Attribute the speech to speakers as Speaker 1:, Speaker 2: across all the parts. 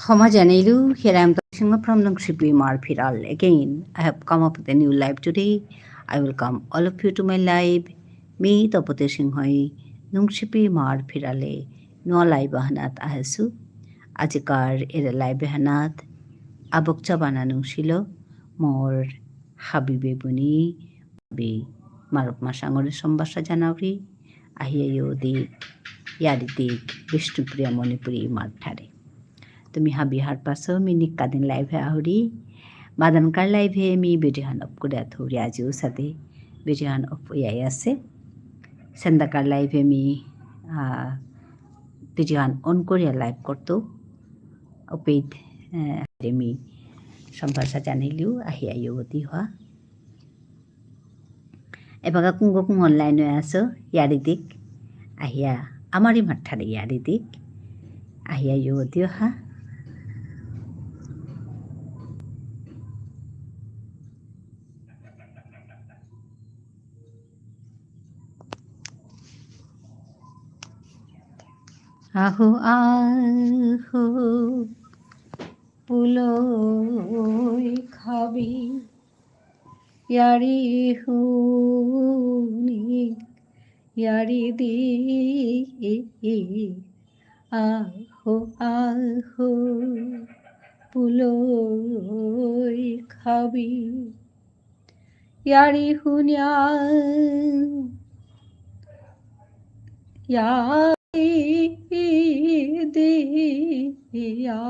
Speaker 1: Homa Janilu, here I am talking from Nungshipi Marfiral. Again, I have come up with a new live today. I welcome all of you to my live. Me, Topote Singhoi, Nungshipi Marfirale, no live Bahanat Ahasu. Ajikar Ere live Bahanat, Abokcha Bana Nungsilo, more Habibe Buni, Bi Marok Masangore Sombasa Janauri, Ahia Yodik, Yadidik, Vishnupriya Monipuri Marthare. तुम्ही हा बिहार पासो मी निक्का दिन live है आहुरी Madan car live है मी बेटिहान up को death हो रहा जो साथे बेटिहान अप याया से संदा कार लाइव है मी बेटिहान ऑन कोरिया लाइव करतो अपेट मी संभाषा जाने लियो আহিয়া युवती हुआ एबागा कुंगो कुंग ऑनलाइन में आसो यारी दिक আহিয়া हमारी मट्ठारे यारी दिक আহিয়া युवती हुआ আহো আহো পুলই খাবি ইয়ারি হুনি ইয়ারি দি আহো আহো পুলই খাবি ইয়ারি হুনিয়া দিয়া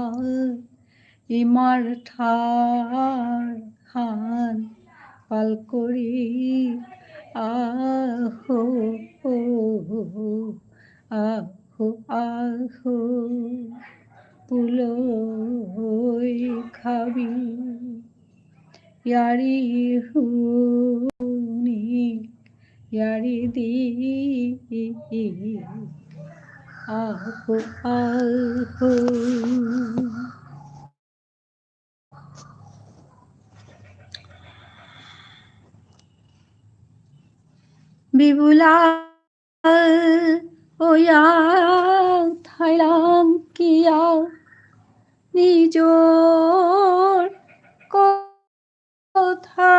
Speaker 1: ইমার ঠার হান পাল করি আহো আহো আহো পুলই খাবি ইয়ারি হুনি ইয়ারি দি আহো আহো বিবুলা ওয়া থাইলাম কিয়া নিজর কথা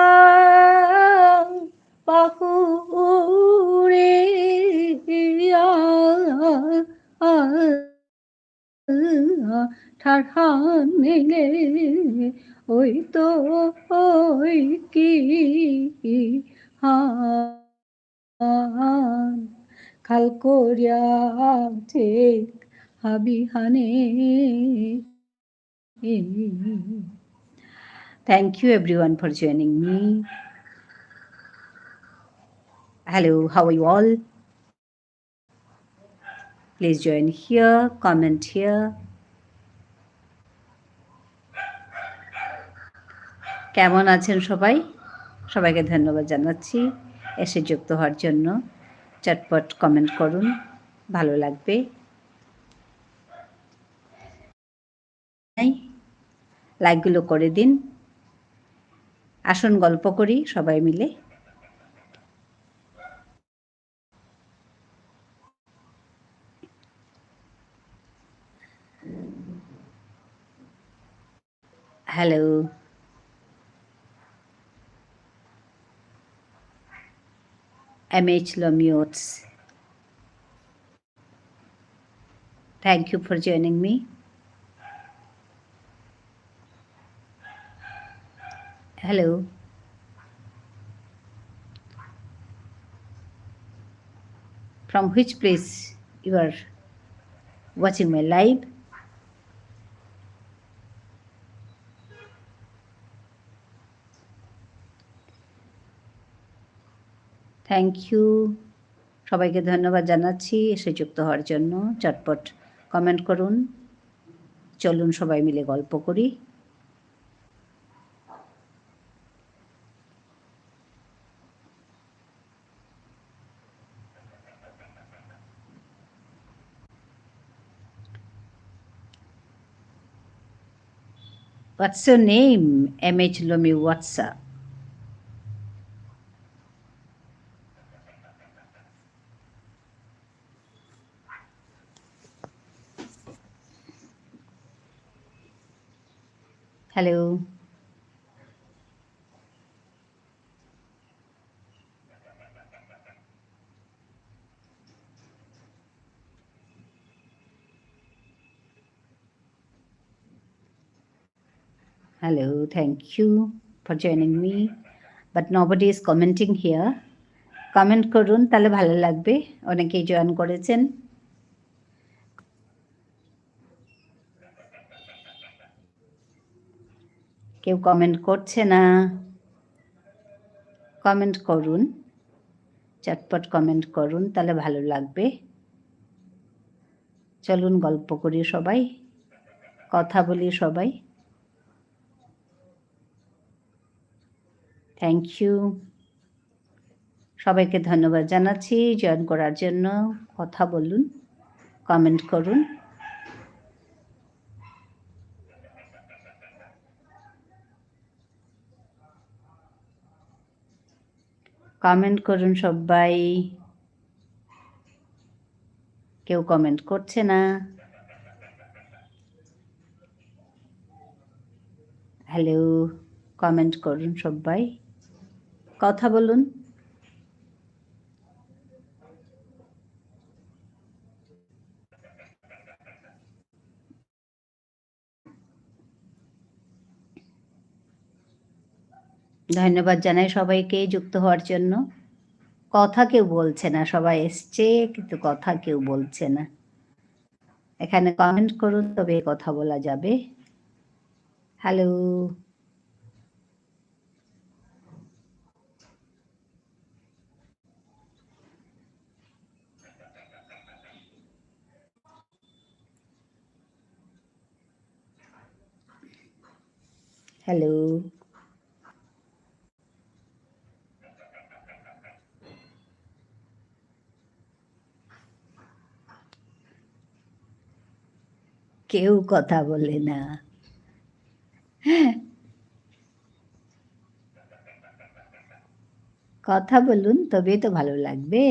Speaker 1: বাহুরে ঠাঠান নিলে ওই তো ওই কি হান খাল করিয়া ঠিক হাবিহানে Thank you everyone for joining me. Hello, how are you all? Please join here, comment here. কেমন আছেন সবাই? সবাইকে ধন্যবাদ জানাচ্ছি এসে যুক্ত হওয়ার জন্য। চটপট কমেন্ট করুন, ভালো লাগবে। লাইকগুলো করে দিন। আসুন গল্প করি সবাই মিলে। Hello. MH Lomiots. Thank you for joining me. Hello. From which place you are watching my live? Thank you সবাইকে ধন্যবাদ জানাচ্ছি এসে যুক্ত হওয়ার জন্য। চটপট কমেন্ট করুন, চলুন সবাই মিলে গল্প করি। What's your name, MH Lomi WhatsApp? Hello, hello, thank you for joining me. But nobody is commenting here. Comment করুন, তাহলে ভালো লাগবে। অনেকেই জয়েন করেছেন। কেউ কমেন্ট করছে না। কমেন্ট করুন, চটপট কমেন্ট করুন, তাহলে ভালো লাগবে। চলুন গল্প করি সবাই, কথা বলি সবাই। থ্যাংক ইউ, সবাইকে ধন্যবাদ জানাচ্ছি জয়েন করার জন্য। কথা বলুন, কমেন্ট করুন। কমেন্ট করুন সবাই। কেউ কমেন্ট করছে না। হ্যালো, কমেন্ট করুন সবাই, কথা বলুন। ধন্যবাদ জানাই সবাইকে যুক্ত হওয়ার জন্য। কথা কেউ বলছে না, সবাই এসছে কিন্তু কথা কেউ বলছে না। এখানে কমেন্ট করুন, তবে কথা বলা যাবে। হ্যালো, হ্যালো, কেউ কথা বলে না। কথা বলুন, তবেই তো ভালো লাগবে।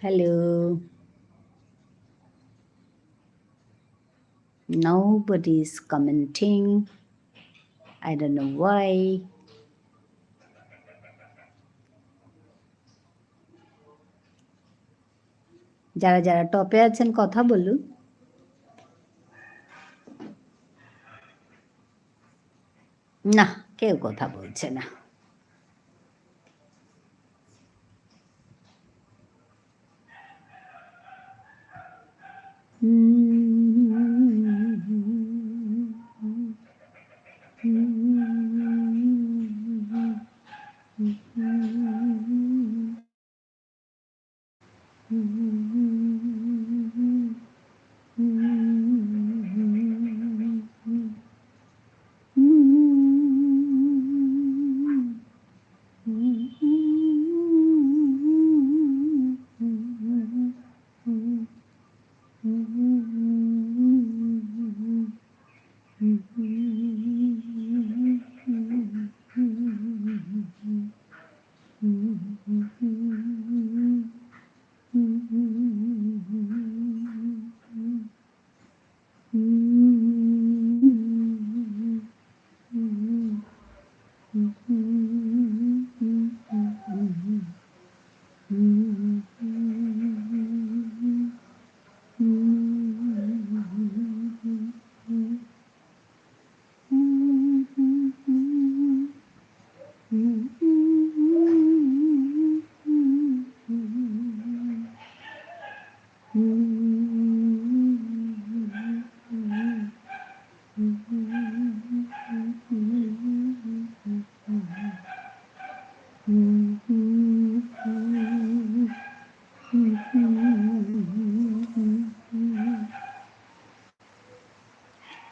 Speaker 1: Hello, nobody is commenting. I don't know why. যারা যারা টপে আছেন কথা বলুন। না, কেউ কথা বলছে না।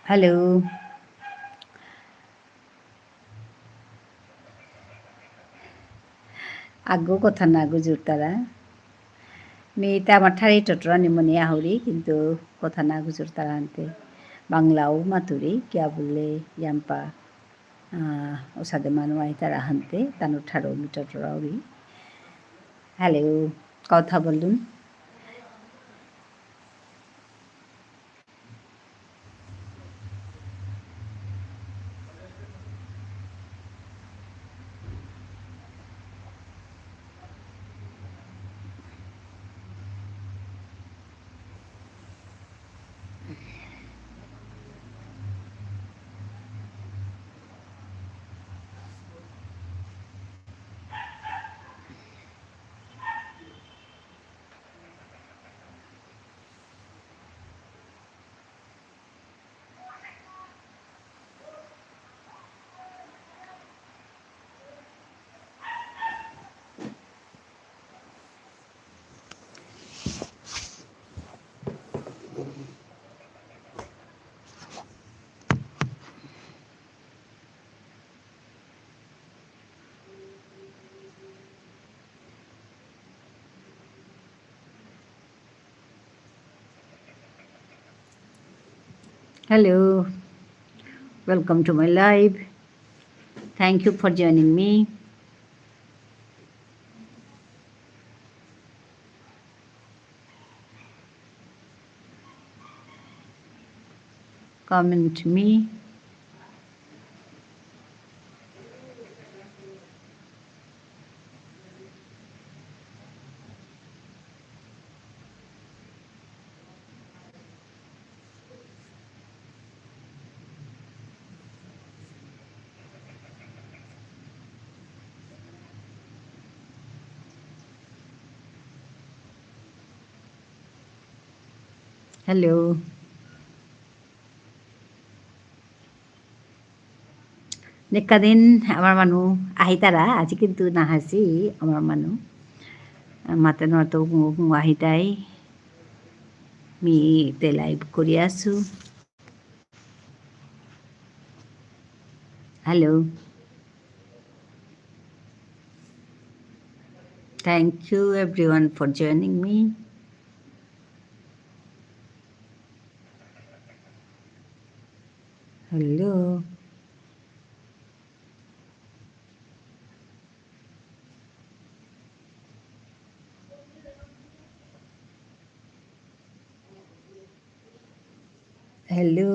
Speaker 1: হ্যালো, আগ্য কথা না গুজুর তারা। মেয়েটা আমার ঠাড়ি টটরানি মনে আহরি কিন্তু কথা না গুজর তারা আনতে বাংলাও মাতুরি কিয়া বললে ইয়াম্পা ওসাদে মানুয়াই তারা হানতে তানো ঠাড়ো মিটটরাউরি হ্যালো কথা বলুন Hello, welcome to my live. Thank you for joining me. Comment me. Hello. Nekadin আমার মানু আহিতারা আজি কিন্তু নাহাসি আমার মানু মাতে নতো আহিতাই মি তে লাইভ করি আছো hello thank you everyone for joining me hello hello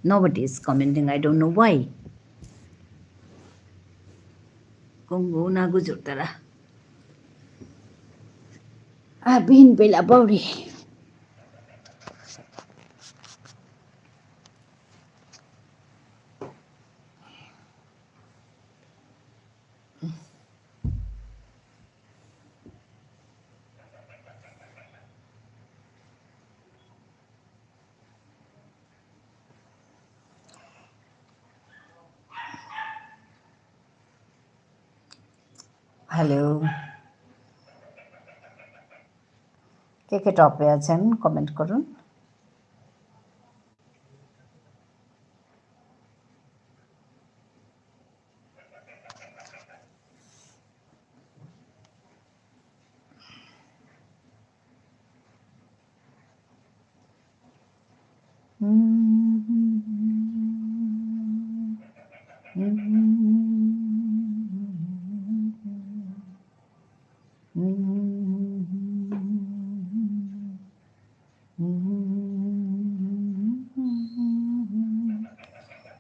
Speaker 1: nobody is commenting I don't know why kung na gujur tara bin bela bauri hello কে কে টপে আছেন কমেন্ট করুন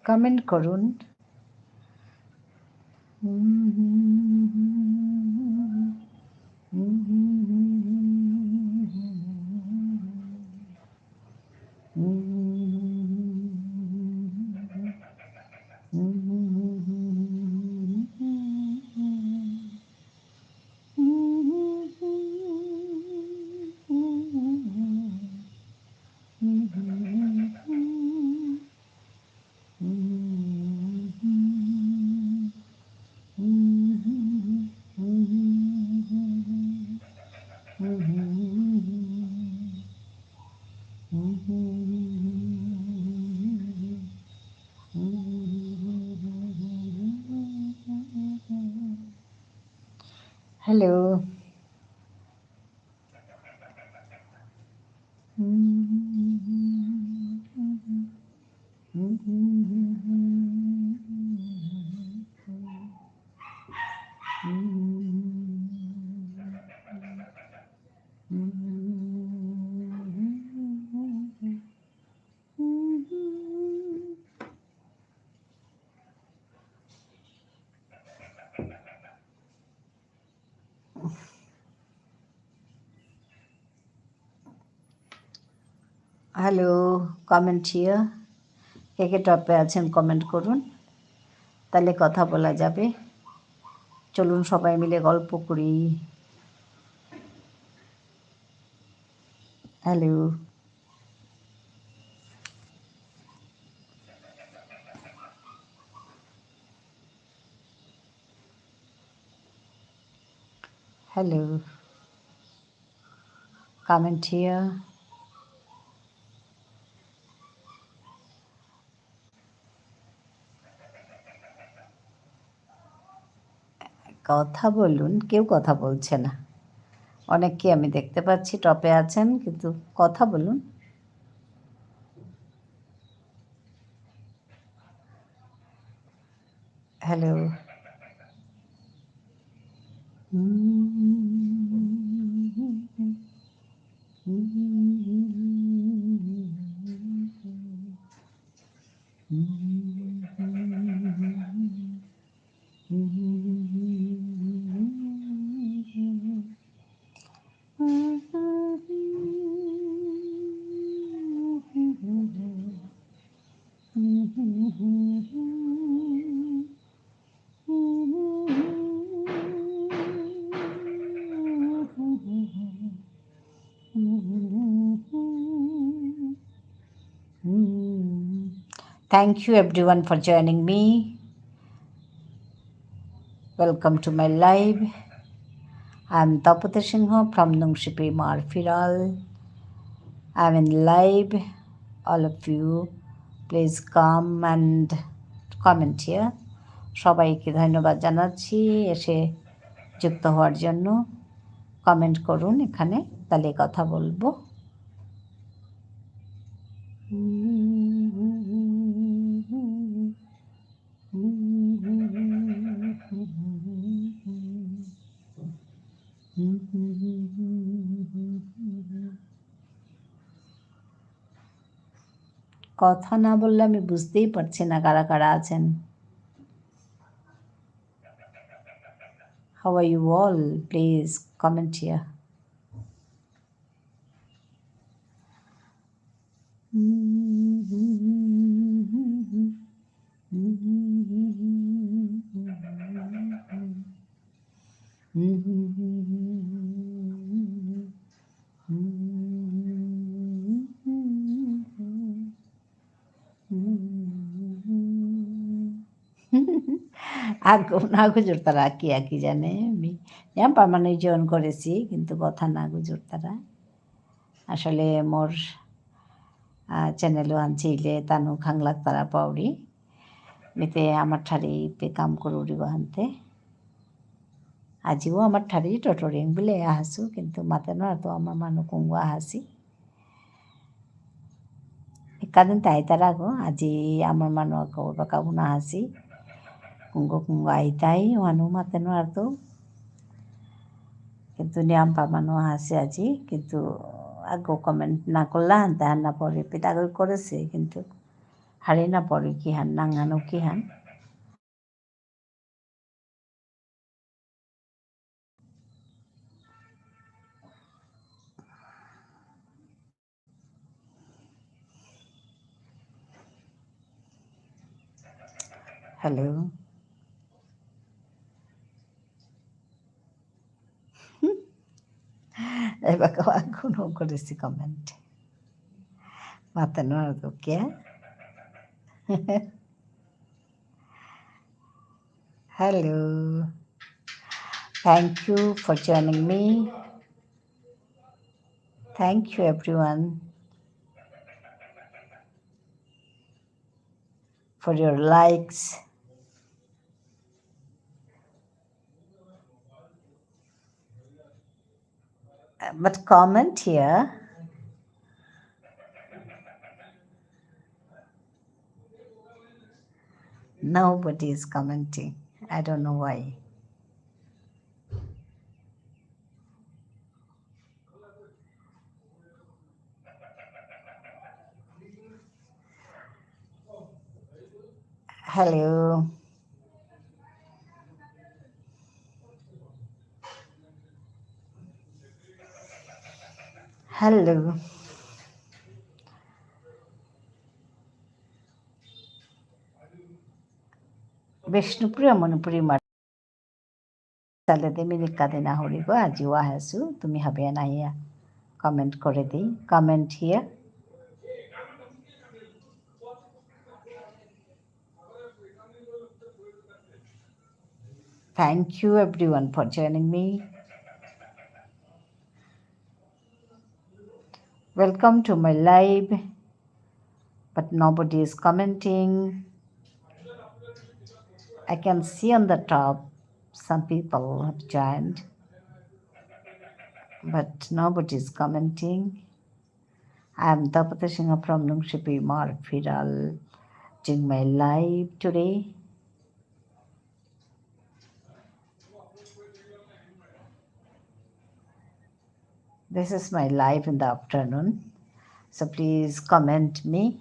Speaker 1: কমেন্ট করুন হ্যালো হ্যালো, কমেন্ট হিয়ার। কে কে টপে আছেন কমেন্ট করুন, তাহলে কথা বলা যাবে। চলুন সবাই মিলে গল্প করি। Hello, hello, comment here. কথা বলুন, কেউ কথা বলছে না। অনেককে আমি দেখতে পাচ্ছি টপে আছেন, কিন্তু কথা বলুন। Hello. Thank you everyone for joining me. Welcome to my live. I'm Tapati Singh from Nungshipi Marfiral. I'm in live. All of you, please come and comment here. সবাইকে ধন্যবাদ জানাচ্ছি এসে যুক্ত হওয়ার জন্য। কমেন্ট করুন এখানে, তাহলে কথা বলবো। কথা না বললে আমি বুঝতেই পারছি না কারা কারা আছেন। How are you all? Please comment here. না গুজর তারা কি জানে আমি পার্মানেন্ট জয়েন করেছি, কিন্তু কথা না গুজর তারা আসলে মোর চ্যানেলও আনছিলে তানু খাংলাক তারা পাউরি মিতে আমার ঠারি পে কাম করুরি গহান্তে আজিও আমার ঠারি টটরিং বলে আহাসু, কিন্তু মাতে না তো আমার মানু কুঙ্গু আহাসি একাদিন তাই তারা গো আজি আমার মানু কাবু না হাসি কুঙ্গু কুঙ্গু আইতাই মানু মাতে না তো, কিন্তু নিয়ম পামানো আছে আজি, কিন্তু আগো কমেন্ট না করলা হানতে হান না পরে পিতাগই করেছে, কিন্তু হারি না পরে কি হান নাঙ্গানো কি হান। হ্যালো, এবার এখনও করেছি কমেন্ট মাতানো আর তো কে। Hello, thank you for joining me. Thank you everyone for your likes. But comment here. Nobody is commenting. I don't know why. Hello. Hello. Bishnupriya Manipuri মাৰ্চালেদি মিলিকাদি নাহৰিব আজিও আহেছো তুমি হাবিয়া নাহিয়া কমেন্ট করে দিই comment here thank you everyone for joining me. Welcome to my live, but nobody is commenting. I can see on the top some people have joined, but nobody is commenting. I am Tapata Singha from Nungshipi Marphiral doing my live today. This is my live in the afternoon, so please comment me.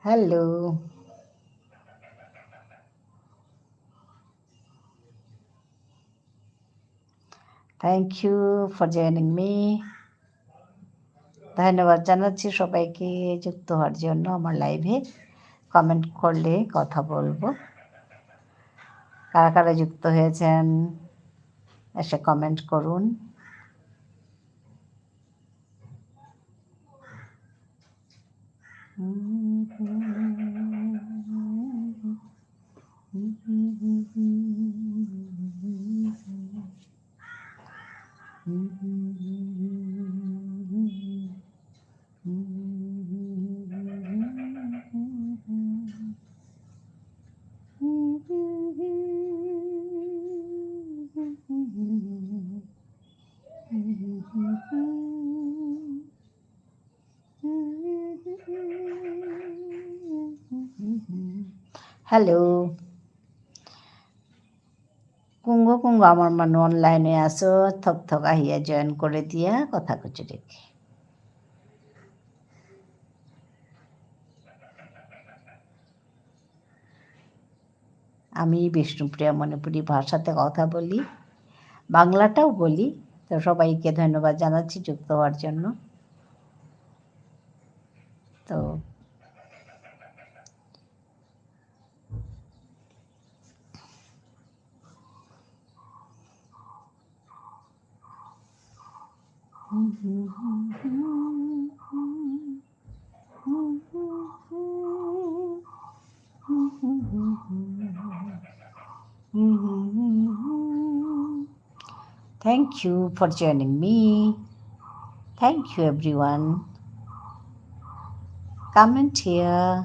Speaker 1: Hello. Thank you for joining me. ধন্যবাদ জানাচ্ছি সবাইকে যুক্ত হওয়ার জন্য আমার লাইভে comment করলে কথা বলবো কারা কারা যুক্ত হয়েছেন এসে কমেন্ট করুন হ্যালো কুঙ্গ কুঙ্গ আমার মানুষ অনলাইনে আসো থক থক আহিয়া জয়েন করে দিয়া কথা কচু রেখে আমি বিষ্ণুপ্রিয়া মণিপুরি ভাষাতে কথা বলি বাংলাটাও বলি তো সবাইকে ধন্যবাদ জানাচ্ছি যুক্ত হওয়ার জন্য তো Thank you for joining me. Thank you everyone. Comment here.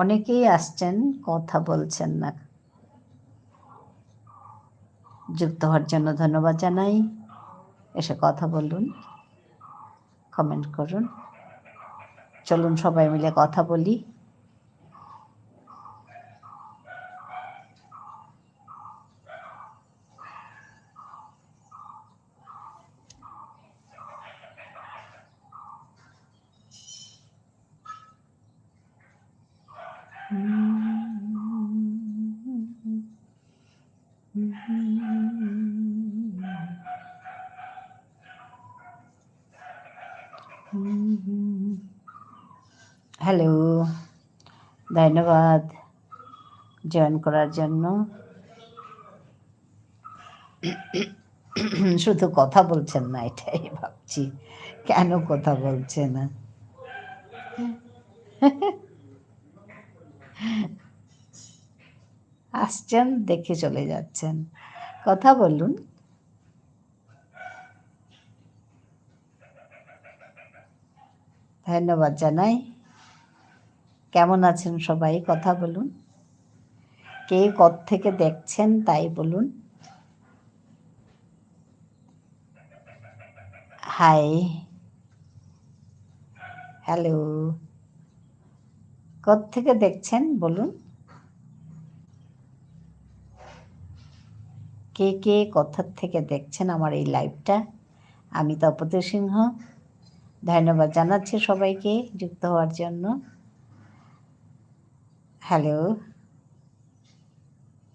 Speaker 1: অনেকেই আসছেন কথা বলছেন না যুক্ত হওয়ার জন্য ধন্যবাদ জানাই এসে কথা বলুন কমেন্ট করুন চলুন সবাই মিলে কথা বলি হ্যালো ধন্যবাদ জয়েন করার জন্য শুধু কথা বলছেন না এটাই ভাবছি কেন কথা বলছে না আসছেন, দেখে চলে যাচ্ছেন। কথা বলুন। ধন্যবাদ জানাই। কেমন আছেন সবাই? কথা বলুন। কে থেকে দেখছেন তাই বলুন। Hi, hello. থেকে দেখছেন বলুন। কে কোথা থেকে দেখছেন আমার এই লাইভটা? আমি তপতী সিংহ। ধন্যবাদ জানাচ্ছি সবাইকে যুক্ত হওয়ার জন্য। হ্যালো,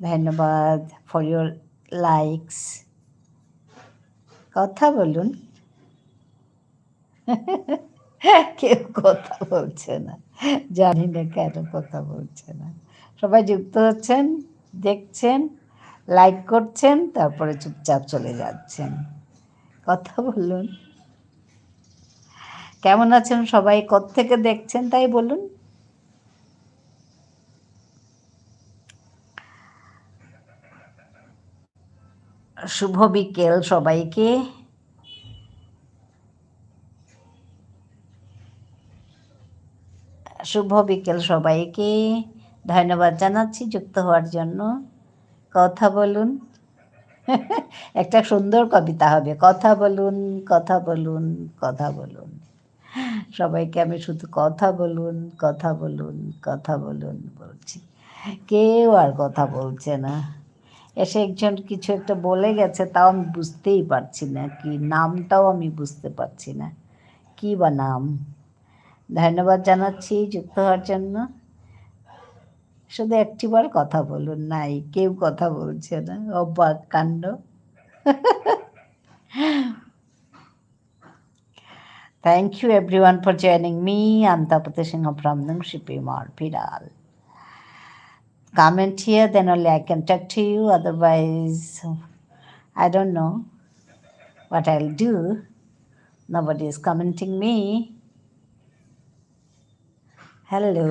Speaker 1: ধন্যবাদ ফর ইয়োর লাইকস। কথা বলুন। কেউ কথা বলছে না, জানি না কেন কথা বলছে না। সবাই যুক্ত হচ্ছেন, দেখছেন, লাইক করছেন, তারপরে চুপচাপ চলে যাচ্ছেন। কথা বলুন। কেমন আছেন সবাই? থেকে দেখছেন তাই বলুন। শুভ বিকেল সবাইকে। শুভ বিকেল সবাইকে। ধন্যবাদ জানাচ্ছি যুক্ত হওয়ার জন্য। কথা বলুন। একটা সুন্দর কবিতা হবে। কথা বলুন, কথা বলুন, কথা বলুন। সবাইকে আমি শুধু কথা বলুন, কথা বলুন, কথা বলুন বলছি। কেউ আর কথা বলছে না। এসে একজন কিছু একটা বলে গেছে, তাও আমি বুঝতেই পারছি না কি নামটাও আমি বুঝতে পারছি না কি বা নাম। ধন্যবাদ জানাচ্ছি যুক্ত হওয়ার জন্য। শুধু একটিবার কথা বলুন। নাই, কেউ কথা বলছে না। অবাক কাণ্ড। Thank you everyone for joining me. I'm Tapati Singh from Nungshipi Marpiral. Comment here, then only I can talk to you. Otherwise, I don't know what I'll do. Nobody is commenting me. Hello.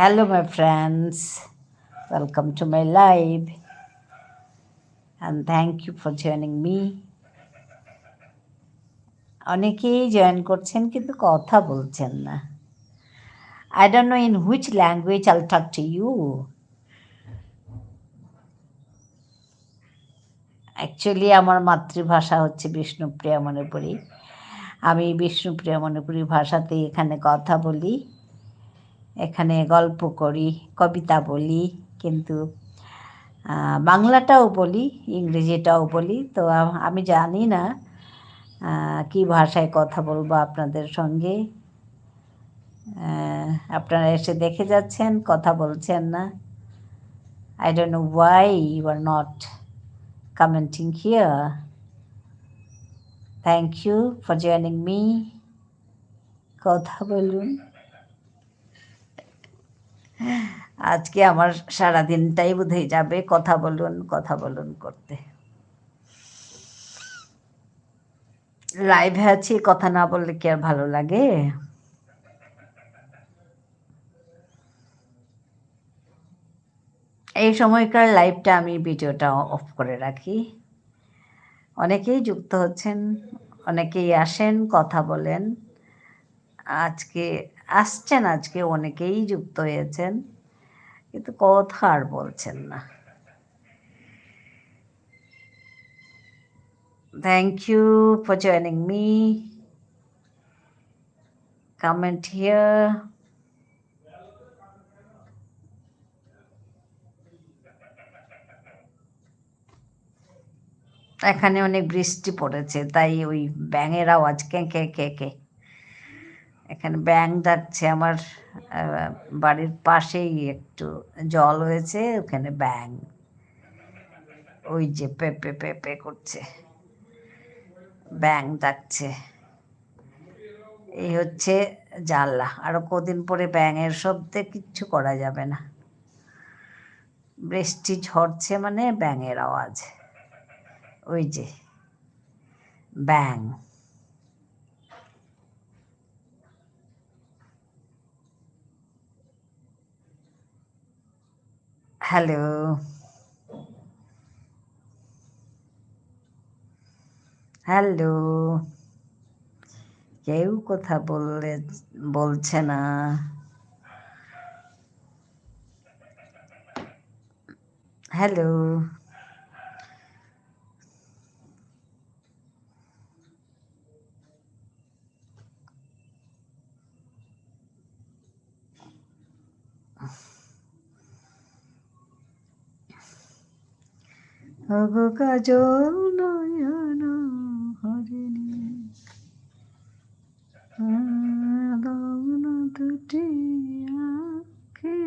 Speaker 1: Hello, my friends. Welcome to my live. And thank you for joining me. অনেকেই join করছেন কিন্তু কথা বলছেন না। I don't know in which language I'll talk to you. Actually আমার মাতৃভাষা হচ্ছে বিষ্ণুপ্রিয়া মণিপুরী। আমি বিষ্ণুপ্রিয়া মণিপুরী ভাষাতেই এখানে কথা বলি, এখানে গল্প করি, কবিতা বলি, কিন্তু বাংলাটাও বলি, ইংরেজিটাও বলি। তো আমি জানি না কী ভাষায় কথা বলবো আপনাদের সঙ্গে। আপনারা এসে দেখে যাচ্ছেন, কথা বলছেন না। I don't know why you are not commenting here. Thank you for joining me. কথা বলুন। আজকে আমার সারাদিনটাই বোধহয় যাবে কথা বলুন, কথা বলুন করতে। লাইভে আছি, কথা না বললে কি আর ভালো লাগে? এই সময়কার লাইভটা আমি ভিডিওটা অফ করে রাখি। অনেকেই যুক্ত হচ্ছেন, অনেকেই আসেন, কথা বলেন। আজকে অনেকেই যুক্ত হয়েছেন, কিন্তু কথা আর বলছেন না। Thank you for joining me. Comment here. এখানে অনেক বৃষ্টি পড়েছে, তাই ওই ব্যাঙের আওয়াজ কে কে কে কে। এখানে ব্যাঙ ডাকছে। আমার বাড়ির পাশেই একটু জল হয়েছে, ওখানে ব্যাঙ ওই যে পেপে পেপে করছে, ব্যাঙ ডাকছে। এই হচ্ছে জ্বালা। আরও কদিন পরে ব্যাঙের শব্দে কিচ্ছু করা যাবে না। বৃষ্টি ঝরছে মানে ব্যাঙের আওয়াজ। ওই যে ব্যাঙ। হ্যালো, হ্যালো, কেউ কথা বলছে না। হ্যালো, ওগো কাজল নয়ন হরিণী দাওন দুটি আঁখি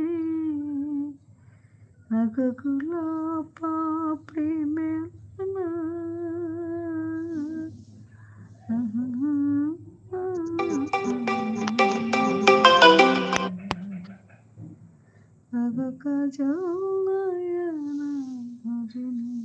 Speaker 1: ওগো গোলাপ প্রেমের ওগো কাজল নয়ন হরিণী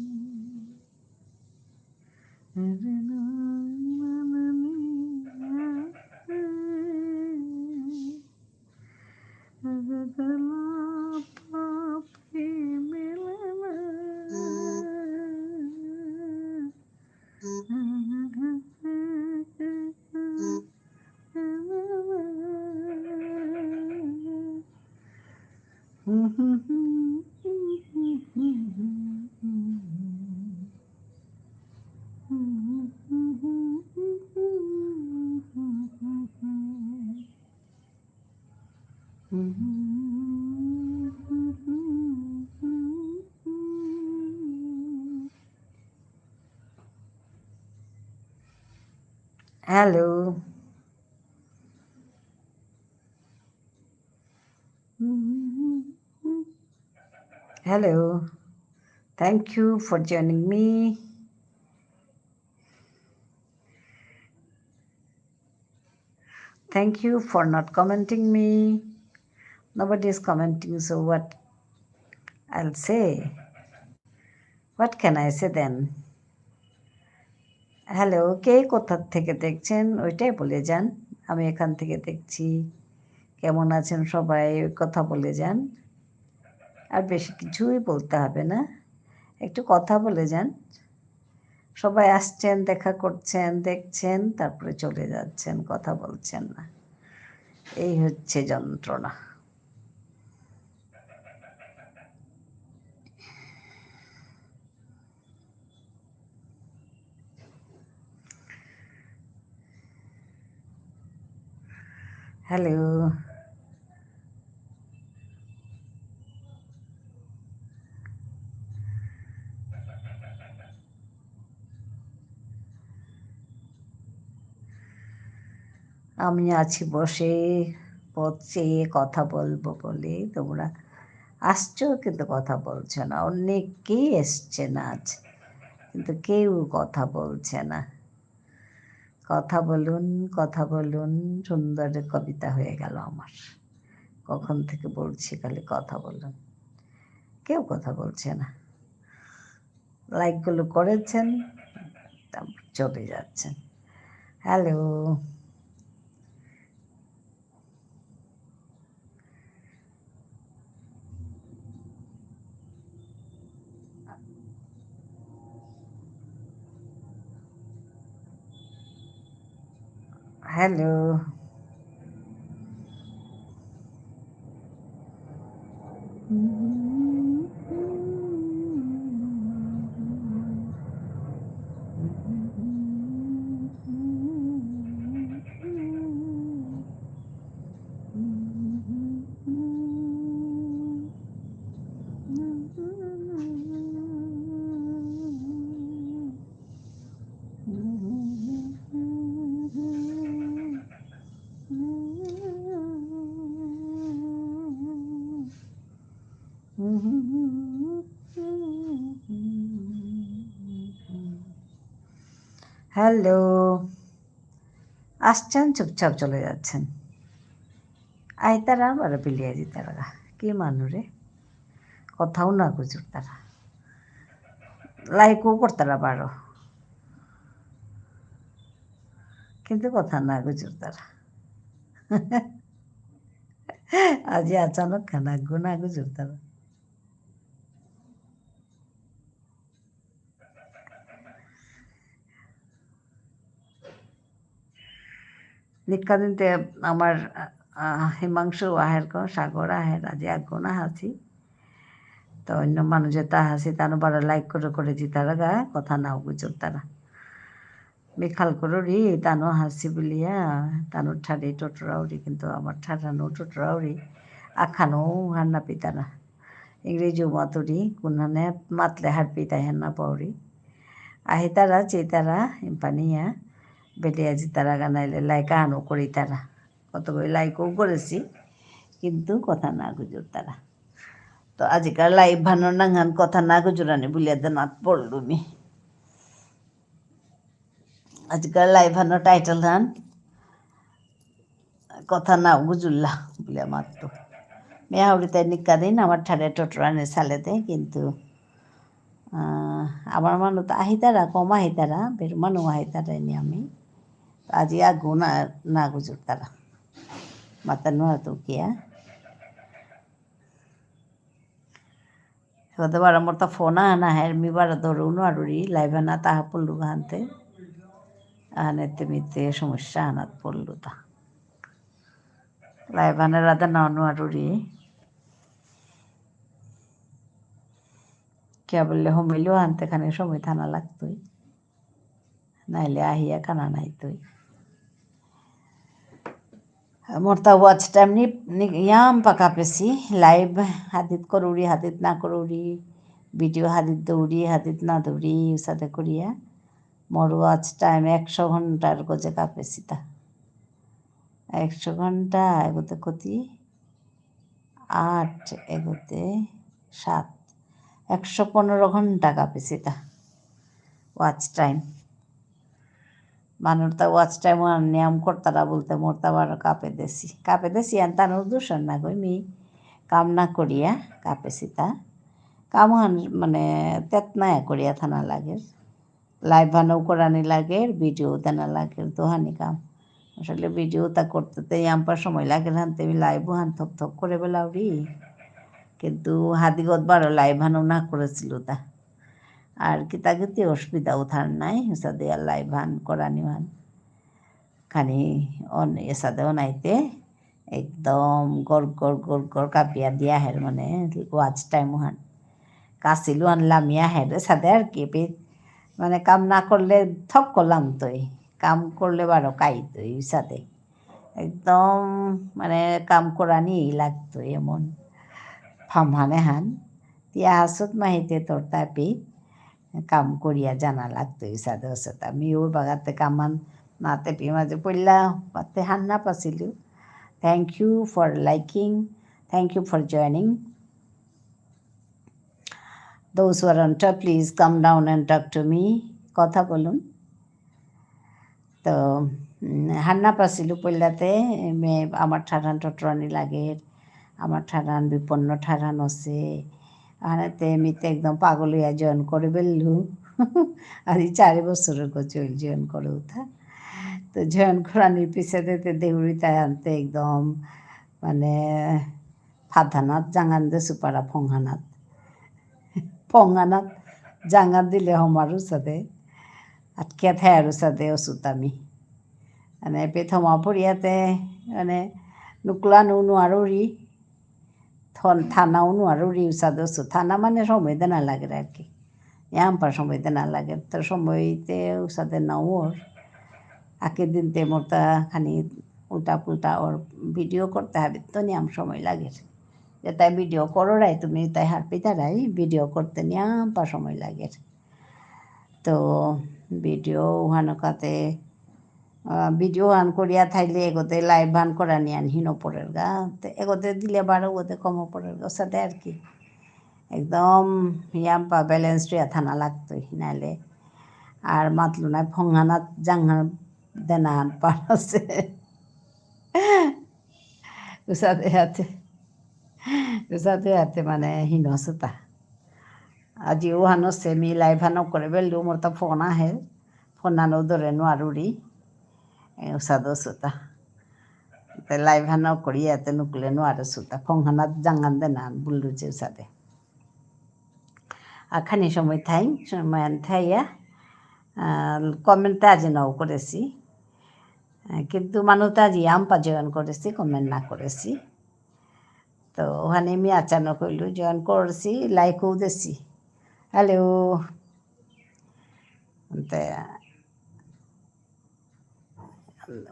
Speaker 1: hello, hello. Thank you for joining me. Thank you for not commenting me. Nobody is commenting, so what I'll say? What can I say then? Hello, কে কোথা থেকে দেখছেন ওইটাই বলে যান। আমি এখান থেকে দেখছি। কেমন আছেন সবাই কথা বলে যান। আর বেশি কিছুই বলতে হবে না, একটু কথা বলে যান। সবাই আসছেন, দেখা করছেন, দেখছেন, তারপরে চলে যাচ্ছেন, কথা বলছেন না। এই হচ্ছে যন্ত্রণা। হ্যালো, আমি আছি বসে পথ চেয়ে কথা বলবো বলে, তোমরা আসছো কিন্তু কথা বলছো না। অনেকেই এসছেন আজ, কিন্তু কেউ কথা বলছে না। কথা বলুন, কথা বলুন। সুন্দর কবিতা হয়ে গেল আমার। কখন থেকে বলছি খালি কথা বলুন, কেউ কথা বলছে না। লাইকগুলো করেছেন, তারপর চলে যাচ্ছেন। হ্যালো, হ্যালো, হ্যালো, আসছেন চুপচাপ চলে যাচ্ছেন। ಆಯ್ತಾರ ಬರ ಬಿಳಿಯಾದಿ ತರಗ কি মানুরে কথাও না গুজুর তারা, লাইকও করতারা বারো, কিন্তু কথা না গুজুর তারা। আজি আচানক খানা গুনা গুজুর তারা। নিকাদিনতে আমার হিমাংশু আহের কো সাগর আহের আজি আগুনা হাসি তো অন্য মানুষ যেটা হাসি তানো বড় লাইক করে জিতারা গা কথা নাও গুজব তারা বেখাল কররি তানো হাসি বলিয়া তানো ঠাড়ি টোটরাউরি কিন্তু আমার ঠাড়ানো টোটরাউরি আখানো হান্না পিতানা ইংরেজি মাতুরি কুনানে মাতলে হার পিতা হান্না পাউরি আহি তারা চেতারা ইম্পানিয়া বেলিয়া জিতারা গানাইলে লাইকা আনো করি তারা কত করে লাইকও করেছি কিন্তু কথা না গুজর তারা তো আজিকার লাইভ ভানোর নাঙ্গান কথা না গুজরানি বলিয়া নাত পড়লু মি আজকাল লাইভ ভানোর টাইটেল হান কথা না গুজুল্লা বলিয়া মাত্র মেয়া হাউড়িতে নিকা দিন আমার ঠাড়ে টোটরানি সালেতে কিন্তু আমার মানুষ তো আহিতারা কম আহিতারা বের মানুষ আহিতারা নি আমি আজি আগু না গুজর তারা মাতা নোয়া তো কিয়া হতে পারে আমার তো ফোন আনা হ্যাঁ মি বারা ধরু নাড়ুরি লাইভ আনা তাহা পড়লু গানতে আনেতে মিতে সমস্যা আনাত পড়লু তা লাইভ আনে রাধা না নাড়ুরি কে বললে হমিলু আনতে খানে সময় থানা লাগতোই নাইলে আহিয়া খানা নাইতোই মোরতা ওয়াচ টাইম ইয়াম পাকা পেছি লাইভ হাতিত করুরি হাতিত না করুরি ভিডিও হাতিত দৌড়ি হাতিত না দৌড়ি সাথে করিয়া মোর ওয়াচ টাইম 100 ঘন্টার গজে কাঁপেছি তা 100 ঘন্টা এগোতে ক্ষতি 8 এগোতে 7 115 ঘন্টা কাঁপেছি তা ওয়াচ টাইম মানুষ তা ওয়াচ টাইম নিয়ম করতারা বলতে মোরতা বারো কাঁপে দেশি আর তার দূষণ না কই মি কাম না করিয়া কাঁপেছি তা কাম মানে তেতনায়া করিয়া থানা লাগে লাইভ বানাও করানি লাগে ভিডিও দেনা লাগে দোহানি কাম আসলে ভিডিও তা করতে তো আমার সময় লাগে না আমি লাইভও হান থপ করে বেলাউরি কিন্তু হাদিগত বারো লাইভ হানও না করেছিল তা আর কিতাগিতে অসুবিধা উঠার নাই সাদে আর লাইভ হান করানি হান খানি এসাদেও নাইতে একদম গড় কাঁপিয়া দিয়া হের মানে ওয়াচ টাইম হান কাছিলু আনলাম ইয়া হের সাদে আর কি মানে কাম না করলে থক করলাম তোই কাম করলে বারো কাইতই সাথে একদম মানে কাম করানি লাগতো এমন ফামহানে হান তিয়া হাসত মাহিতে তোর তাপি কাম করিয়া জানা লাগতো সাথে সাথে আমি ওর বাগাতে কামান নাতে পি মাঝে পড়লা পাতে হান না পাছিলু thank you for liking thank you for joining those who are on top please come down and talk to me কথা বলুন তো হান্না পাছিলু পইলাতে আমার ঠাড়ান টটরানি লাগে আমার ঠাড়ান বিপন্ন ঠাড়ান আছে আনাতে এমনিতে একদম পাগল হইয়া জয়েন করে ফেললু আর 4 বছরের চল জয়েন করে উঠা তো জয়েন করানির পিছনে দেউড়িতায় আনতে একদম মানে ফাধানাত জাঙান দে সুপারা ফংহানাত জাঙান দিলে হমারও সাথে আটকে থায়ারও সাথে ওষুধ আমি মানে প্রথমা পড়িয়াতে মানে নুকলানো নোৱাৰোৰি থানাও নোৱাৰোৰি ওষুধ ওষুধ থানা মানে সময় দেনা লাগে আর কি ইয়াম্পার সময় দেনা লাগে তো সময়তে ওষুধে নাও ওর আগের দিনতে মোরতা খানি উল্টা পুল্টা ওর ভিডিও করতে হবে তো নিয়াম সময় লাগে যে তাই ভিডিও করোরাই তুমি তাই হারপিতারাই ভিডিও করতে নিয়াম্পা সময় লাগে তো ভিডিও ওহানকাতে ভিডিও আন করিয়া থাইলে এগোতে লাইভ ভান করা নিয়ান হিনো পরের গা তো এগোতে দিলে বারো ওতে কম পরের গা সাথে আর কি একদম ইয়াম্পা ব্যালেন্স রিয়া থানা লাগতোই নাইলে আর মাতলু নাই ফংহানাত জাংহান দেনাহান পার আছে সাথে হাতে মানে হিনসতা আজি ওহানো সেমি লাইভ হানো করে বেলু মোর তো ফোন আহে ফোন আনো ধরে নোৱাৰোৰি ওসাদ সুতা লাইভ হানো করিয়া এতে নুকলে নোয়ারে সুতা ফংহানাত জাঙান দেনা বুল্লু যে সাথে খানি সময় সময় থাইয়া কমেন্টে আজি নাও করেছি কিন্তু মানুষটা আজি আমপা জয়েন করেছি কমেন্ট না করেছি তো ওখানে আমি আচানক হইল জয়েন করছি লাইকও দিছি হ্যালো তে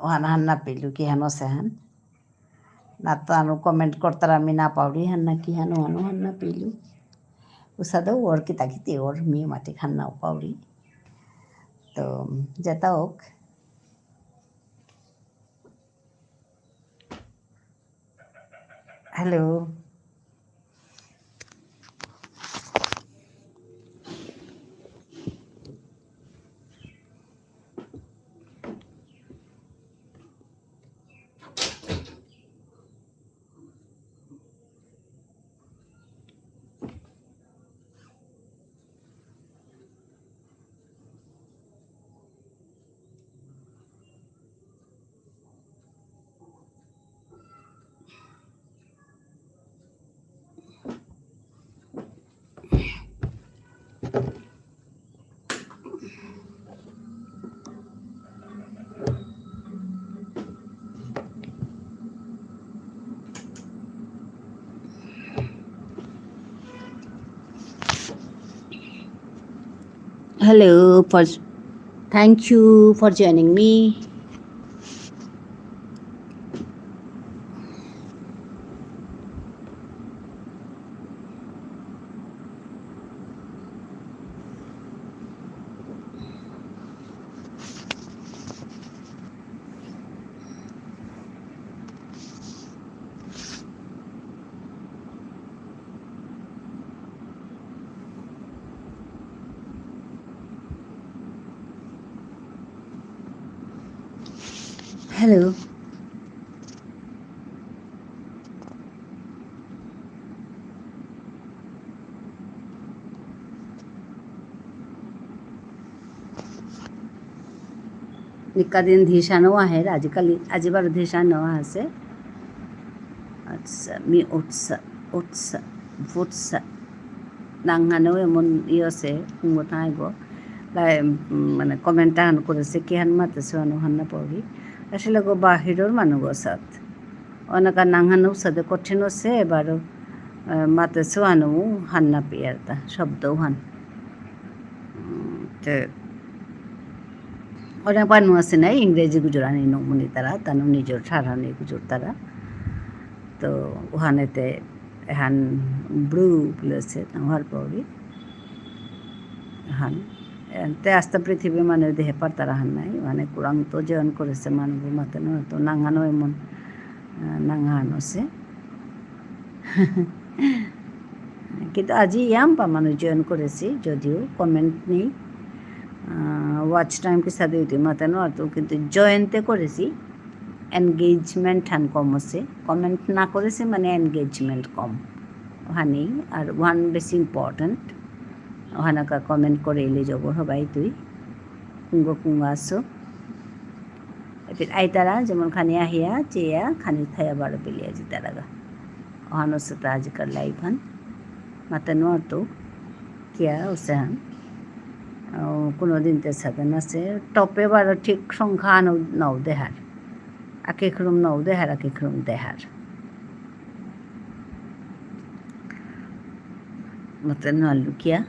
Speaker 1: ওখানে হান না পেলু কি হেন আছে হান না তো আনু কমেন্ট করতার আমি না পাউরি হান না কি হান ওহানো হান না পেলু উসাদও ওর কিতা কিতি ওর মেয়ে মাটি খান নাও পাউরি তো যেটা হোক hello hello for thank you for joining me hello एका दिन धिशानो आहे আজিকালি আজি বাৰু ধিशानो আছে আচ্ছা মি উৎসা উৎসা ফুটসা নাংহানো এমন আছে কোনগোটা আইব মানে কমেন্ট আন করেছে কি হান মাতেছে আনো হান্না পড়ি আসলে গো বাহিরের মানুষ সাথ অনেক নাংহানো সাথে কঠিন আছে এবারও মাতেছে আনো হান্না পিয়ারতা শব্দও হান অনেক মানুষ আছে নাই ইংরেজি গুজরানি নমুনি তারা তানো নিজের সাধারণ গুজর তারা তো ওখানেতে এহান ব্রু বলেছে তাহার পরে হান তে আস্তে পৃথিবী মানে দেহে পার তারা হান নাই মানে কুরাং তো জয়েন করেছে মানুষ মাতে তো নাঙানো এমন নাঙান আছে কিন্তু আজি ইয়াম্পা মানুষ জয়েন করেছি যদিও কমেন্ট নেই ওয়াচ টাইম কি সাথে হইতে মাতানো আর তো কিন্তু জয়েন্টে করেছি এনগেজমেন্ট হান কম আছে কমেন্ট না করেছে মানে এনগেজমেন্ট কম ওখানেই আর ওয়ান বেশি ইম্পর্টেন্ট ওখানকার কমেন্ট করে এলে যাব সবাই তুই কুঙ্গ আসো এবার আই তারা যেমন খানি আহিয়া চেয়া খানি খাইয়া বারো পেলিয়া যে তারা গা ওখানো সাথে আজকাল লাইভ হান মাতানো আর তো কিয়া ওসে হান কোনো দিন তে সাথে নাচে টপে বারো ঠিক সংখ্যা নৌ দেহার আকেক্রম নৌ দেহার আকেক্রম দেহার মতে লুকিয়া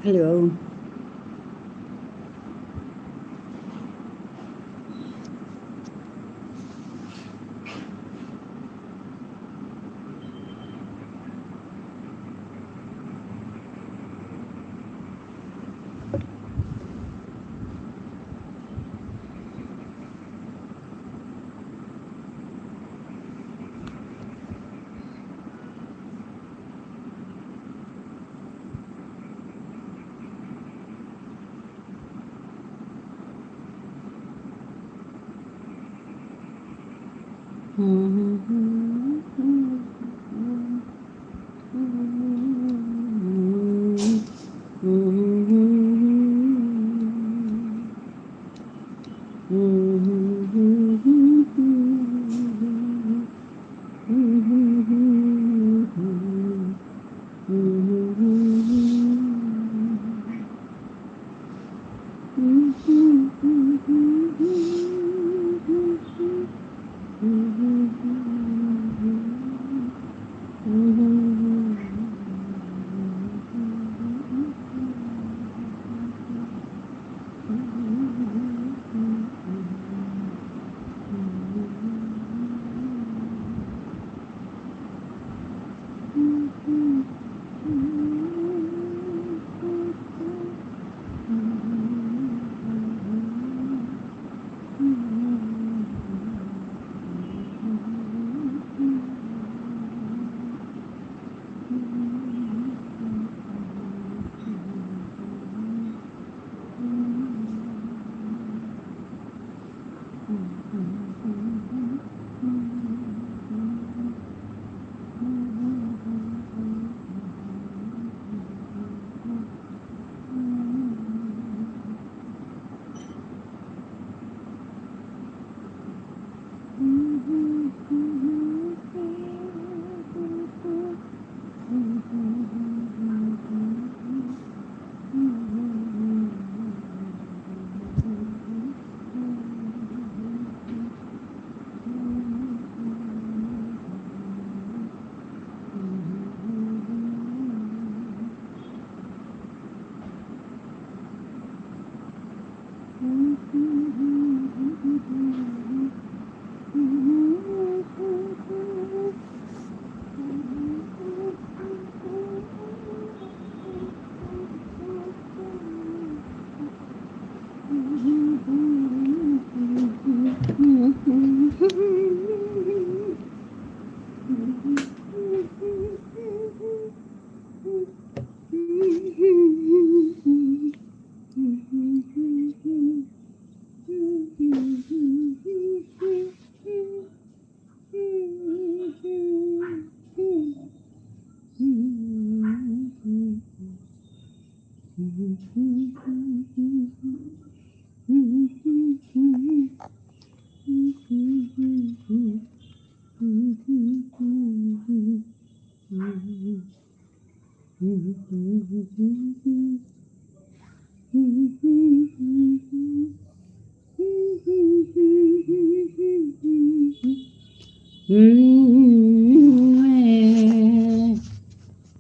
Speaker 1: Hello.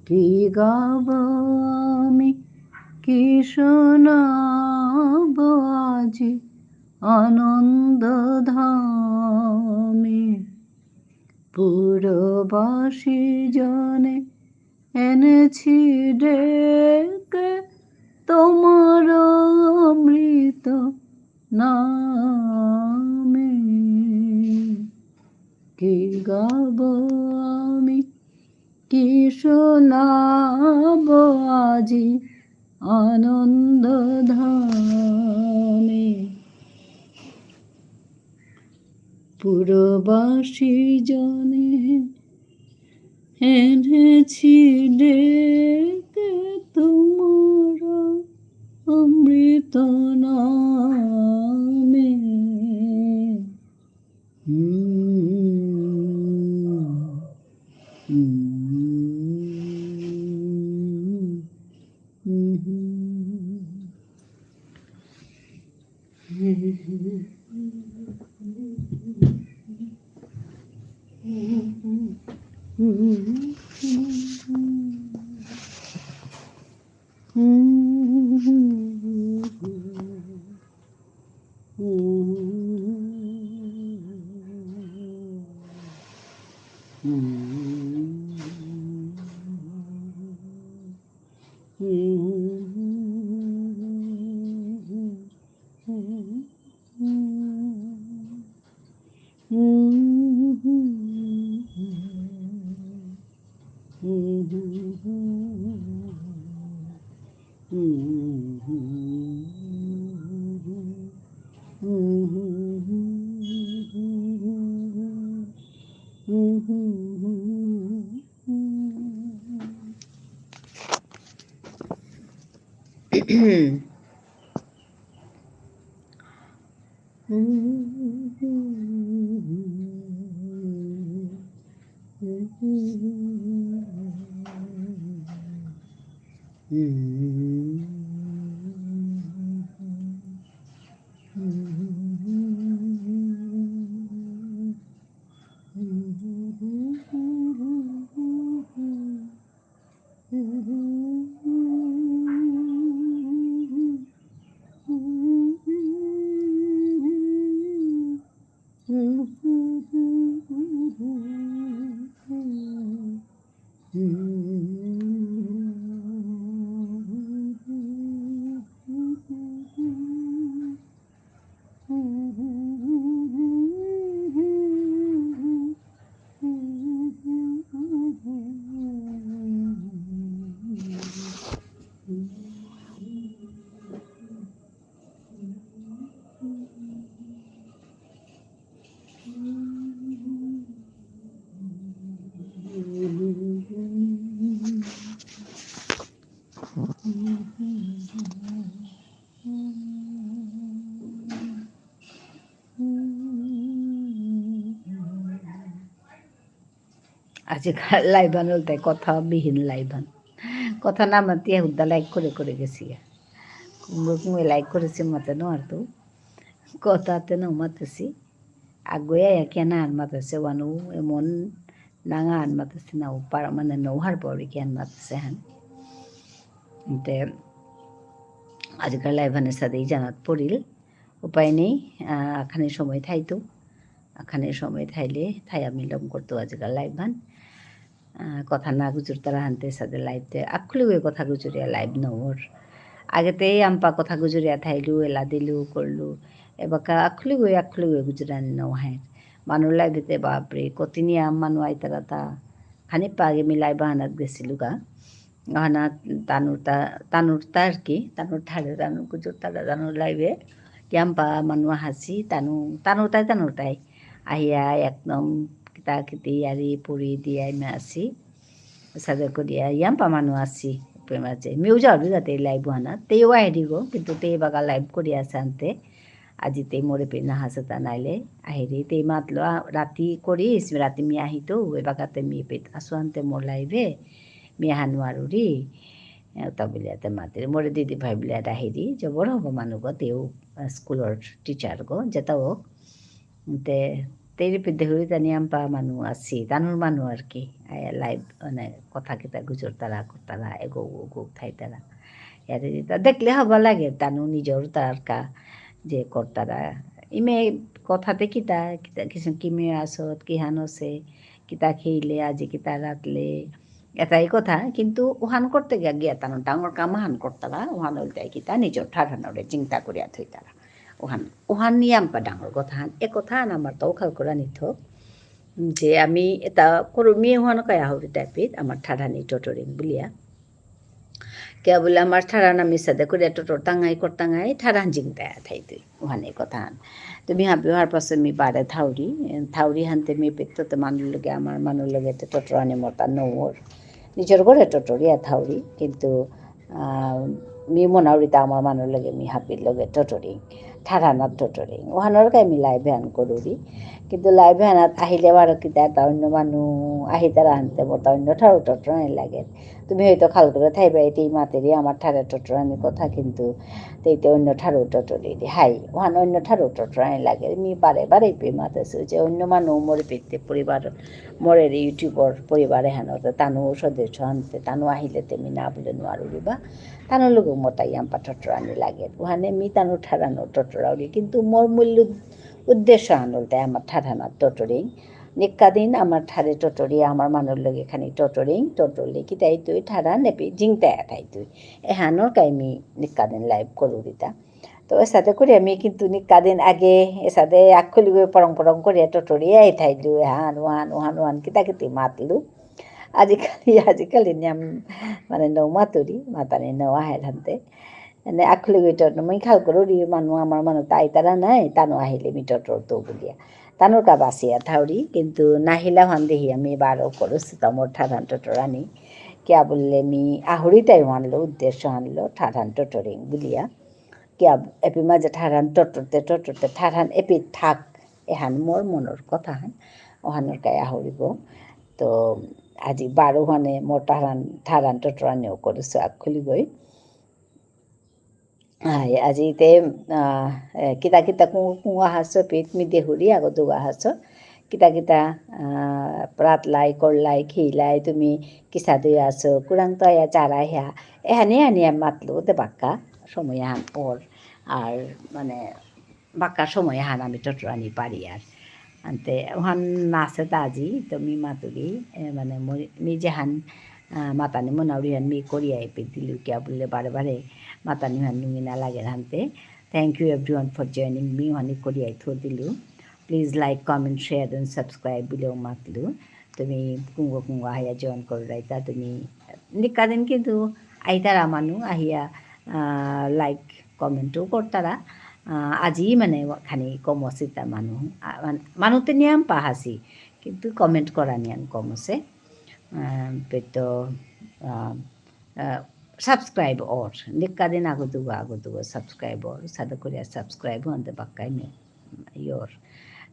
Speaker 1: কি গাব আমি, কি শোনাব আজি আনন্দ ধামে, পুরবাসী জনে এনেছি ডেকে তোমার অমৃত নামে। কি গাব আমি, কি শোনাব আজি আনন্দ ধামে, পুরবাসী জনে এনেছি ডেকে তোমার অমৃত নামে। আজিকাল লাইভান বলতে কথাবিহীন লাইভান কথা নামাতি হুদ্দা লাইক করে গেছি কুমড়ো লাইক করেছি মতে নোয়ারতো কথাতে নমাতেছি আগুয়ে কেনা আনমাতেছে ওয়ানু এমন নাঙা আনমাতেছে না পার মানে নৌহার পরে কি আনমাতেছে হ্যাঁ তে আজকাল লাইভানের সাথেই জানাত পড়িল উপায় নেই আখানে সময় থাইতো আখানে সময় থাইলে থাই আমি লম করতো আজকাল লাইভান কথা না গুজুর তারা হানতে সাথে লাইভতে আখলি হয়ে কথা গুজুরিয়া লাইভ নওর আগেতেই আম্পা কথা গুজুরিয়া থাইলু এলা দিলু করলু এবাকা আখলি হয়ে গুজরান নও হ্যাঁ মানুষ লাইভতে বাপরে কতিনি মানু আইতারা তা খানিক আগে আমি লাইভ হানাত গেছিলু গা হানা তানুর আর কি তানুর ঠাড়ে তানুর গুজুর তারা তানুর লাইভে আম্পা মানুষ হাসি তানুরটাই আহিয়া একদম কিতা কিতি আরি পুরি দিয়ে আমি আসি সাদা করিয়া ইয়াম্পা মানুষ আসি মাঝে মেয়েও যাওয়ার যাতে লাইভ হানা তেও আহি গো কিন্তু তে বাগা লাইভ করি আছে আনতে আজি তে মরে পে না হাসে তা নাইলে আহিরি তে মাতলো রাতি করিস রাতি মি আহিতো ওই বাগাতে মি পেত আসো আনতে মোর লাইভে মি হানু আরুরি তা বলিয়াতে মাতির মোরে দিদি ভাই বলিয়া আহিরি যে বড় হব মানুষ গো তেও স্কুলের টিচার গো যেটাও তে তেরি পেতে হয়ে জানি আম্পা মানুষ আছি তানুর মানুষ আর কি লাইভ মানে কথা কিতা গুজর তারা করতারা এগো থাই তারা এর দেখলে হবা লাগে তানু নিজের তার কা যে কর্তারা ইমে কথাতে কিতা কিতা কিছু কিমে আসত কিহান আছে কিতা খেইলে আজি কিতা রাতলে এটাই কথা কিন্তু ওহান করতে গিয়া তানো ডাঙর কাম হান করতারা ওহান হইতাই কিতা নিজের ঠাঠানরে চিন্তা করিয়া থই তারা ওহান নিয়ে আম্পা ডাঙর কথা হান এ কথা হান আমার তাও খাল করা নিত যে আমি এটা করো মেয়ে ওহানো কায়া হরি টাইপিত আমার ঠাঠানি টটরিং বলিয়া কে বলে আমার ঠাড়া নামি সাদে করে টোটোর টাঙাই ঠাড়ান জিংতা থাই তুই ওখানে কথা হান তুমি হাবি হওয়ার পাশে মি বাড়ে থাউরি হানতে মি পেতো মানুষ লগে আমার মানুষ লগে টোটোর আনে মতা নৌর নিজের ঘরে টোটরিয়া থাউরি কিন্তু মি মনাউরিতা আমার মানুষ লগে মি হাবির লগে টোটরিং ঠাড়ানার টোটরিং ওখানোর গায়ে মি লাইভে আন করুরি কিন্তু লাইভে আনাত আহিলে বারো কিতা এটা অন্য মানুষ আহি তারা আনতে বলতা অন্য ঠাড়ু টোটরানি লাগে তুমি হয়তো খাল করে থাইবা এই মাতেরই আমার ঠাড়া টোটরানি কথা কিন্তু তেইতে অন্য ঠাড়ু টোটরি হাই ওখানে অন্য ঠাড়ু টোটরানি লাগে মি বারে পে মাতেছে যে অন্য মানুষ মরে পেতে পরিবার মরের ইউটিউবর পরিবারে হানতে তানু সদস্য আনতে তানু আহিলে তেমি না বলে নোয়ারুরি বা তানু লোক মোটাই আম্পা টোটরানি লাগে ওখানে মি তানু ঠাড়ানো টোটরাউরি কিন্তু মোর মূল্য উদ্দেশ্য আনলতে আমার ঠাঠানার টোটরিং নিক্কাদিন আমার ঠারে টটরি আমার মানুষ লগে খানি টটরলি কি তাই তুই ঠারা নেপি জিংতাই তাই তুই এহানোর কাইমি নিক্কাদিন লাইভ করুরিতা তো এর সাথে করে আমি কিন্তু নিক্কাদিন আগে এর সাথে আক্ষলি করে পরং করে টটরি এই থাইলু ওহান কিতা কিতি মাতলু আজিকালি নিয়াম মানে নৌ মাতুরি মাতানি নৌ আহে ধানতে মানে আখলি গইটর মই খাল করুরি মানুষ আমার মানুষ তাই তারা নাই তানো আহিলে মি টটর তো বুলিয়া তানোর কা বাসিয়া থাউরি কিন্তু নাহিলা হান দেহি আমি বারো করছি তমর ঠাঠান টটর আনি কিয়া বললে মি আহরিটাই আনলো উদ্দেশ্য আনলো ঠাঠান টটরিং বুলিয়া কিয়া এপি মাঝে ঠাঠান টটরতে ঠাঠান এপি থাক এহান মোর মনের কথা হান ওহানোর কায় আহরিব তো আজি বারো হানে মোর ঠাঠান টটর আনিও করেছো আখলি গই হাই আজি তে কিতা কুঁৱা হাঁচ পেট মি দেহুরি আগো দুগা হাঁচ কিতা প্রাতলাই করলাই খিলাই তুমি কিসা দুই আছো কুরাং তো আয়া চারা হ্যা এহানি আনিয়া মাতলো তে বাক্কা সময় হান ওর আর মানে বাক্কা সময় হান আমি টটরানি পারি আর আনতে ওহান নাচে তাজি তো মি মাতুরি মানে মি যেহান মাতানি মনাউরি হান মি করিয়াই পে দিলু কিয়া বললে বারে মাতানি হান নুমি না লাগে হানতে thank you everyone for joining me হানি করিয়াই থো দিলু please like comment share and subscribe বিলেও মাতলু তুমি কুঙ্গ হাইয়া জয়েন করে রাইতা তুমি নিকাদিন কিন্তু আইতারা মানু আহিয়া লাইক কমেন্টও করতারা আজি মানে খানি কম আছে তা মানুতে নিয়াম পাহাসি কিন্তু কমেন্ট করা নিয়াম কম আছে তো সাবস্ক্রাইব ওর নিকাদিন আগো সাবস্ক্রাইব ওর সাদা করিয়া সাবস্ক্রাইব হতে বাক্কাই ইয়র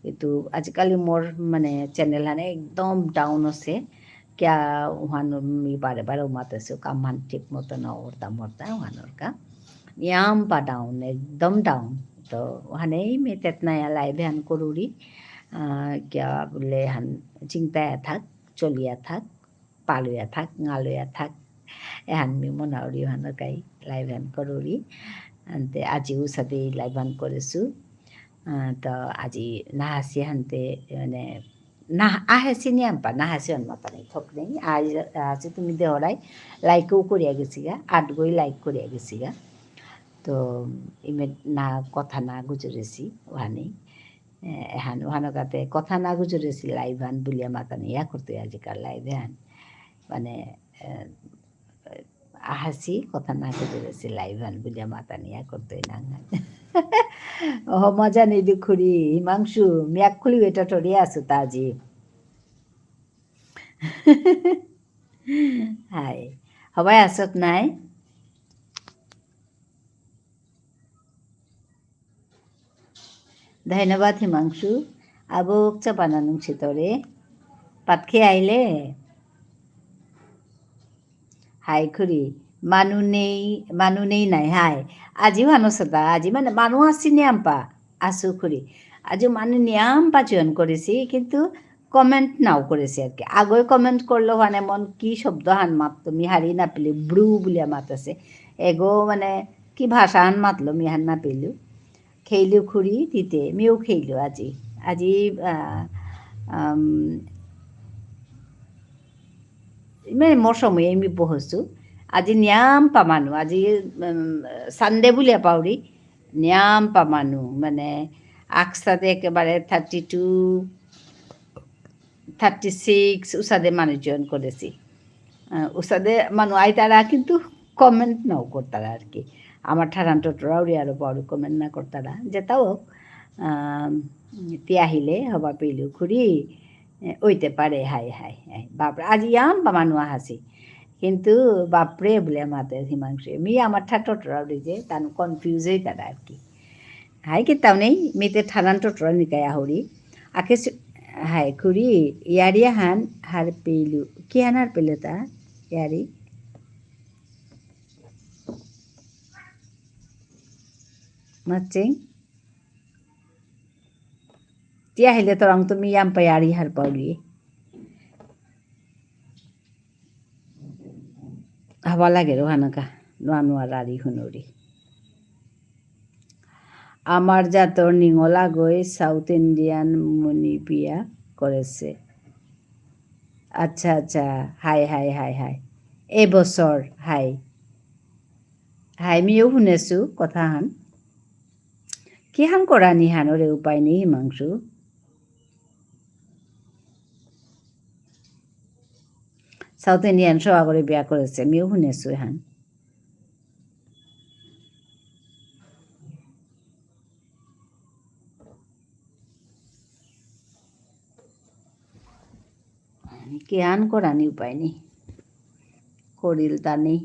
Speaker 1: কিন্তু আজিকালি মোর মানে চেনেল হানে একদম ডাউন আছে কিয়া ওহান বারে মাতেছো কাম হান ঠিক মতো না মরতা ওহানোর কা ইয়াম পা ডাউন একদম ডাউন তো ওহানেই মে তেতনায়া লাইভ হান করুরি কিয়া বলে হান চিন্তায়া থাক চলিয়া থাক পালুয়া থাক গালুয়া থাক এহান মি মনাউরি ওহানোর কাই লাইভ হান করুরি আনতে আজিও সাথে লাইভ হান করেছো তো আজি নাহাসি হানতে মানে না আহেছি নিয়াম পা নাহাসি হন মাতা নেই থক নেই আজ তুমি দেহরাই লাইকও করিয়া গেছি গা আটগই লাইক করিয়া গেছি গা তো ইমে না কথা না গুজরেছি ওহানি এহান ওহানো কাতে কথা না গুজরেছি লাইভ হান বুলিয়া মাতা নেই ইয়া করতে আজিকাল লাইভ হান মানে আহাসি কথা না গুজরেছি লাইভ হান বুলিয়া মাতা নিয়া করতে না ও মজা নেই দুখুরি হিমাংশু মিয়াক খুলি এটা টরিয়া আছো তাজি হাই সবাই আসত নাই ধন্যবাদ হিমাংশু আবুক চা বানানো তরে পাত খেয়ে আইলে হাই খুরি মানু নেই নাই হাই আজি মানুষ আজি মানে মানুষ আসছি নিয়াম্পা আসু খুরি আজি মানু নিয়াম্পা চয়ন করেছি কিন্তু কমেন্ট নাও করেছি আর কি আগেই কমেন্ট করলো মানে মন কি শব্দ হান মাতলো মি হারি না পেলি ব্রু বুলিয়া মাতাছে এগো মানে কি ভাষা হান মাতলো মি হান না পেলু খেইলু খুরি দিতে মিও খেইলু আজি মানে মোর সময় আমি বহছো আজি নিয়াম পা মানুহ আজি সানডে বুলিয়া পাউরি নিয়াম পা মানুহ মানে আকসাতে একেবারে 32 36 উসাদে মানুষ জয়েন করেছি উসাদে মানুষ আইতারা কিন্তু কমেন্ট নাও করতারা আর কি আমার ঠারান টটরাউরি আরও বড় কমেন্ট না করতারা যেটাও তি আহিলে হবা পেলু খুরি ওইতে পারে হাই বাপরে আজি ইয়াম বা মানুষ হাসি কিন্তু বাপরে বলে আমাদের হিমাংশু মি আমার টটরাউরি যে তান কনফিউজ হয়ে তারা আর কি হাই কিতাও নেই মেতে ঠারান টটরা নিকায় আহরি আখে হাই খুরি ইয়ারিয়া হান হার পেলু কি হান হার পেলে তা ইয়ারি মাচ্চিং তিয়া আহিলে তোরং তুমি ইয়াম পাই আরি হার পাউলি হবা লাগে রোহানকা নোয়ানোয়ার আরি হুনুরি আমার জাতর নিঙলা গই সাউথ ইন্ডিয়ান মনিপিয়া কৰেছে আচ্ছা আচ্ছা হাই হাই হাই হাই এইবছৰ হাই হাই মিও শুনেছোঁ কথাহান কিহান কৰা নিহানৰে উপায় নেই হিমাংশু সাউথ ইন্ডিয়ান সেৱা কৰি বিয়া কৰেছে মিও শুনেছোঁ এহান কিহান কৰা নি উপায় নেই কৰিল টানি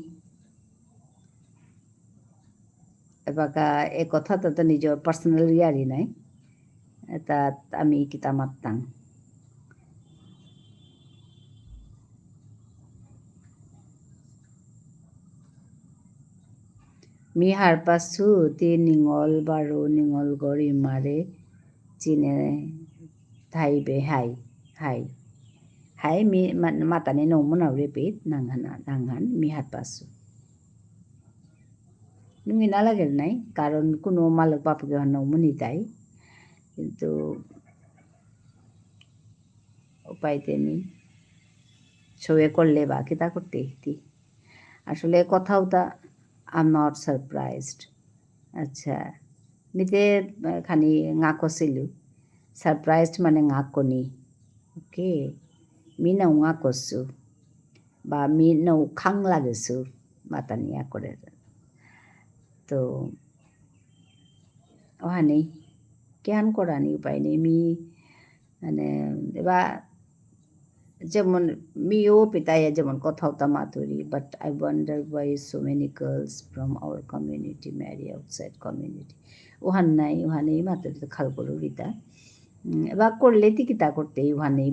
Speaker 1: এবাকা এই কথা তাতে নিজৰ পাৰ্চনেল ইয়াৰি নাই তাত আমি কিতা মাত্তাং মি হার পাছু তি নিঙল বারো নিঙল গড়ি মারে চিনে থাইবে হাই হাই হাই মি মাতানি নমুনাw repeat nanghan mi হার পাছু নুঙ্গি নালাগের নাই কারণ কোনো মালক বাপুকে নমুনি তাই কিন্তু উপায়তে নেই সবে করলে বা কিতা করতে আসলে কথাও তা I'm not surprised. আচ্ছা মিতে খানি ngakosilu surprised মানে ngakoni ওকে মি নাও ngakossu বা মি নাও খাং লাগেছো মাতানিয়া করে তো ওহানি কেন করানি উপায় নেই মি মানে এবার যেমন মিও পিতাইয়া যেমন কথা হতা Madhuri but I wonder why so many girls from our community marry outside community ওহান নাই ওহানেই মাতুরি খাল করু রিতা এবার করলে তিকিতা করতে ওহানেই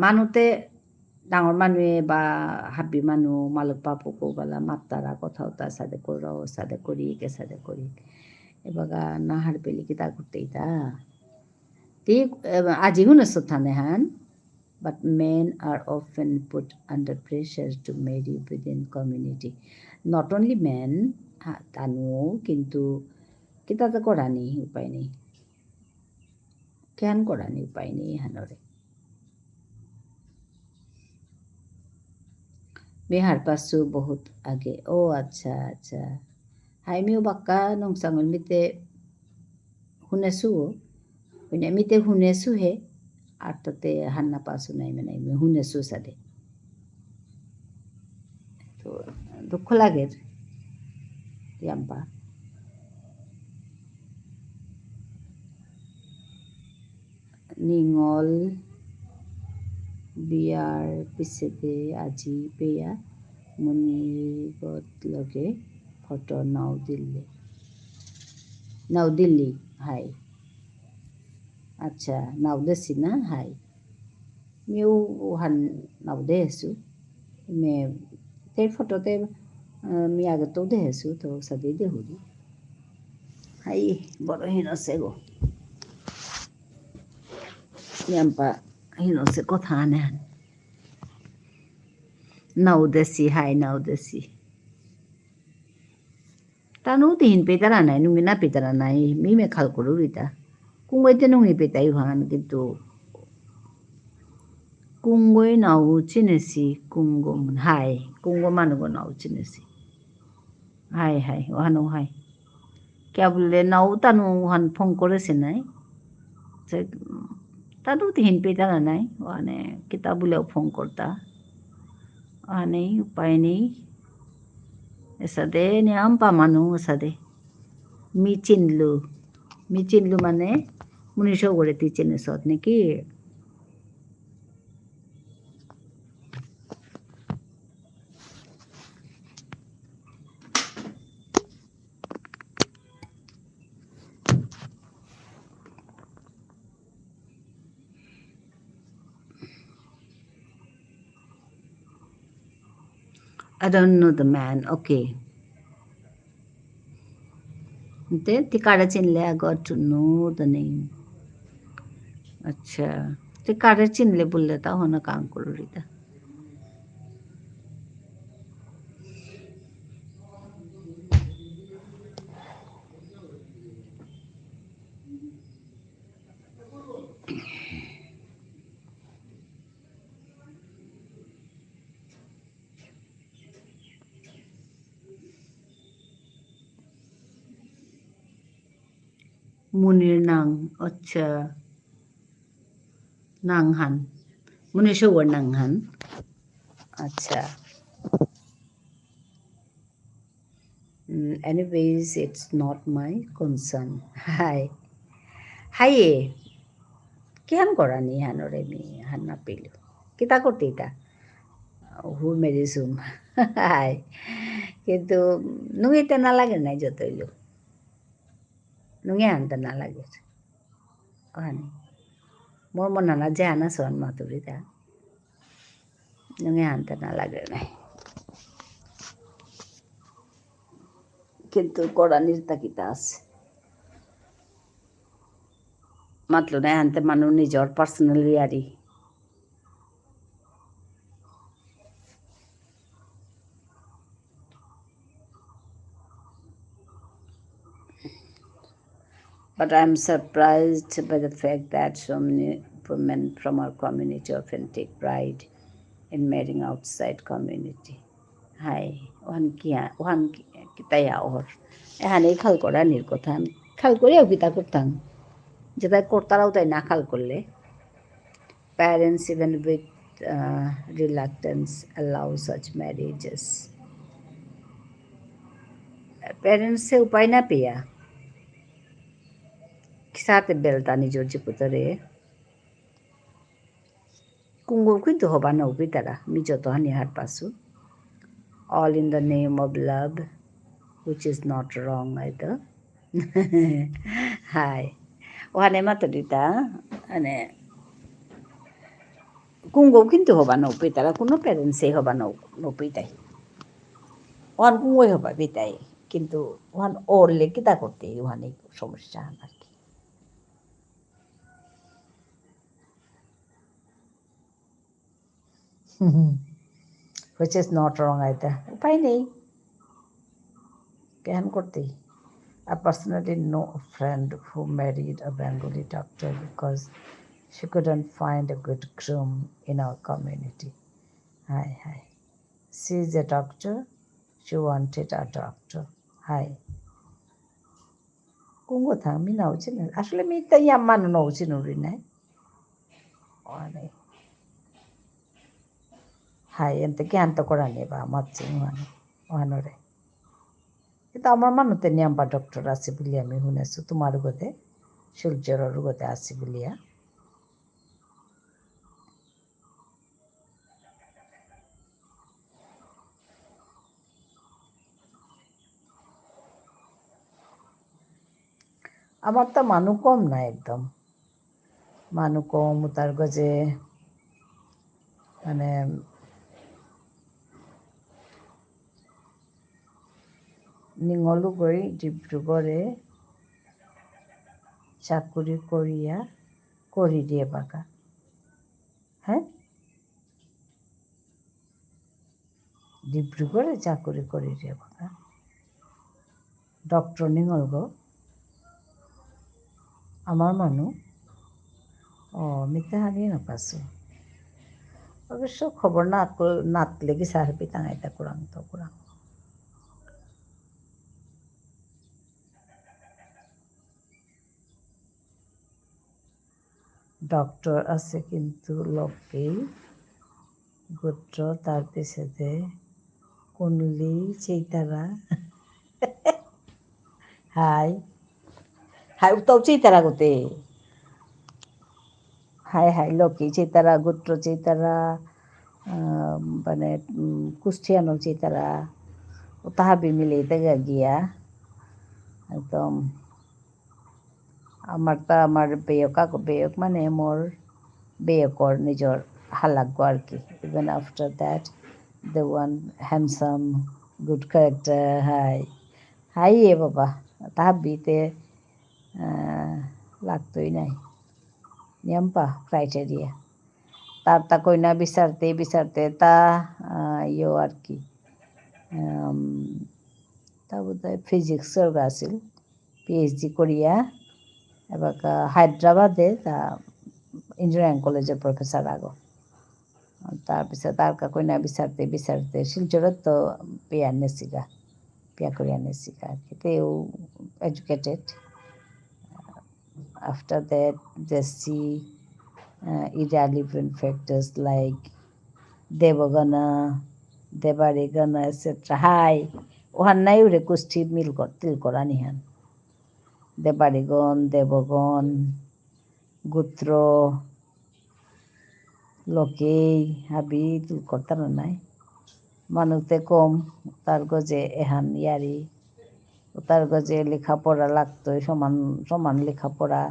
Speaker 1: মানুতে ডাঙৰ মানুহে বা হাবি মানুহ মালক পাপুকো বলা মাত্তারা কথা হতা সাদে করো সাদে করি এবাগা নাহার পেলি কিতা করতে ইতা আজি শুনেছো থানেহান but men are often put under pressure to marry within community. Not only men, তানুও কিন্তু কিতাতে করানি উপায় নেই কেন করানি উপায় নেই হানরে বিহার পাসু বহুত আগে ও আচ্ছা আচ্ছা হাইমিও বাক্কা নংসাঙল মিতে শুনেছো মিতে শুনেছো হে আর তাতে হান্না পাসু নাই মানে শুনেছো সাদে তো দুঃখ লাগে ইয়াম্পা নিঙল বিয়ার পিছেতে আজি পেয়া মনিগত লগে ফটো নাও দিল্লি হাই আচ্ছা নাও দেছি না হাই মিও ওহান নাও দেহেছো মে তের ফটোতে মি আগেতেও দেহেছো তো সাদি দেহুরি হাই বড় হিনছে গো ইয়াম্পা হিনছে কথা আনে নাও দেছি হাই নাও দেছি তানো তিহিন পেতারা নাই নুঙ্গি না পেতারা নাই মি মে খাল করু রিতা কুঙ্গইতে নুঙ্গি পেতাই ভান কিন্তু কুঙ্গই নাও চিনেছি কুঙ্গ হাই কুঙ্গ মানুষ নাও চিনেছি হাই হাই ওহানো হাই কে বললে নাও তানু ওহান ফোন করেছে নাই তানু তিহিন পেতারা নাই ওখানে কিতা বলেও ফোন করতা ওখানে উপায় নেই এসাদে নিয়াম পা মানুহ এসাদে মি চিনলু মানে মনীষও করে তুই চিনেছত নাকি I don't know the man. Okay. Tikara chinle, I got to know the name. अच्छा tikara chinle bolle ta hona काम करू Rita Munir nang ocha nang han. Munir shower nang han. Acha. Anyways, it's not my concern. Hi. Hi. Kian korani hanore mi hanna pilu. Kita korti ta. Who marries whom? Hi. কিন্তু নুঙিতে নালাগে নাই যত হইল নুঙে আনতে নালাগে ওখানে মোর মনে না যে আনা সোয়ান মাতুরিটা নুঙে আনতে নালাগে নাই কিন্তু কোরআনির তাকিতা আছে মাতলো নাই আনতে মানুষ নিজর personal ইয়ারি But I'm surprised by the fact that so many women from our community often take pride in marrying outside community. Hi, one kitaya or এখানে খাল করানির কথা আমি খাল করেও কিতা করতাম যেটা করতারাও তাই না খাল করলে parents even with reluctance allow such marriages. Parents se upay na piya kisate belta nijor jiputare kungo kintu hoba na upitara mi joto hani har pasu all in the name of love which is not wrong either. Hi. Ohane maturita ane kungo kintu hoba na upitara kuno parents ei hoba na upitai ওহান কুঁয়োই হবা বেটাই কিন্তু ওহান ওরলে কিতা করতে ওহান এই সমস্যা আর কি which is not wrong either উপায় নেই কেন করতে I personally know a friend who married a Bengali doctor because she couldn't find a good groom in our community. Hi. She is a doctor. She wanted a doctor. Hi. Kung thang mi nau chin আসলে mi ta yamman nau chin uri nai. Ane. Hi ente kyan to korane ba matching one. Onore. কিন্তু আমার মানুতে নিয়াম্বা doctor আছে বলি আমি শুনেছো তোমার গতে সূর্যর গতে আছে বলিয়া আমার তো মানু কম না একদম মানু কম তার গজে মানে নিঙলুগুৰি ডিব্ৰুগড়ে চাকরি করিয়া করি দিয়ে বাকা হ্যাঁ ডিব্রুগড়ে চাকরি করি দিয়ে বাকা ডক্টর নিঙলগ আমার মানু ও মিতে হারিয়ে নাপাছো অবশ্য খবর নাতলে কি সাহেবি টাঙাইতা কুরাং তো কুরাং ডক্টর আছে কিন্তু লোকেই গোত্র তার পিছনে কুনলি চেইতারা হাই তো চেইতারা গোতে হাই লোকে চেইতারা গোত্র চেইতারা মানে কুষ্টিয়ানো চেইতারা তাহাবি মিলে দেখা গিয়া একদম আমার বেয়ক মানে মোর বেয়কর নিজর হালাগ্য আর কি even after that the one handsome good character হাই এ বাবা তাহাবিতে লাগতোই নাই নিয়ম্পা ক্রাইটেরিয়া তার তা কইনা বিচারতে তা ইয়ে আর কি তা বোধ হয় ফিজিক্সর আছিল পিএইচডি করিয়া এবার হায়দ্রাবাদে তা ইঞ্জিনিয়ারিং কলেজের প্রফেসর আগো তাৰপিছত তাৰ কইনা বিচারতে শিলচৰত তো বিয়া করিয়া নেছিগা তেও educated After that, they see irrelevant factors like Devagana, Devarigana, etc. Hi, ওহান নাই ওরে কুষ্টি মিল তিল করা নিহান দেবারিগণ দেবগণ গোত্র লোকেই হাবি তিল করতার নাই মানুষতে কম তার গজে এহান ইয়ারি তার গজে লেখাপড়া লাগতোই সমান সমান লেখাপড়া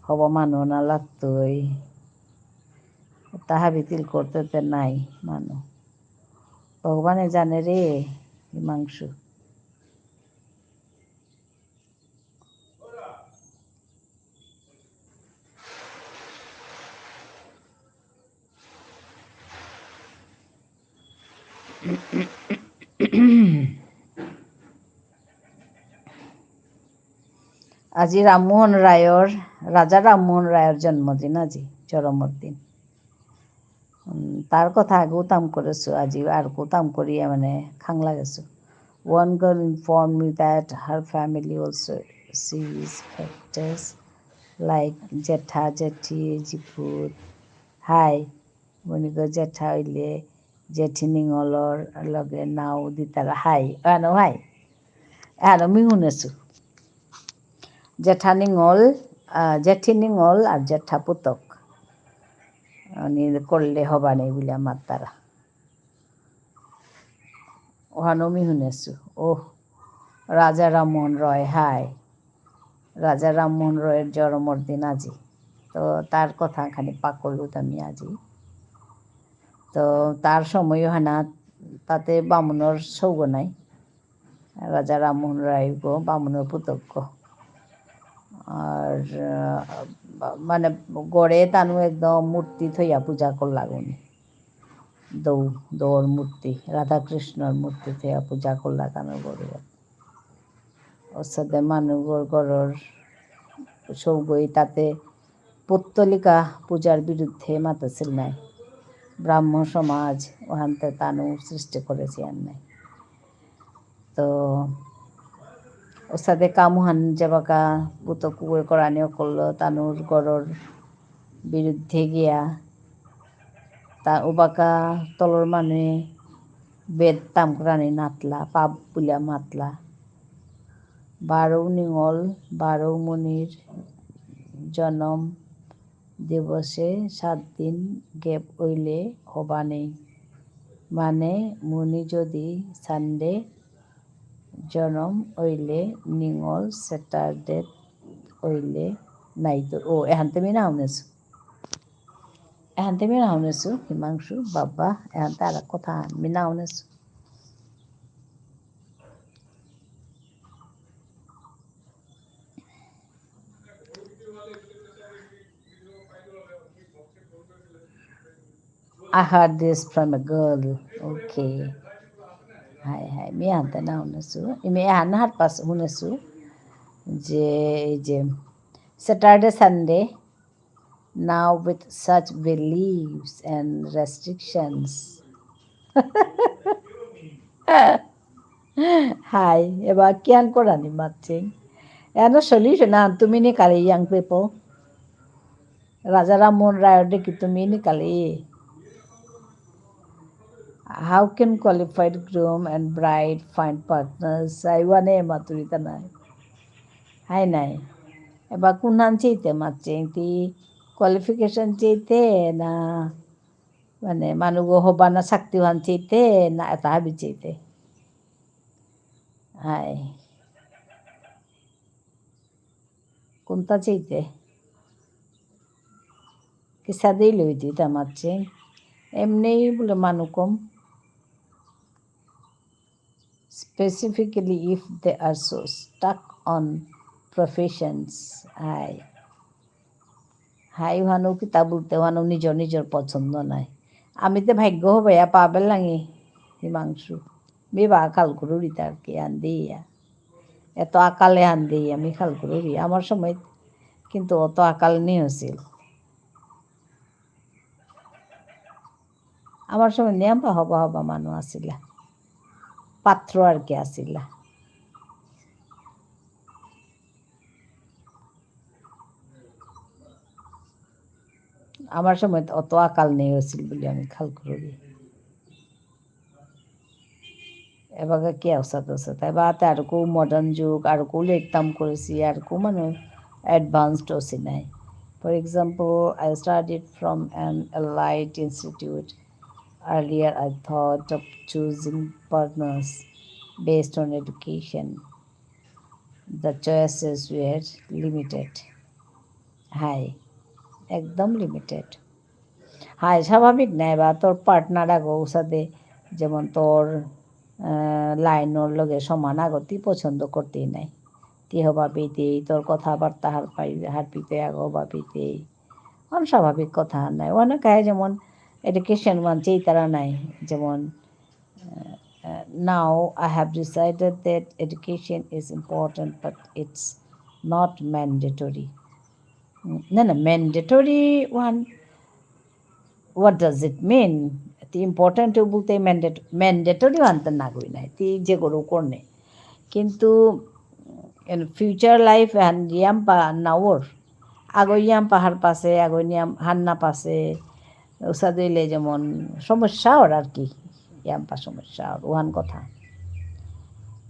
Speaker 1: হব মানুষ না লাগতোই তাহা বিতিল করতে তো নাই মানুষ ভগবানে জানে রে হিমাংশু আজি রামমোহন রায়র রাজা রামমোহন রায়ের জন্মদিন আজি চরমর দিন তার কথা আগেও তাম করেছো আজি আর তাম করিয়া মানে খাংলা গেছো One girl informed me that her family also sees factors like Jetha, Jethi, Jiput. Hi, Monika Jetha ile Jethi ningolor lage now ditara hi. Ano hi. Ano mi hunesu. Jetha ningol, Jethi ningol R Jetha putok. Ani করলে হবা নেই বলে আমার তারা ওহানমি শুনেছো ওহ রাজা রামমোহন রয় high রাজা রামমোহন রয়ের জন্মর দিন আজি তো তার কথা খানি পাকড়লুত আমি আজি তো তার সময় হয় না তাতে বামুনর সৌগ নাই রাজা রামমোহন রায় গো বামুনর পুতজ্ঞ আর মানে গড়ে তানু একদম মূর্তি থইয়া পূজা করলাগুনি দৌড় মূর্তি রাধাকৃষ্ণর মূর্তি থইয়া পূজা করলা তানু গড়ে ওর সাথে মানুষের গড়র সৌগই তাতে পত্তলিকা পূজার বিরুদ্ধে মাতাছিল নাই ব্রাহ্ম সমাজ ওখানতে তানু সৃষ্টি করেছে আর নাই তো ওর সাথে কামুহান যেবাকা পুত কুয়ে করানিও করলো তানুর গড়র বিরুদ্ধে গিয়া তা ওবাকা তলর মানে বেদ তাম করানি নাতলা পাপ বুলিয়া মাতলা বারো নিঙল বারো মনির জনম দিবসে 7 দিন গেপ হইলে হবা নেই মানে মুনি যদি সানডে জনম হইলে নিঙল স্যাটারডে হইলে নাই তো ও এহানতে আমি না শুনেছো এহানতে আমি না শুনেছো হিমাংশু বাবা এহানতে আর কথা আমি না শুনেছো I heard this from a girl. Okay. Hi, hi. Mi ante na hunesu. Imi ahan pas hunesu. Je Saturday, Sunday. Now with such beliefs and restrictions. Hi. Eba kian korani matching. Ano solution na tumi ni kali young people. Raja Rammohn Rai ki tumi ni kali. How can qualified groom and bride find partners? Saiwane maturita nai. Hai nai. Eba kunan chaite matching ti qualification chaite na মানে মানুষ হবা না শক্তিবান চাইতে না এটা হাবি চাইতে high কোনটা চাইতে কি সাদেই লইতি তা মারছে এমনি বলে মানু কম specifically if they are so stuck on professions হাই হাই হানু কি তা বলতে হানু নিজের নিজের পছন্দ নাই আমি তো ভাগ্য হবাইয়া পাবেল লাগি হিমাংশু বিবাহ খাল করুরি তার কি আন দিয়া এত আকালে আন দিই আমি খাল করুরি আমার সময় কিন্তু অত আকাল নেই হয়েছিল আমার সময় নিয়ম হবা হবা মানুষ আসিলা পাত্র আর কি আসিলা আমার সময় তো অত আকাল নেই হয়েছিল বলে আমি খাল করি এবার কি অবস্থা আছে তাই বা আর কেউ মডার্ন যুগ আর কেউ লেট কাম করেছি আর কেউ মানে অ্যাডভান্সড হচ্ছে নাই for example I studied from an elite institute earlier I thought of choosing partners based on education the choices were limited hi একদম লিমিটেড হাই স্বাভাবিক নাই বা তোর পার্টনার আগো সাথে যেমন তোর লাইনর লগে সমান আগতি পছন্দ করতেই নাই তি হবাবিতেই তোর কথাবার্তা হারপিতে আগো হবাবিতেই অনস্বাভাবিক কথা নাই অনেক যেমন এডুকেশন মানছে এই তারা নাই যেমন now I have decided that education is important but it's not mandatory no mandatory one what does it mean the important বলতে mandatory আনতে না কই নাই তি যে করো করনে কিন্তু in future life and yampa naur আgo yampa har পাশে আgo হান্না পাশে ওসা দিলে যেমন সমস্যা ওর আর কি ইয়াম্পা সমস্যা ওর ওহান কথা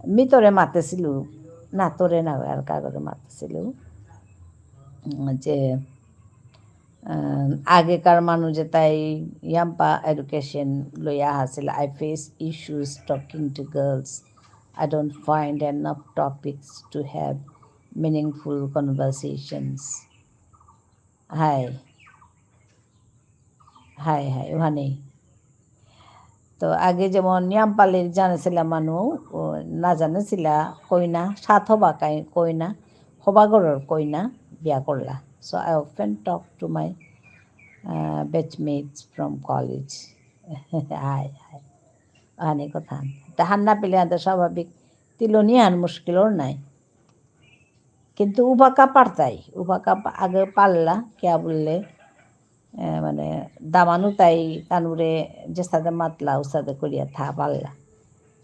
Speaker 1: মিতরে মাতেছিল না তোরে না আর কাগরে মাতেছিল যে আগেকার মানুষ যে তাই ইয়াম্পা এডুকেশন লইয়া আছিল I face issues talking to girls I don't find enough topics to have meaningful conversations high হাই হাই ওখানেই তো আগে যেমন ইয়াম্পালের জানেছিলাম মানুষ না জানেছিলা কইনা সাত হবা কইনা হবাগরের কইনা বিয়া করলা so I often talk to my batchmates from college high high ওখানে কথা তাহার না পেলে আনতে স্বাভাবিক তিলনিয়ান মুশকিলও নাই কিন্তু উবাকা পারতাই উবাকা আগে পারলা কে বললে মানে দামানু তাই কানুরে যে সাথে মাতলা ও সাথে করিয়া থা পারলা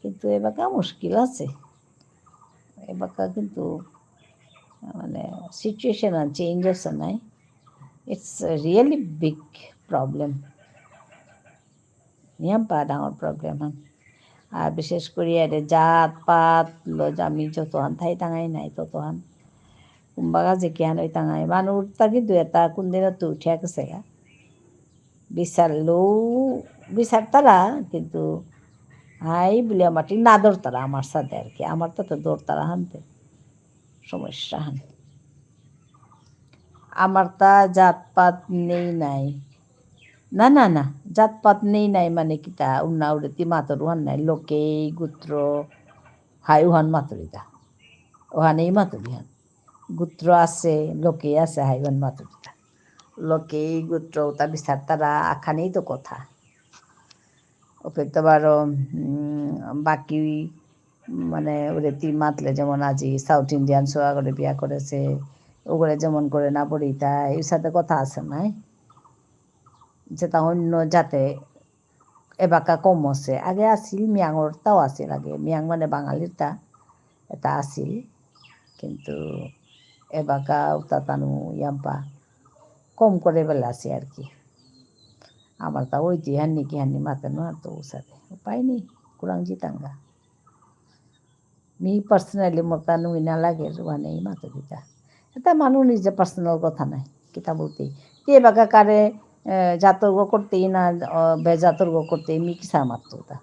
Speaker 1: কিন্তু এবাকা মুশকিল আছে এবাকা কিন্তু মানে সিচুয়েশন চেঞ্জ হচ্ছে নাই ইটস রিয়েলি বিগ প্রবলেম ইয়াম্পা ডাঙর প্রবলেম আর বিশেষ করে এটা জাত পাত আমি যতহান থাই টাঙাই নাই ততহান কুম্বাগা যে কিহান ওই টাঙাই মানুষ তা কিন্তু এটা কোন দিনও তো উঠিয়া গেছে গা বিচারলেও বিচারতারা কিন্তু হাই বলে আমার ঠিক না দৌড়তারা আমার সাথে আর কি আমার তো দৌড়তারা হানতে সমস্যা হান আমার তা জাতপাত নেই নাই না না না জাতপাত নেই নাই মানে কিতা উন্না উড়েতি মাতর উহান নাই লোকেই গুত্র হাই উহান মাতরিতা ওহানেই মাতরি হান গুত্র আছে লোকেই আছে হাই উহান মাতরিতা লোকেই গোত্র তা বিচার তারা আখানেই তো কথা ওকে তো আরও বাকি মানে ওরে তি মাতলে যেমন আজি সাউথ ইন্ডিয়ান সোয়া করে বিয়া করেছে ওগুলো যেমন করে না পড়ি তাই এর সাথে কথা আছে নাই যেটা অন্য জাতে এবাকা কম আছে আগে আসিল মিয়াঙর তাও আসিল আগে মিয়াং মানে বাঙালির তা এটা আসিল কিন্তু এবাকা উতাতানু ইয়াম্পা কম করে বেলাছি আর কি আমার তা ওই হান্নি কি হান্নি মাতে না তো সাথে উপায় নেই কুরাং জিতাঙ্গা মি পার্সোনালি মোর তা নুই না লাগে ওয়ানেই মাতে দিতা এটা মানুষ নিজে পার্সোনাল কথা নাই কিতা বলতেই কে বাগা কারে জাতর্গ করতেই না বেজাতর্গ করতেই মি কিসা মারতো তা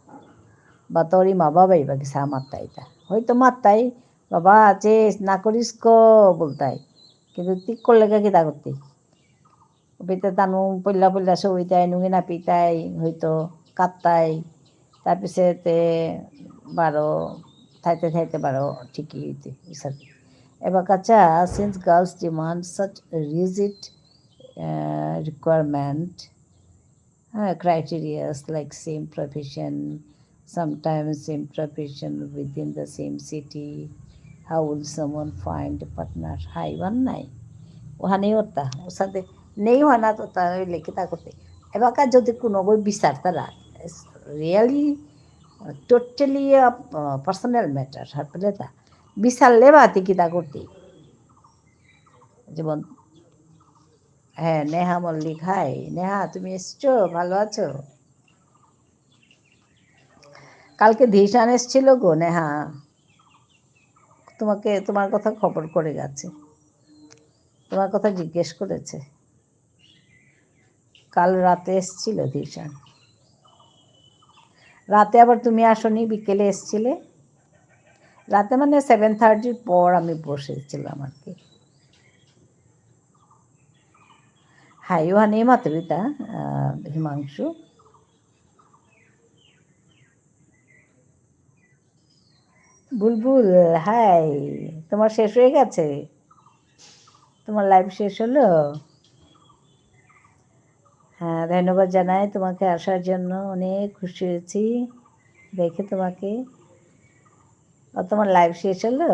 Speaker 1: বা তোরই মা বাবাই বা কিসা মারতাই তা হয়তো মারতাই বাবা আছে না করিস কো বলতাই কিন্তু ঠিক করলে কিতা করতেই বেতে তানু পল্লা পল্লা সবিতাই নুঙি না পিতাই হয়তো কাটতাই তাৰপিছতে বারো থাইতে থাইতে বারো ঠিকই হইতে ইসাতে এবার কাচ্চা since girls demand such rigid requirement criteria like same profession sometimes same profession within the same city how will someone find a partner hi one নাই ওখানেই ওটা ওর সাথে নেই হয় না তো তার লেখিতা করতে এবারকার যদি কোনো বই বিচার তারা রিয়েলি টোটালি পার্সোনাল ম্যাটার হারপেলে তা বিচারলে বা কিতা করতে যেমন হ্যাঁ, নেহা মল্লিক, হাই নেহা, তুমি এসছো? ভালো আছো? কালকে ধীশান এসছিল গো নেহা, তোমার কথা খবর করে গেছে, তোমার কথা জিজ্ঞেস করেছে। কাল রাতে এসছিল ধীশান। রাতে আবার তুমি আসনি, বিকেলে এসছিলে। রাতে মানে 7:30 পর আমি বসেছিলাম আর কি। হাই ওহানি মাতৃতা, হিমাংশু। বুলবুল, হাই। তোমার শেষ হয়ে গেছে? তোমার লাইভ শেষ হলো? হ্যাঁ, ধন্যবাদ জানাই তোমাকে আসার জন্য, অনেক খুশি হয়েছি দেখে তোমাকে। তোমার লাইভ শেষ হলো?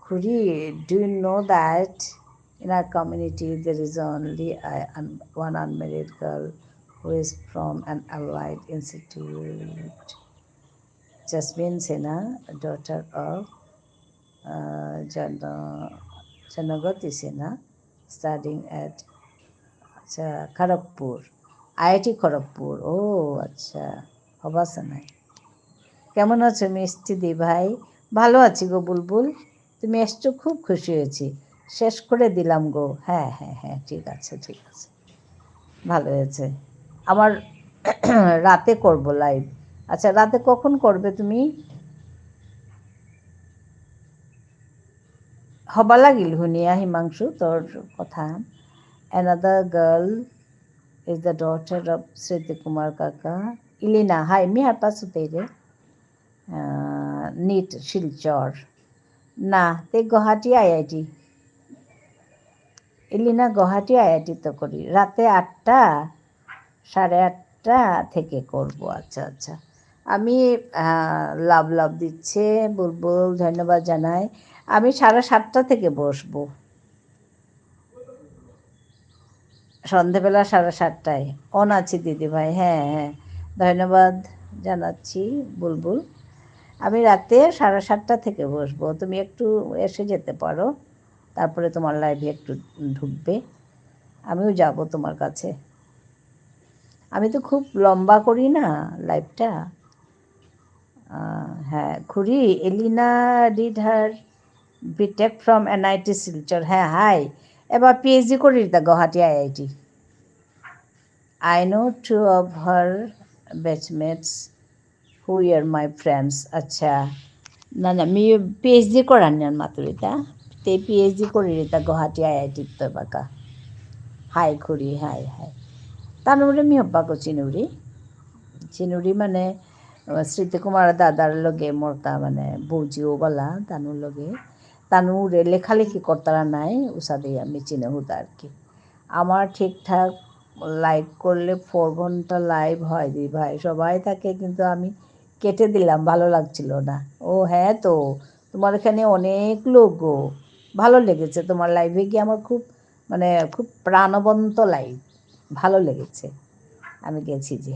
Speaker 1: খুড়ি, do you know that in our community there is only one unmarried girl who is from an allied institute, Jasmine Sinha, daughter of Janagati Sinha, studying at Kharagpur, IIT Kharagpur. ও আচ্ছা, হবাসানায়। কেমন আছো মিষ্টি দি ভাই? ভালো আছি গো বুলবুল, তুমি এসছো খুব খুশি হয়েছি। শেষ করে দিলাম গো। হ্যাঁ হ্যাঁ হ্যাঁ, ঠিক আছে ঠিক আছে, ভালো হয়েছে। আমার রাতে করব লাইভ। আচ্ছা, রাতে কখন করবে তুমি? হবা লাগিল শুনিয়া হিমাংশু তোর কথা। Another girl is the daughter of স্মৃতি কুমার কাকা। ইলিনা, high me her পাসুতেইরে NEET Silchar. না, তে গুৱাহাটী IIT। ইলিনা গুৱাহাটী IIT তো করি, রাতে 8টা 8:30 থেকে করব। আচ্ছা আচ্ছা, আমি লাভ লাভ দিচ্ছে বুলবুল, ধন্যবাদ জানাই। আমি 7:30 থেকে বসবো, সন্ধেবেলা 7:30টায় অন আছি দিদিভাই। হ্যাঁ হ্যাঁ, ধন্যবাদ জানাচ্ছি বুলবুল। আমি রাতে 7:30 থেকে বসবো, তুমি একটু এসে যেতে পারো, তারপরে তোমার লাইভে একটু ঢুকবে, আমিও যাব তোমার কাছে। আমি তো খুব লম্বা করি না লাইভটা। হ্যাঁ খুড়ি, Elina did her BTech from NIT Silchar. হ্যাঁ হাই, এবার PhD করি the Guwahati IIT। I know two of her batchmates who are my friends. আচ্ছা, না না, मी PhD কৰাৰ মাতুৰিতা, ते PhD কৰি তা গুৱাহাটী IIT তো বাকা। হাই খুড়ি, হাই হাই। তানুরে মি হব্বাকো চিনুরি, চিনুরি মানে স্মৃতিকুমার দাদার লগে মোর তা মানে বৌজিও বলা তানুর লগে, তানুরে লেখালেখি করতারা নাই উসাদেই আমি চিনে হুদা আর কি। আমার ঠিকঠাক লাইভ করলে 4 ঘন্টা লাইভ হয় দি ভাই, সবাই থাকে, কিন্তু আমি কেটে দিলাম, ভালো লাগছিল না। ও হ্যাঁ, তো তোমার এখানে অনেক লোক গো, ভালো লেগেছে তোমার লাইভে গিয়ে, আমার খুব মানে খুব প্রাণবন্ত লাইভ, ভালো লেগেছে। আমি গেছি যে,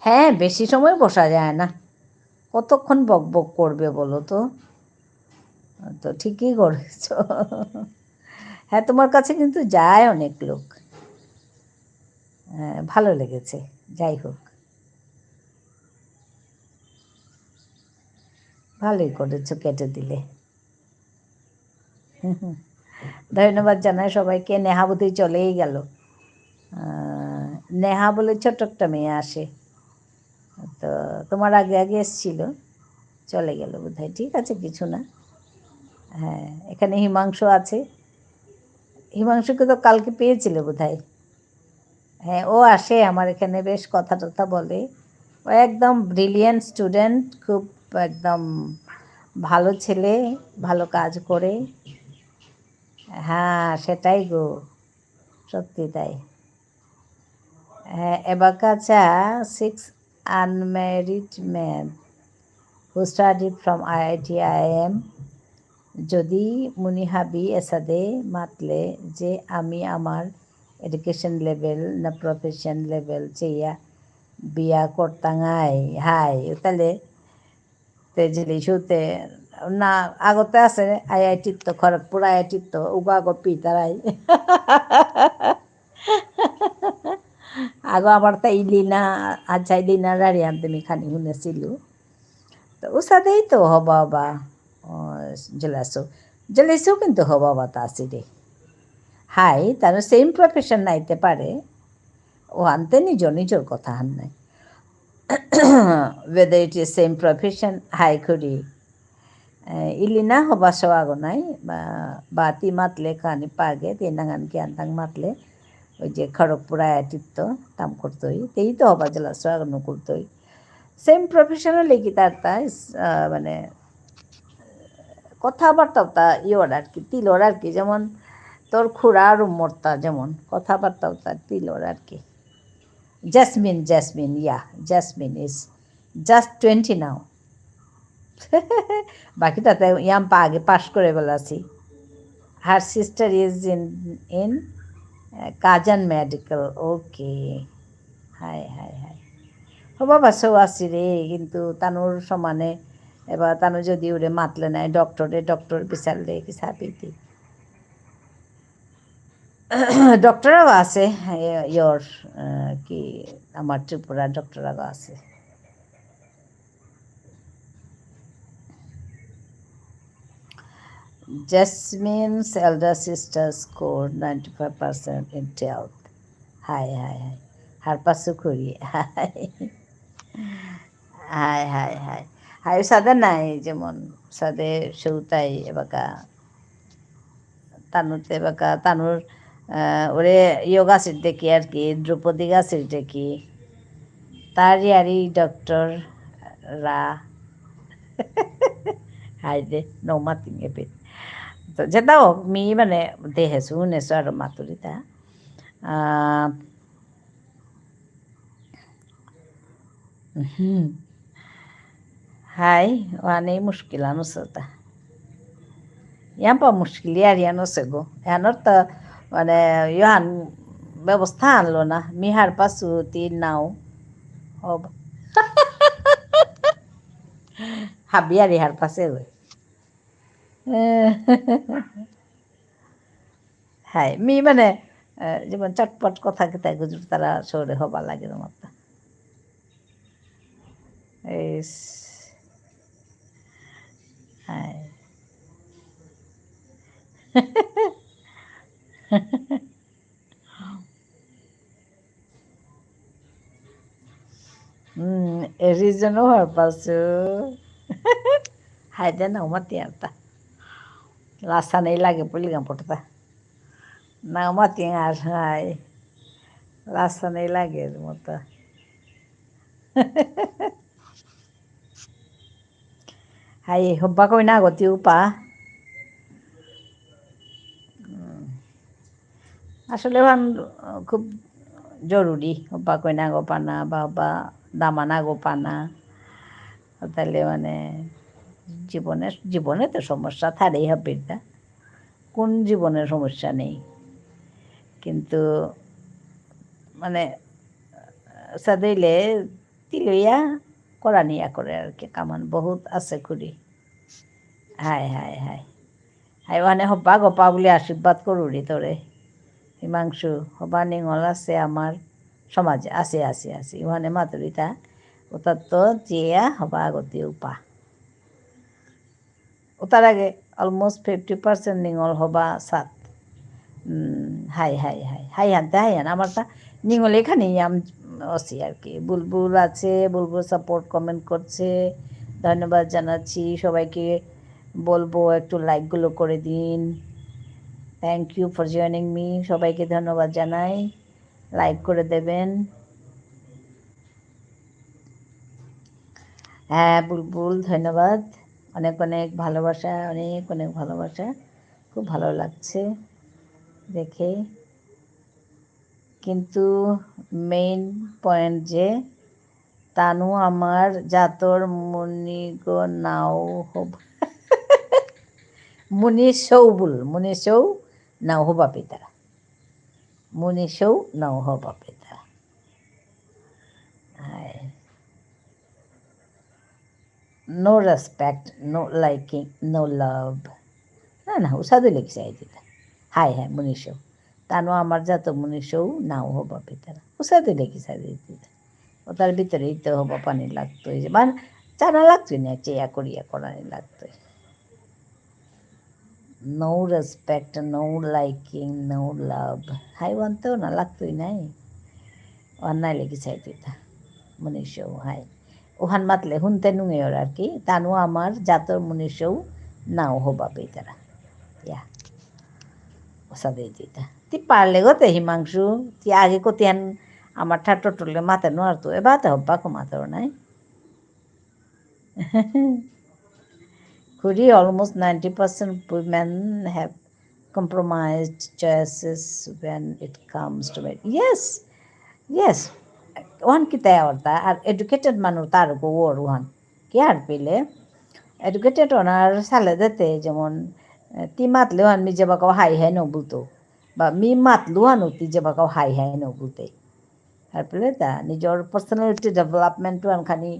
Speaker 1: হ্যাঁ বেশি সময় বসা যায় না, কতক্ষণ বক বক করবে বলো তো। তো ঠিকই করেছ। হ্যাঁ, তোমার কাছে কিন্তু যায় অনেক লোক। হ্যাঁ, ভালো লেগেছে, যাই হোক, ভালোই করেছো কেটে দিলে। ধন্যবাদ জানাই সবাইকে। নেহা বোধহয় চলেই গেল। নেহা বলে ছোট্ট একটা মেয়ে আসে, তো তোমার আগে আগে এসছিল, চলে গেল বোধহয়। ঠিক আছে, কিছু না। হ্যাঁ, এখানে হিমাংশু আছে, হিমাংশুকে তো কালকে পেয়েছিলে বোধহয়। হ্যাঁ, ও আসে আমার এখানে, বেশ কথা টথা বলে। ও একদম ব্রিলিয়েন্ট স্টুডেন্ট, খুব একদম ভালো ছেলে, ভালো কাজ করে। হ্যাঁ সেটাই গো, সত্যি তাই। হ্যাঁ, এবাকা চা 6 unmarried man who study from IIT IIM যদি মুনিহাবি এসাদে মাতলে যে আমি আমার এডুকেশন লেভেল না প্রফেশন লেভেল চেয়া বিয়া করতাঙাই। হাই তাহলে
Speaker 2: তেজলিশুতে না আগতে আছে আইআইটিত তো খড়গপুর আইআইটিত তো উগা আগত পিতারাই আগো আমার তা ইলিনা আচ্ছা ইলিনা রাড়িয়ান তুমি খানি শুনেছিল তো ওসাদেই তো হবা বা জেলেসো কিন্তু হবা বা তা আছে রে হাই তার সেম প্রফেশন নাইতে পারে ও আনতে নিজর কথা হান নাই whether it is same profession হাই করি ইলিনা হবা সওয়াগো নাই বা তি মাতলে খানি পাগে তিনাগান কি আন্তাং মাতলে ওই যে খড়গপুর আয়াতিত্ব তাম করতোই তেই তো হবা জেলা সোয়াগনো করতোই সেম প্রফেশনাল কি তার মানে কথাবার্তাও তা ইয়োর আর কি তিলোর আর কি যেমন তোর খুড়া আর উম্মরতা যেমন কথাবার্তাও তার তিলোর আর কি Jasmine, yeah, Jasmine is just 20 now. বাকি তাতে ইয়াম্পা আগে পাশ করে বেলাছি her sister is in Kazan medical okay হাই হাই হাই ও বাবা সৌ আসি রে কিন্তু তানুর সমানে এবার তানু যদি ওরে মাতলে নাই ডক্টর বিচার রে কি সাপিতি ডক্টরাও আছে ইয়োর কি আমার ত্রিপুরা ডক্টরাও আছে Jasmine's elder sister scored 95% in 12th. Hi. Harpasukuri. Hi. Hi, sada নাই যেমন সাদে সৌতাই এবাকা তানুতে এবাকা তানুর ওরে ইয়োগা সিট দেখি আর কি দ্রৌপদী গাছের দেখি তারই আরই ডক্টর রা হাই দে নৌমাতিং এপিট তো যেটা হোক মি মানে দেহেছো শুনেছো আৰু মাতুরিতা হাই ওয়ানে মুশকিল আনুসতা ইয়াম্পা মুশকিল আর ইয়ানোসে গো এনোর তো মানে ইহান ব্যবস্থা আনলো না মিহার পাশু তিন নাও হব হাবি আর ইহার পাশে গই হাই মি মানে যেমন চটপট কথা কেতাই গুজর তারা শহরে হবার লাগে মতো high reason hor pasu hai de na umati arta lasa nei lage puligan porta na umati ar hai lasa nei lage mota hai hobba koi na goti upa আসলে খুব জরুরি হব্বা কইনা গো পানা বা হব্বা দামানা গো পানা তাহলে মানে জীবনে তো সমস্যা থারেই হবে এটা কোন জীবনের সমস্যা নেই কিন্তু মানে সাদাইলে তিলইয়া করা নিয়া করে আর কি কামান বহুত আছে করি হাই মানে হব্বা গোপা বলে আশীর্বাদ করুরি তোরে হিমাংশু হবা নিঙল আছে আমার সমাজে আছে ইহানে মাতুরিতা ওটার তো জিয়া হবা আগতে উপা ওটার আগে অলমোস্ট 50% নিঙল হবা সাত হাই হানতে হান আমার তা নিঙল এখানেই আছি আর কি বুলবুল আছে বুলবুল সাপোর্ট কমেন্ট করছে ধন্যবাদ জানাচ্ছি সবাইকে বলবো একটু লাইকগুলো করে দিন thank you for joining me সবাইকে ধন্যবাদ জানাই লাইক করে দেবেন হ্যাঁ বুলবুল ধন্যবাদ অনেক ভালোবাসা অনেক ভালোবাসা খুব ভালো লাগছে দেখে কিন্তু মেইন পয়েন্ট যে তানু আমার জাতর মুনিগো নাও হব মুনিশৌ নাও হবা পিতারা মুনিশৌ নাও হবা পিতারা no respect, no liking, no love. না উসাদে লিখছে এই দিতা হাই হ্যাঁ মনীষও তানো আমার যাত মনীষও নাও হবা ভিতরে উসাদে লিখিছে এই দিতা ও তার ভিতরেই তো হবা পানি লাগতো এই যে মানে জানা লাগতোই না চেয়া করিয়া করানি লাগতোই no respect, no liking, no love. হাই ওয়ানতেও না লাগতোই নাই অন্যায় লেগেছে দিতা মনীষও হাই ওহান মাতলে হুনতে নুঙে ওর আর কি তানু আমার জাতর মনীষও নাও হবা বেতারা ইয়া ওসাদে দিতা তি পারলে গোতে হিমাংশু তি আগে কতিয়ান আমার ঠাট্টো টুলে মাতে নোয়ার তো এবাতে হব্বা কো মাতেও নাই Kuri, almost 90% women have compromised choices when it comes to it. Yes, yes. One kita orta R educated মানুষ তার গো ওর ওহান কি আর পেলে educated ওনার সালে দিতে যেমন তি মাতলে ওহান মি যাবা কাও হাই হাই ন বলতো বা মি মাতলু হানু তি যাবা কাও হাই হাই ন বলতে আর পেলে তা নিজের পার্সোনালিটি ডেভেলপমেন্ট ওয়ান খানি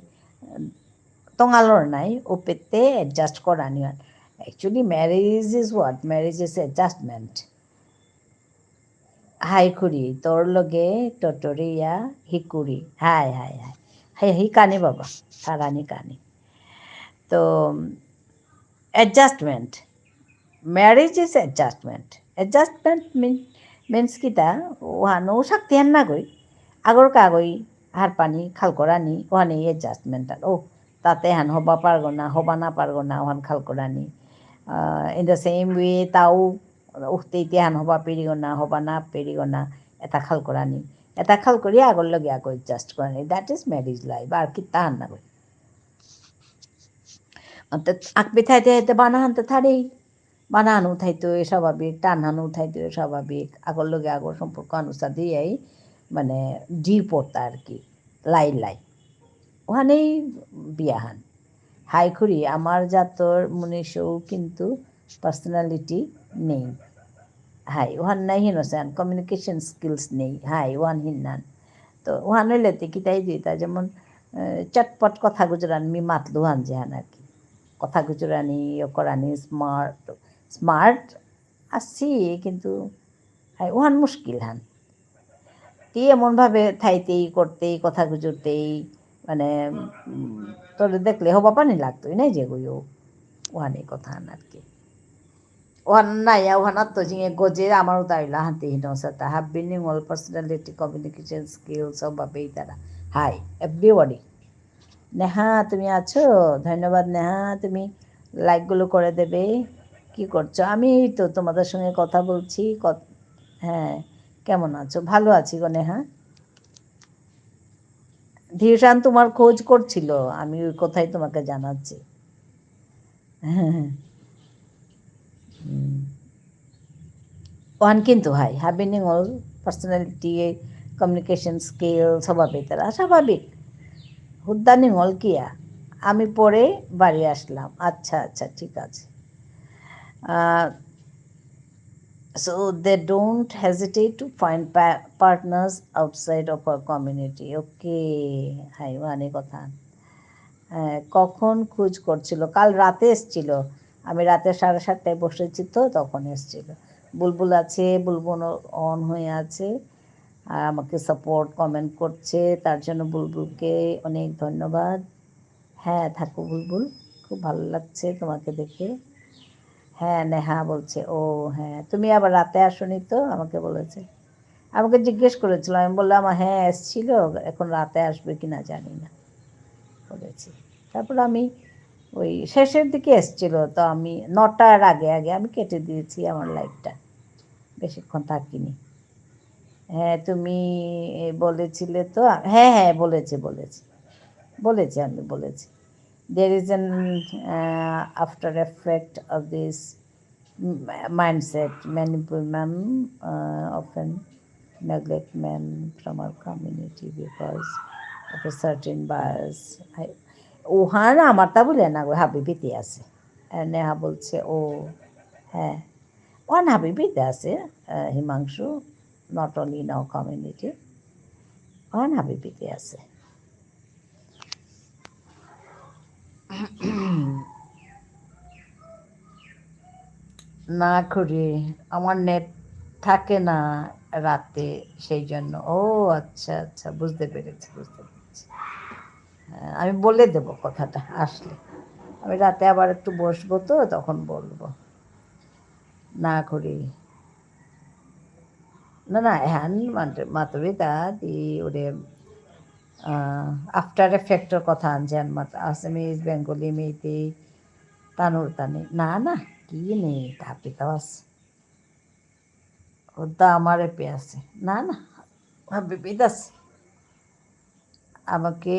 Speaker 2: তঙালর নাই ও পেতে অ্যাডজাস্ট করা নিয়ন actually marriage is what marriage is adjustment হাই খুরি তোর লগে টটরিয়া হিকুরি হাই হাই হাই হাই হি কানি বাবা সারানি কানি তো adjustment marriage is adjustment means কিতা ওহানো শক্তি হেন না গই আগর কাগই হার পানি খাল করানি ওহানে অ্যাডজাস্টমেন্ট আর ও তাতে হান হবা পারগো না হবা না পারগো না ওহান খাল করানি ইন দ্য সেম ওয়ে তাও উঠতে ইতি হান হবা পেরিগো না হবা না পেরিগো না এটা খাল করানি এটা খাল করি আগর লগে আগো অ্যাডজাস্ট করানি দ্যাট ইজ ম্যারেজ লাইফ আর কি তাহান না গই আঁকবে থাইতে হাইতে বানাহানতে থারেই বানানো উঠাইতো স্বাভাবিক টানানো উঠাইতো স্বাভাবিক আগর লগে আগর সম্পর্ক অনুসার দিয়েই মানে ডি পড়তা আর কি লাই লাই ওখানেই বিয়াহান হাই খুরি আমার জাতর মনীষও কিন্তু পার্সোনালিটি নেই হাই ওহান নাই হিনসান কমিউনিকেশন স্কিলস নেই হাই ওহান হিন্নান তো ওহান হইলেতে কিতাই দিতা যেমন চটপট কথা গুজরান মি মাতলু হান যেহান আর কি কথা গুজরানি ও করানি স্মার্ট আসছি কিন্তু হাই ওহান মুশকিল হান তি এমনভাবে থাইতেই করতেই কথা গুজরতেই মানে তোর দেখলে হবা পানি লাগতোই নাই যে গইও ওহানে কথা হান আর কি ওহান নাই ওহান তো জিঙে গজে আমারও তাইলা হাতে হিনসা have being all personality communication skills সবভাবেই তারা হাই এভরিবডি নেহা তুমি আছো ধন্যবাদ নেহা তুমি লাইকগুলো করে দেবে কি করছো আমি তো তোমাদের সঙ্গে কথা বলছি হ্যাঁ কেমন আছো ভালো আছি গো নেহা ধীরসান তোমার খোঁজ করছিল আমি ওই কথাই তোমাকে জানাচ্ছি হ্যাঁ ওয়ান কিন্তু হাই having all personality communication skill স্বাভাবিক তারা স্বাভাবিক হুদ্দানি অল কিয়া আমি পরে বাড়ি আসলাম আচ্ছা আচ্ছা ঠিক আছে so they don't hesitate to find partners outside of our community okay হাই মানে কথা কখন খোঁজ করছিল কাল রাতে এসছিল আমি রাতে 7:30টায় বসেছি তো তখন এসছিল বুলবুল আছে বুলবুল অন হয়ে আছে আর আমাকে সাপোর্ট কমেন্ট করছে তার জন্য বুলবুলকে অনেক ধন্যবাদ হ্যাঁ থাকো বুলবুল খুব ভালো লাগছে তোমাকে দেখে হ্যাঁ নেহা বলছে ও হ্যাঁ তুমি আবার রাতে আসোনি তো আমাকে বলেছে আমাকে জিজ্ঞেস করেছিল আমি বললাম হ্যাঁ এসছিল এখন রাতে আসবে কি না জানি না বলেছি তারপর আমি ওই শেষের দিকে এসছিল তো আমি 9টার আগে আগে আমি কেটে দিয়েছি আমার লাইফটা বেশিক্ষণ থাকিনি হ্যাঁ তুমি বলেছিলে তো হ্যাঁ হ্যাঁ বলেছি আমি বলেছি there is an after effect of this mindset many women often neglect men from our community because of a certain bias ওহান আমার তা বলে না গো হাবিবিতে আছে নেহা বলছে ও হ্যাঁ ওহান হাবিবিতে আছে Himanshu not only in our community ওহান হাবিবিতে আছে না করি, আমার নেট থাকে না রাতে, সেই জন্য। ও আচ্ছা আচ্ছা, বুঝতে পেরেছি বুঝতে পেরেছি। আমি বলে দেব কথাটা আসলে। আমি রাতে আবার একটু বসবো তো, তখন বলবো। না করি না না, হ্যান মাতুরিতা দি ওরে আফটার এফেক্টের কথা আনছেন আসামিজ বেঙ্গলি মেয়েতে তানুর তানি না না, কি নেই তাপিতাও আছে, ওটা আমার এপে আছে। না না, বিপিদ আছে। আমাকে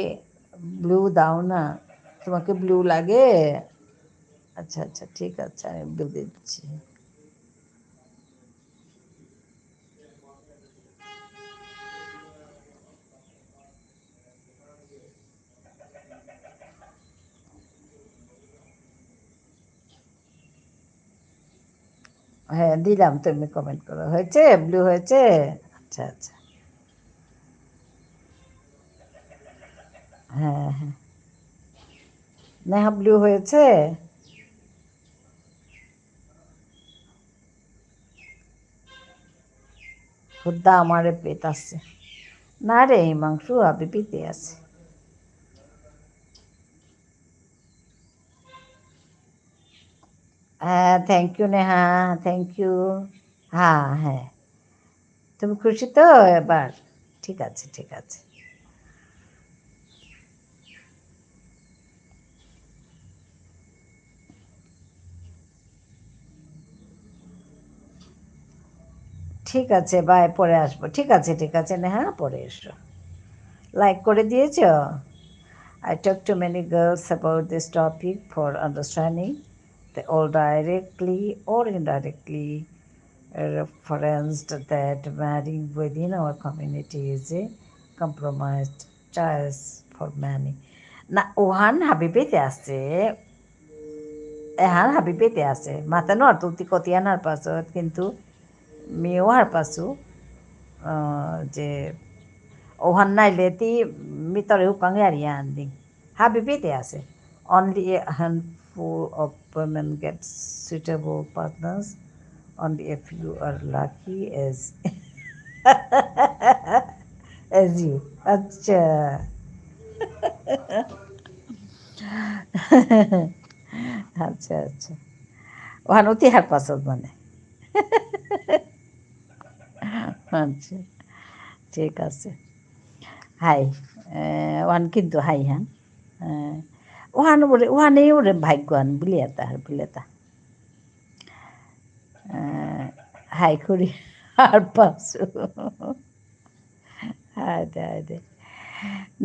Speaker 2: ব্লু দাও না, তোমাকে ব্লু লাগে? আচ্ছা আচ্ছা, ঠিক আছে, আমি ব্লু দিচ্ছি। হ্যাঁ দিলাম, তুমি কমেন্ট করো। হয়েছে? ব্লু হয়েছে? আচ্ছা আচ্ছা, হ্যাঁ হ্যাঁ, নেহা ব্লু হয়েছে? খুদ্দা আমারে পেট আছে। না রে হিমাংশু, হাবিবিতে আছে। হ্যাঁ, thank you Neha, thank you. হ্যাঁ হ্যাঁ, তুমি খুশি তো এবার? ঠিক আছে ঠিক আছে। ঠিক আছে, বাই, পরে আসবো। ঠিক আছে ঠিক আছে নেহা, পরে এসো। লাইক করে দিয়েছ? I talk to many girls about this topic for understanding. They all directly or indirectly referenced that marrying within our community is a compromised choice for many. না, ওহান হাবিবেতে আছে, এহান হাবিবেতে আছে। মাতানো আর তুতি কতিয়ানার পাছত কিন্তু মেয়েও হার পাছো যে ওহান নাইলে তি মিতরে হুকাঙে আর ইয়ান্দি হাবিবেতে আছে। Only a handful of women get suitable partners. Only a few are lucky as you. আচ্ছা। আচ্ছা আচ্ছা, ওহান অতি হার পাছত মানে। আচ্ছা, ঠিক আছে। হাই, ওহান কিন্তু হাই হ্যাঁ, ওহান ওরে ওহানেই ওরে ভাগ্যৱান বুলি এটা বুলি এটা হাই করি আর পাছো। হায় দে হায় দে।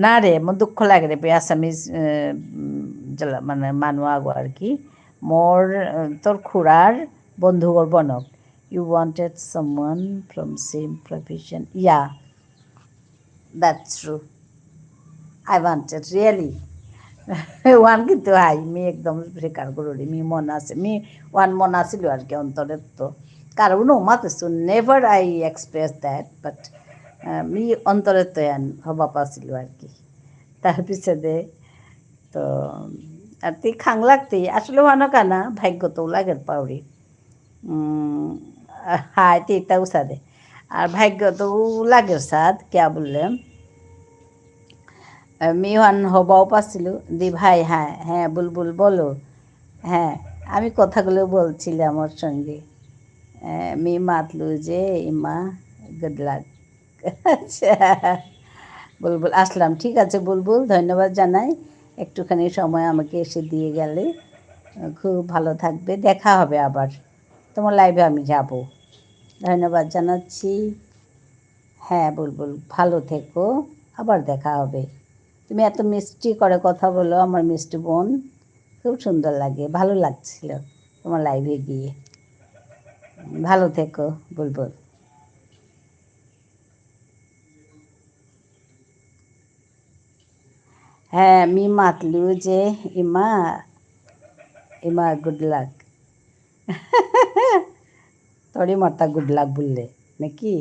Speaker 2: না রে, মোৰ দুখ লাগে রে আছামিজ মানে মানুহ আগো আর কি। মোৰ তোর খুড়ার বন্ধুগর বনক। You wanted someone from same profession? Yeah, that's true. I wanted really. One কিন্তু হাই মি একদম স্বীকার করি, মি মন আছে, মি ওয়ান মন আছিল আর কি অন্তরের তো। কারণ মাতেছো never I express that, but মি অন্তরের তো এন হবা পাছিল আর কি। তার পিছনে তো আর তুই খাং লাগতি আসলে ওয়ানো কানা ভাগ্য তো লাগের পাউরি। হাই তিটা উসাদে আর ভাগ্য তো লাগের সাদ ক্যা বললেন মিহান হবাও পাচ্ছিল দি ভাই। হ্যাঁ হ্যাঁ, বুলবুল বলো। হ্যাঁ, আমি কথাগুলো বলছিলাম ওর সঙ্গে। মি মাতলু যে ইমা গুড লাক। আচ্ছা, বুলবুল আসলাম। ঠিক আছে বুলবুল, ধন্যবাদ জানাই একটুখানি সময় আমাকে এসে দিয়ে গেলে। খুব ভালো থাকবে, দেখা হবে আবার, তোমার লাইভে আমি যাব। ধন্যবাদ জানাচ্ছি। হ্যাঁ বুলবুল, ভালো থেকো, আবার দেখা হবে। তুমি এত মিষ্টি করে কথা বলো আমার মিষ্টি বোন, খুব সুন্দর লাগে, ভালো লাগছিল তোমার লাইভে গিয়ে। ভালো থেকো বুলবুল। হ্যাঁ, মি মাতলু যে ইমা ইমা গুড লাক। তোরই মাতা গুড লাক বললে নাকি?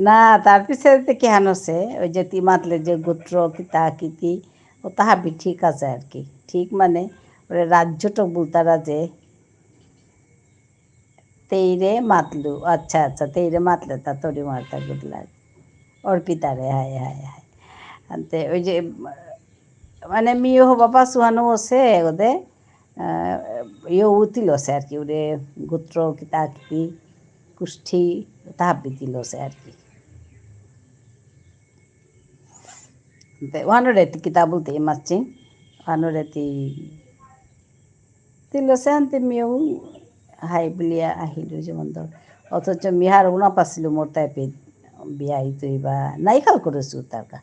Speaker 2: না, তার পিছনে কেহান আছে ওই যে তি মাতলে যে গোত্র কিতা কিতি ও তাহাবি ঠিক আছে আর কি, ঠিক মানে ওরে রাজ্যটক বলতারা যে তেইরে মাতলু, আচ্ছা আচ্ছা তেইরে মাতলে তা তরি মারতা গুড লাগ অর্পিতারে, হায় হায় হায় আনতে ওই যে মানে মিও হবা পাসুয়ানো আছে ওদে ইয়ে উতিলছে আর কি ওরে গোত্র কিতা কি কুষ্ঠি তাহাবি দিলছে আর কি ওয়ানোরেতি কিতা বলতে মারছি ওয়ানোরেতি তিলছে আনতে মিও হাই বুলিয়া আহিলো যেমন ধর অথচ মিহার উনা পাছিল মোর টাইপে বিয়া বা নাই খাল করেছো তার কা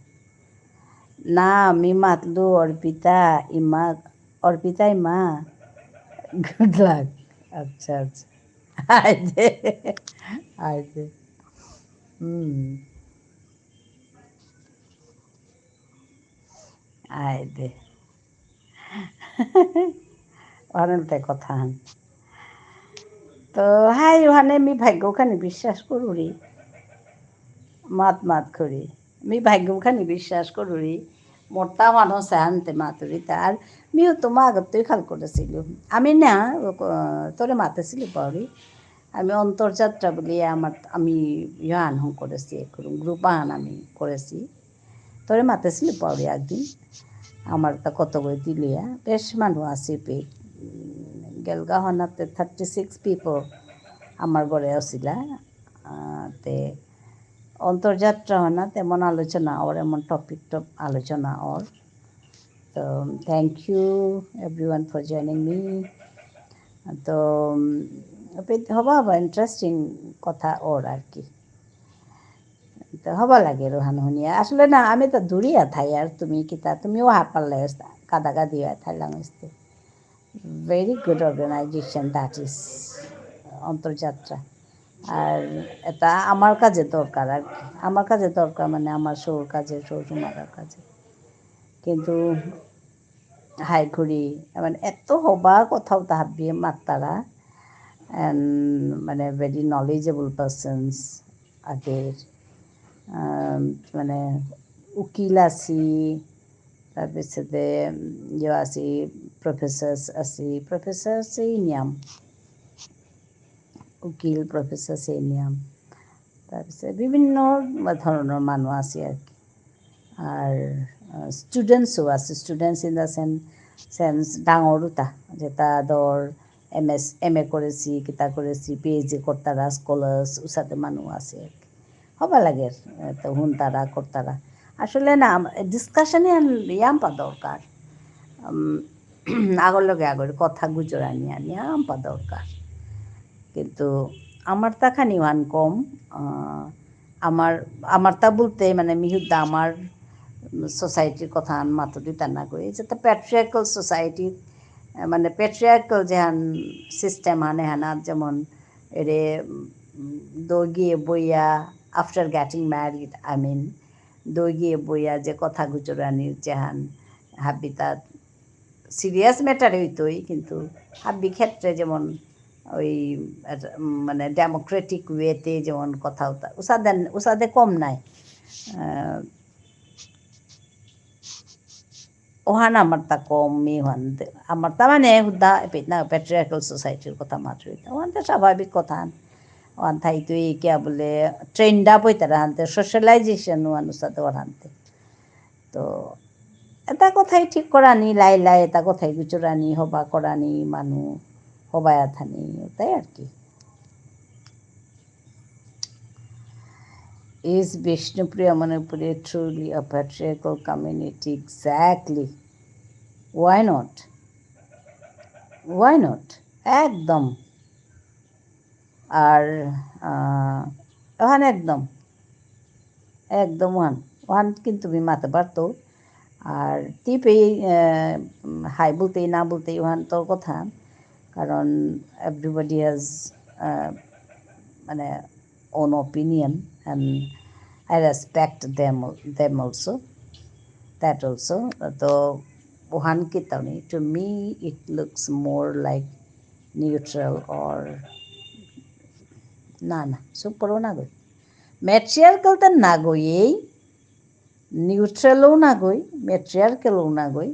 Speaker 2: না আমি মাতলু অর্পিতা ইমা অর্পিতা ইমা গুড লাক আচ্ছা আচ্ছা আইতে আইতে আইতে অনেকটা কথা তো হাই ওখানে আমি ভাগ্যখানি বিশ্বাস করুরি মাত মাত করি আমি ভাগ্যখানি বিশ্বাস করুরি মোটা মানুষ আনতে মাতুরি তার মিও তো মা আগত তুই খাল করেছিল আমি না তোরে মাতেছিলি পারি আমি অন্তর্যাত্রা বলি আমার আমি ইয়ান হুঁ করেছি গ্রুপ আন আমি করেছি তোরে মাতেছিলি পারি একদিন আমার তা কত বই দিলিয়া বেশ মানুষ আছে পে গেলগা হনাতে 36 পিপল আমার ঘরে আসিলা তে অন্তর্যাত্রা হয় না তেমন আলোচনা ওর এমন টপিক আলোচনা ওর তো thank you everyone for joining me তো হবা ইন্টারেস্টিং কথা ওর আর কি তো হবা লাগে রোহান শুনিয়া আসলে না আমি তো দূরিয়া থাই আর তুমি কিতা তুমিও হাপারলে কাদা কাদি থাইলাম আসতে very good organization that is Antaryatra আর এটা আমার কাজে দরকার আর কি আমার কাজে দরকার মানে আমার সৌর কাজে সৌরমারার কাজে কিন্তু হাই ঘুরি মানে এত হবা কথাও তাহাবি মাত্তারা মানে ভেরি নলেজেবল পার্সনস আগের মানে উকিল আছি তাৰপিছতে ইয়ে আছি প্ৰফেচাৰ সেই নিয়ম উকিল প্ৰফেচাৰ সেই নিয়ম তাৰপিছত বিভিন্ন ধৰণৰ মানুহ আছে আর কি আর স্টুডেন্টসও আছে স্টুডেন্টস ইন দ্য সেন্স ডাঙরটা যেটা ধর এম এ করেছি কিতা করেছি পিএইচডি কর্তারা স্কলার্স ওসাতে মানুষ আছে আর কি হবা লাগে তো হুন তারা কর্তারা আসলে না ডিসকাশনে ইয়াম্পা দরকার আগর লগে আগর কথা গুজরানি আনি আমপা দরকার কিন্তু আমার তা খানি ওয়ান কম আমার তা বলতে মানে মিহুদ্দা আমার সোসাইটির কথা আন মাতুরি তা না করি যে প্যাট্রিয়ার্কাল সোসাইটি মানে প্যাট্রিয়ার্কাল যেহান সিস্টেম আনে হানা যেমন এরে দো গিয়ে বইয়া after getting married I mean দই গিয়ে বইয়া যে কথা গুজরানির যেহান হাব্বি তার সিরিয়াস ম্যাটার হইতোই কিন্তু হাব্বি ক্ষেত্রে যেমন ওই মানে ডেমোক্রেটিক ওয়েতে যেমন কথা উসাদে কম নাই ওহান আমার তা কম মেহান আমার তা মানে হুদা না প্যাট্রিয়ার্কাল সোসাইটির কথা মাত্র ওহান তো স্বাভাবিক কথা ওহান থাই তুই কে বলে ট্রেন্ড আপ হইতে হানতে সোশ্যালাইজেশন ওহান উসাদে ওর হানতে তো এটা কথাই ঠিক করানি লাই লাই এটা কথাই গুচরানি হবা করানি মানুষ হবায়া থানি ওটাই আর কি Is Vishnupriya Manipuri truly a patriarchal community? Exactly. Why not? Why not? একদম আর ওখানে একদম একদম ওখান কিন্তু তুমি মাতে পারতো আর টিপে হাই বলতেই না বলতেই ওখান তোর কথা কারণ এভরিবডি হ্যাজ মানে own opinion and I respect them also that also তো ওহান কিতানি to me it looks more like neutral or না সুপরও না গই ম্যাট্রিয়ার্কাল তো না গই নিউট্রেলও না গই মেট্রিয়ার্কেলও না গই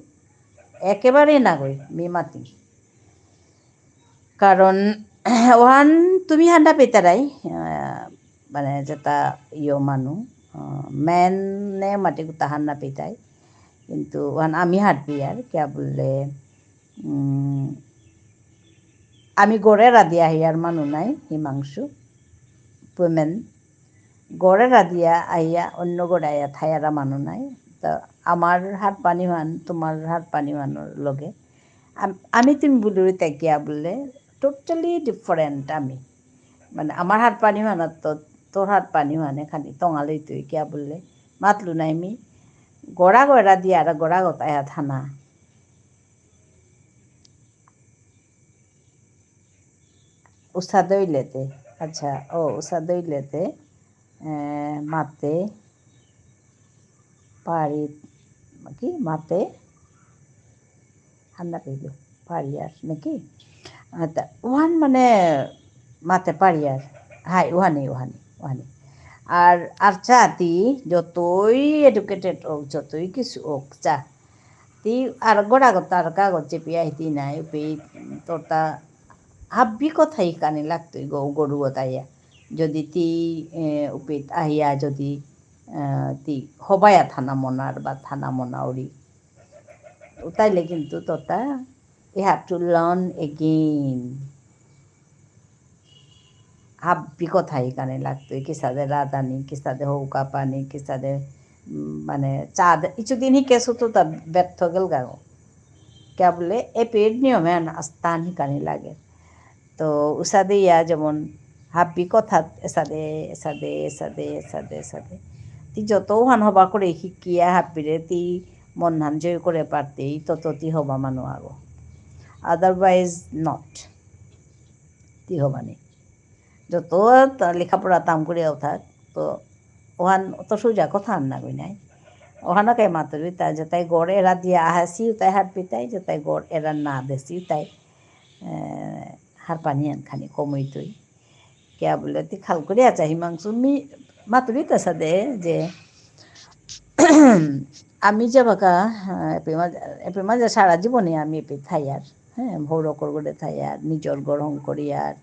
Speaker 2: একেবারেই না গই মি মাতি কারণ ওহান তুমি হান্ডা পেতারাই মানে যেটা মানুহ মেনে মাটি কুতা হান্না পেতাই কিন্তু ওহান আমি হাঁটবি আর কিয়া বললে আমি গড়ে রাধি আহিয়ার মানুষ নাই হিমাংশু উইমেন গড়ে রাধিয়া আহিয়া অন্য গড়ে আইয়া থাইয়ারা মানুষ নাই তো আমার হাত পানি মান তোমার হাত পানি মানোর লগে আমি তুমি বলি তাকিয়া বললে টোটালি ডিফারেন্ট আমি মানে আমার হাত পানি মানার তো তোর হাত পানি মানে খালি টঙালেই তুই কিয়া বললে মাতলু নাই মি গড়া গড়া দিয়া আর গড়া গতায়া থানা উসাদইলেতে আচ্ছা ও উসাদইলেতে মাতে পারি কি মাতে হান্না পেল পারিয়ার নাকি আচ্ছা ওহান মানে মাতে পারিয়ার হাই ওহানি আর আর চাতি যতই এডুকেটেড হোক যতই কিছু হোক চা তি আর গোড়াগত আর কাগজ চেপিয়া হিতি নাই পেয়ে তোরটা হাব্বি কথাই কানে লাগতোই গরু গতাইয়া যদি তি উপিত আহিয়া যদি তি হবায়া থানা মনার বা থানা মনাউরি তাইলে কিন্তু তোরটা you have to learn again হাব্বি কথাই কানে লাগতোই কিসাদে রাধানি কিসাদে হৌকা পানি কিসাদে মানে চাঁদ কিছুদিন শিকেছো তো তা ব্যর্থ গেল গাও কে বলে এ পেট নিয়মে আস্তান শিকানি লাগে তো উসাদে ইয়া যেমন হাব্বি কথা এসাদে এসাদে এসাদে এসাদে এসাদে তি যত হান হবা করে শিকিয়া হাব্বিরে তি মন হান জয় করে পারতেই তত তি হবা মানুষ আগো আদারওয়াইজ নট তি হবানি যত লেখাপড়া তাম করিয়াও থাক তো ওহান অত সোজা কথা আন না কই নাই ওহানকে মাতরি তা যেতাই গড় এরা দিয়ে আহাসিও তাই হাত পিতাই যেতাই গড় এরা না দেসিও তাই হার পানি আনখানি কমই তুই কে বলে তুই খাল করে আছে হিমাংশু মাতরি তাসা দে যে আমি যে বাকা এপে মাঝে সারা জীবনে আমি এপে থাইয়ার হ্যাঁ ভৌরকর করে থাইয়ার নিজর গরম করিয়ার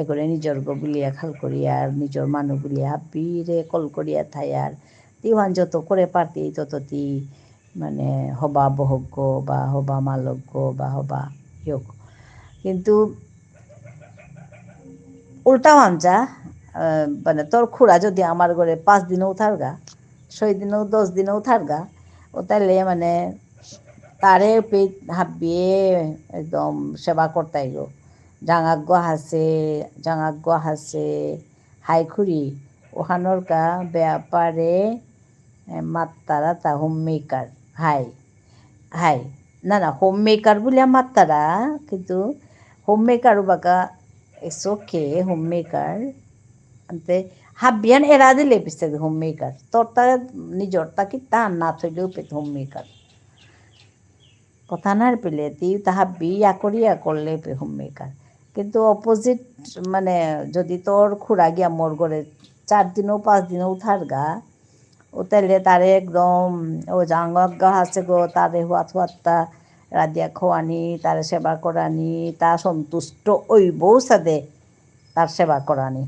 Speaker 2: এ করে নিজর গো বুলিয়া খাল করিয়ার নিজর মানুষ বুলিয়া হাব্বিরে কল করিয়া থাইয়ার তিহান যত করে পারতি তত তি মানে হবা বহজ্ঞ বা হবা মালজ্ঞ বা হবা ইয়োগ কিন্তু উল্টা হামচা মানে তোর খুড়া যদি আমার ঘরে 5 দিনেও থারগা 6 দিনেও 10 দিনেও থারগা ও তাইলে মানে তারে পেট হাবিয়ে একদম সেবা করতাই গো জাঙাগ্য হাসে হাই খুরি ওখানোর কা ব্যাপারে মাত্তারা তা হোম মেকার হাই হাই না না হোম মেকার বলিয়া মাত্তারা কিন্তু হোম মেকার বাকা ইটস ওকে হোম মেকার আনতে হাবিয়ান এরা দিলে পিছে হোম মেকার তোরটা নিজরটা কি তা না থইলেও পেত হোম মেকার কথা না পেলে তুই তাহা বিয়া করিয়া করলে হোম মেকার কিন্তু অপোজিট মানে যদি তোর খুড়া গিয়া মোর ঘরে 4 দিনও 5 দিনও থারগা ও তাইলে তারে একদম ও জাঙ্গা আছে গো তারে হুয়াতা রাধিয়া খোয়ানি তারে সেবা করানি তা সন্তুষ্ট ওই বউ সাদে তার সেবা করানি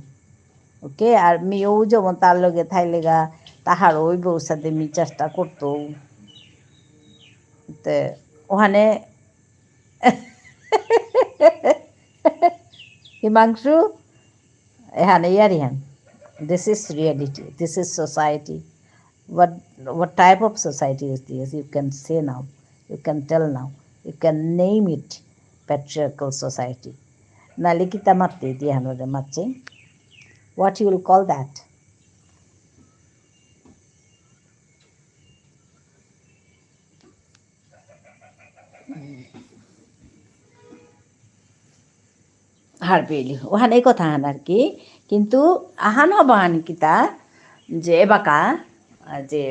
Speaker 2: ওকে আর মেয়েও যেমন তার লগে থাইলেগা তাহার ওই বউ সাদে মি চেষ্টা করতো তে ওখানে হিমাংশু এখানে ইয়ারিহান this is reality, this is society. What type of society is this? You can say now, you can tell now, you can name it patriarchal society. Nalikita matte dihanore matche. What you will call that? হার পেলি ওখানে এই কথা হান আর কি কিন্তু আহান হবাহান কিতা যে এবাকা যে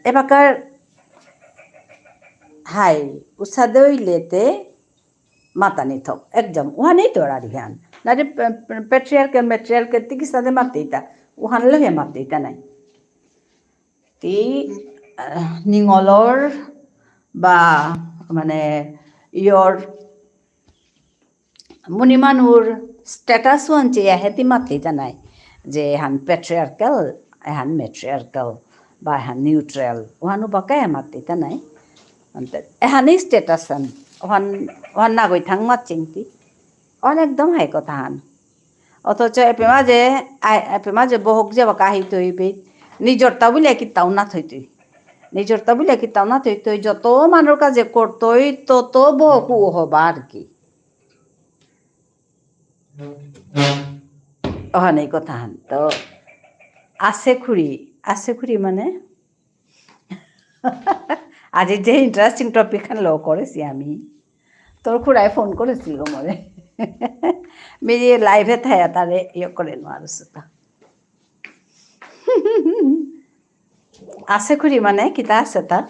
Speaker 2: এবাকার high উৎসাদইলেতে মাতানি থক একদম ওখানেই তোর আর ধ্যান না রে পেট্রিয়ারকে মেট্রিয়ারকে তিকি সাথে মাতেইতা ওখান লগে মাতেইতা নাই
Speaker 1: তি নিঙলৰ বা মানে ইয়ৰ মুনিমানুৰ ষ্টেটাছো আনছে এহেতি মাতি জানাই যে এহান পেট্ৰিয়াৰ্কেল এহান মেট্ৰিয়াৰ্কেল বা এহান নিউট্ৰেল ওহানো বাকাই মাতি জানাই এহানি ষ্টেটাস আন ওহান ওহান নাগৈ থাং মাতচিংতি ওহান একদম হাই কথা হান অথচ এপে মাঝে বহুক যে বাকা আহি তৈবি নিজরটা বলে কিতাও না থইতই নিজরটা বলে কিতাও না থইতই যত মানুষ কাজে করতই তত বহুকু হবা আর কি ওহান এই কথা হান তো আছে খুঁড়ি মানে আজ যে ইন্টারেস্টিং টপিক খান ল করেছি আমি তোর খুড়ায় ফোন করেছিল মরে মেয়ে লাইভে থায়া তারে ইয়ে করে আর সেটা আছে খুঁড়ি মানে কিতা আছে তার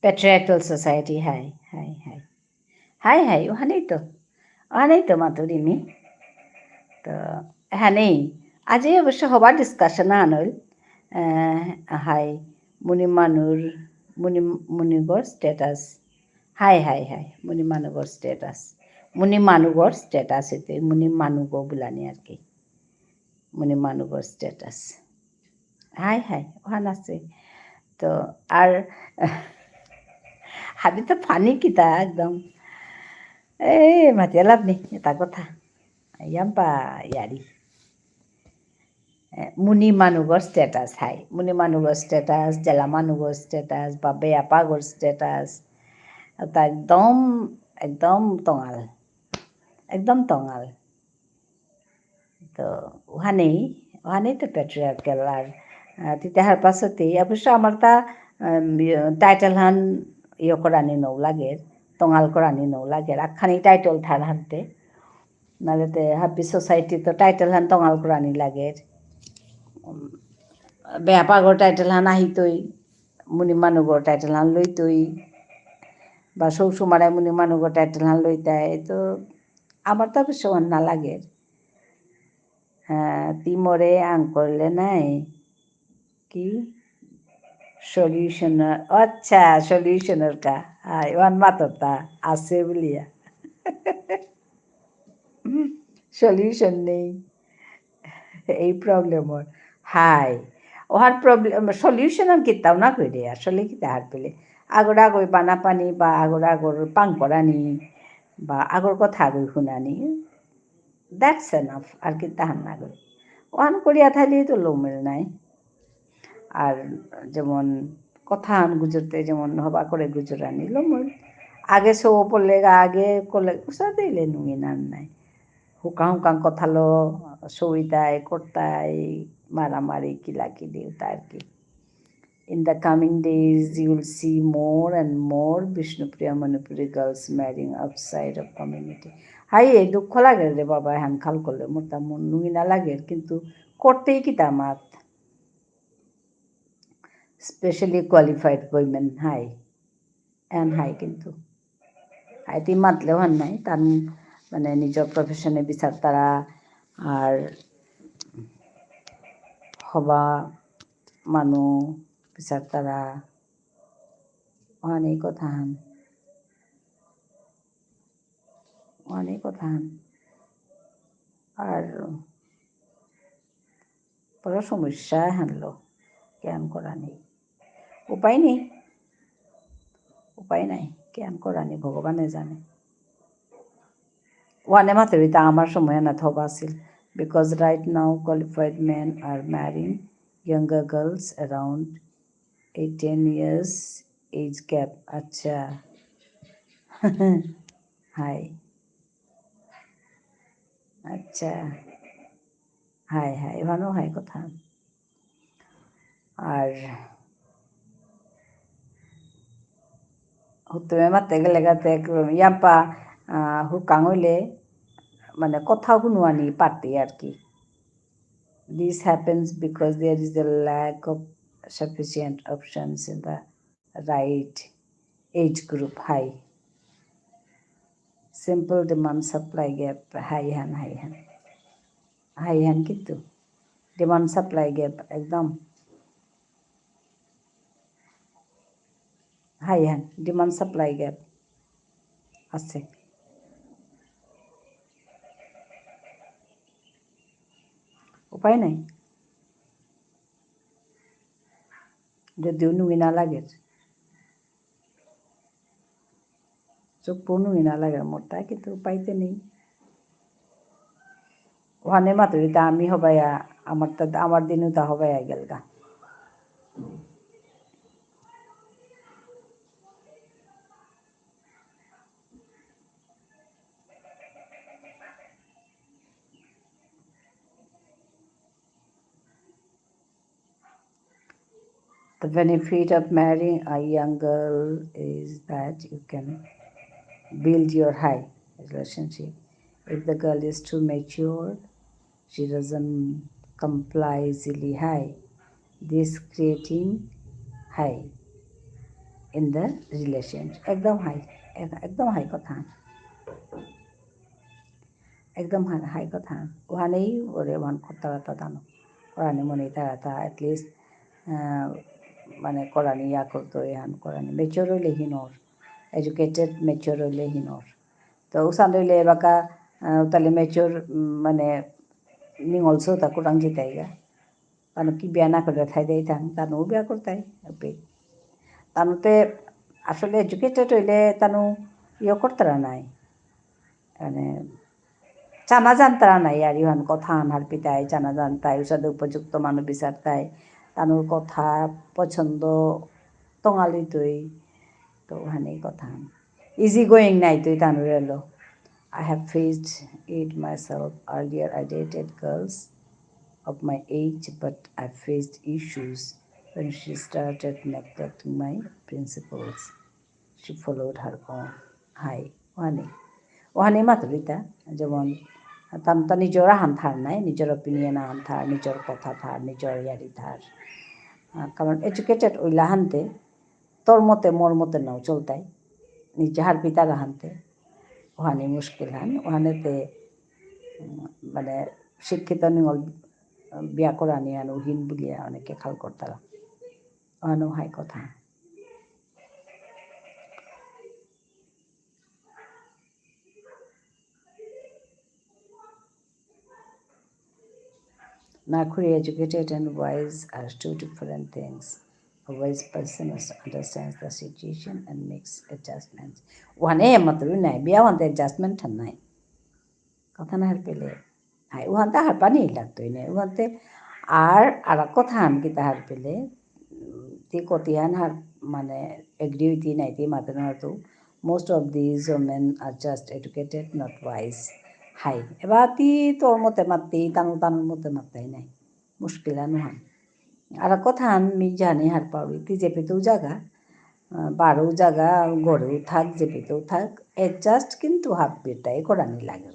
Speaker 1: patriarchal society হাই ওখানেই তো মাতুরিমি তো হ্যাঁ নেই আজি অবশ্য হবার ডিসকাশন আনল হাই মুনিগর স্টেটাস হাই মুনিমানুগর স্টেটাস এতে মুনিমানুগো বুলানি আর কি মুনিমানুগর স্টেটাস হাই ওখান আছে তো আর হাবি তো ফানি কিতা একদম এই মাতিয়া লাভ নেই এটা কথা ইয়াম্পা ইয়ারি মুনিমানুগর স্টেটাস মুনিমানুগর স্টেটাস জেলামানুগর স্টেটাস বা বেয়াপাগর স্টেটাস তা একদম টঙাল তো ওখানেই তো পেট্রিয়ার্কেল আর তেতিয়াৰ পাছতেই অৱশ্য আমাৰ তা টাইটেল হান ইয়ে কৰানি নৌ লাগে টঙাল কৰানি নৌ লাগে আখানি টাইটেল থার হানতে নাহলে হাব্বি সোসাইটি তো টাইটেল হান টঙাল কৰানি লাগে বেয়া পাগৰ টাইটেল হান আহিতই মুনিমানুগৰ টাইটেল হান লইতই বা সৌসুমারায় মুনিমানুগর টাইটেল হান লইতাই তো আমার তো অবশ্য না লাগে তি মরে আং করলে নাই কি সলিউশনার আচ্ছা সলিউশনার কা ওয়ান মাততা আছে বলিয়া সলিউশন নেই এই প্রবলেমর ওহার প্রবলেম সলিউশন আর কিতাও না কইরে আসলে কি তাহার পেলে আগর বানা পানি বা আগর পাং করানি বা আগর কথা আগই শুনানি দ্যাটস এনাফ আর কি তাহার না করি ওহান করিয়া থাইলেই তো লোমের নাই আর যেমন কথা গুজরতে যেমন হবা করে গুজরানি লোমের আগে সৌ পড়লে আগে করলে উষা দিলে নুঙি নান নাই হুকাং কথা লো সবিতায় কর্তায় মারামারি কিলাকিলি ওটা আর কি In the coming days, you will see more and more Bishnupriya Manipuri girls marrying outside of community. এই দুঃখ লাগে রে বাবা হ্যান খাল করলে মোটা মন নুই না লাগে কিন্তু করতেই কি তামাত স্পেশালি কোয়ালিফাইড উইমেন কিন্তু তি মাতলেও হান নাই তার মানে নিজের প্রফেশনে বিচার তারা আর হবা মানুষ বিচার তারা অনেক কথা হান আর বড় সমস্যা হানলো কেন করা নেই উপায় নাই কেন করা নেই ভগবানে জানে ওয়ানে মাত্র তা আমার সময় না থবা আছিল because right now qualified men are marrying younger girls around 8-10 years age gap আচ্ছা আচ্ছা ভালো কথা
Speaker 2: আর হুতুমে মারতে গেলে গাতে ইয়াম্পা হুকাং হইলে মানে কথা শুনোয়ানি পারতে আর কি This happens because there is a lack of sufficient options in the right age group high. Simple demand supply gap high hand কিন্তু demand supply gap একদম high hand demand supply gap আছে উপায় নাই যদিও নুই না লাগে চোখ নুই না লাগে মোরটা কিন্তু পাইতে নেই ওখানে মাতুরিতা আমি হবাইয়া আমার দিনও তা হবাইয়া গেলগা The benefit of marrying a young girl is that you can build your high relationship. If the girl is too mature, she doesn't comply easily high. This creating high in the relationship. একদম high কথা একদম high কথা ওখানেই ওরে ওখান করতারাতা দানো ওরানি মনে তারাতা at least মানে করানি ইয়া করতো এহান করানি মেচিওর হইলে হিনোর এডুকেটেড মেচিওর হইলে হিনোর তো উসান হইলে বাকা তাহলে মেচিওর মানে নিঙলছো তা কোটাং জিতাইগা তানো কি বিয়া না করে খাই দেয় তানো বিয়া করতাই তানোতে আসলে এডুকেটেড হইলে তানো ইয়ে করতারা নাই মানে চানা জানতারা নাই আর ইহান কথা আনহার পিতায় চানা জানতাই উসাদে উপযুক্ত মানুষ বিচারতাই তানোর কথা পছন্দ টঙালি তুই তো ওখানেই কথা ইজি গোয়িং নাই তুই তানোর এলো I have faced it myself. Earlier I dated girls of my age, but I faced issues when she started neglecting my principles. She followed her own high. ওখানে মাতুরিতা যেমন তার নিজের আহান থার নাই নিজের অপিনিয়ন আহান থার নিজের কথা থার নিজের ইয়ারি থার কারণ এডুকেটেড ওইলা হানতে তোর মতে মোর মতে নাও চলতাই নিজে হার পিতার হানতে ওখানে মুশকিল হান ওখানেতে মানে শিক্ষিত নিঙল বিয়া করা নিয়ে আন উহিন বুলিয়া অনেকে খাল করতারা ওখানেও হাই কথা Nakuri educated and wise are two different things. A wise person understands the situation and makes adjustments. One a matru nai biya wante adjustment han nai. Katha na har pele. Hai wanta har pani lagto ine. Wante ar kotha han kita har pele. Ti kotihan har mane agree with nai ti matru tu. Most of these women are just educated, not wise. হাই এবার তি তোর মতে মারতেই তানুর মতে মারতেই নাই মুশকিলা নুহান আর কথা আমি জানি হার পাবি তি চেপেতেও জাগা বারোও জাগা গড়েও থাক চেপেতেও থাক অ্যাডজাস্ট কিন্তু হাফ বেটাই করানি লাগে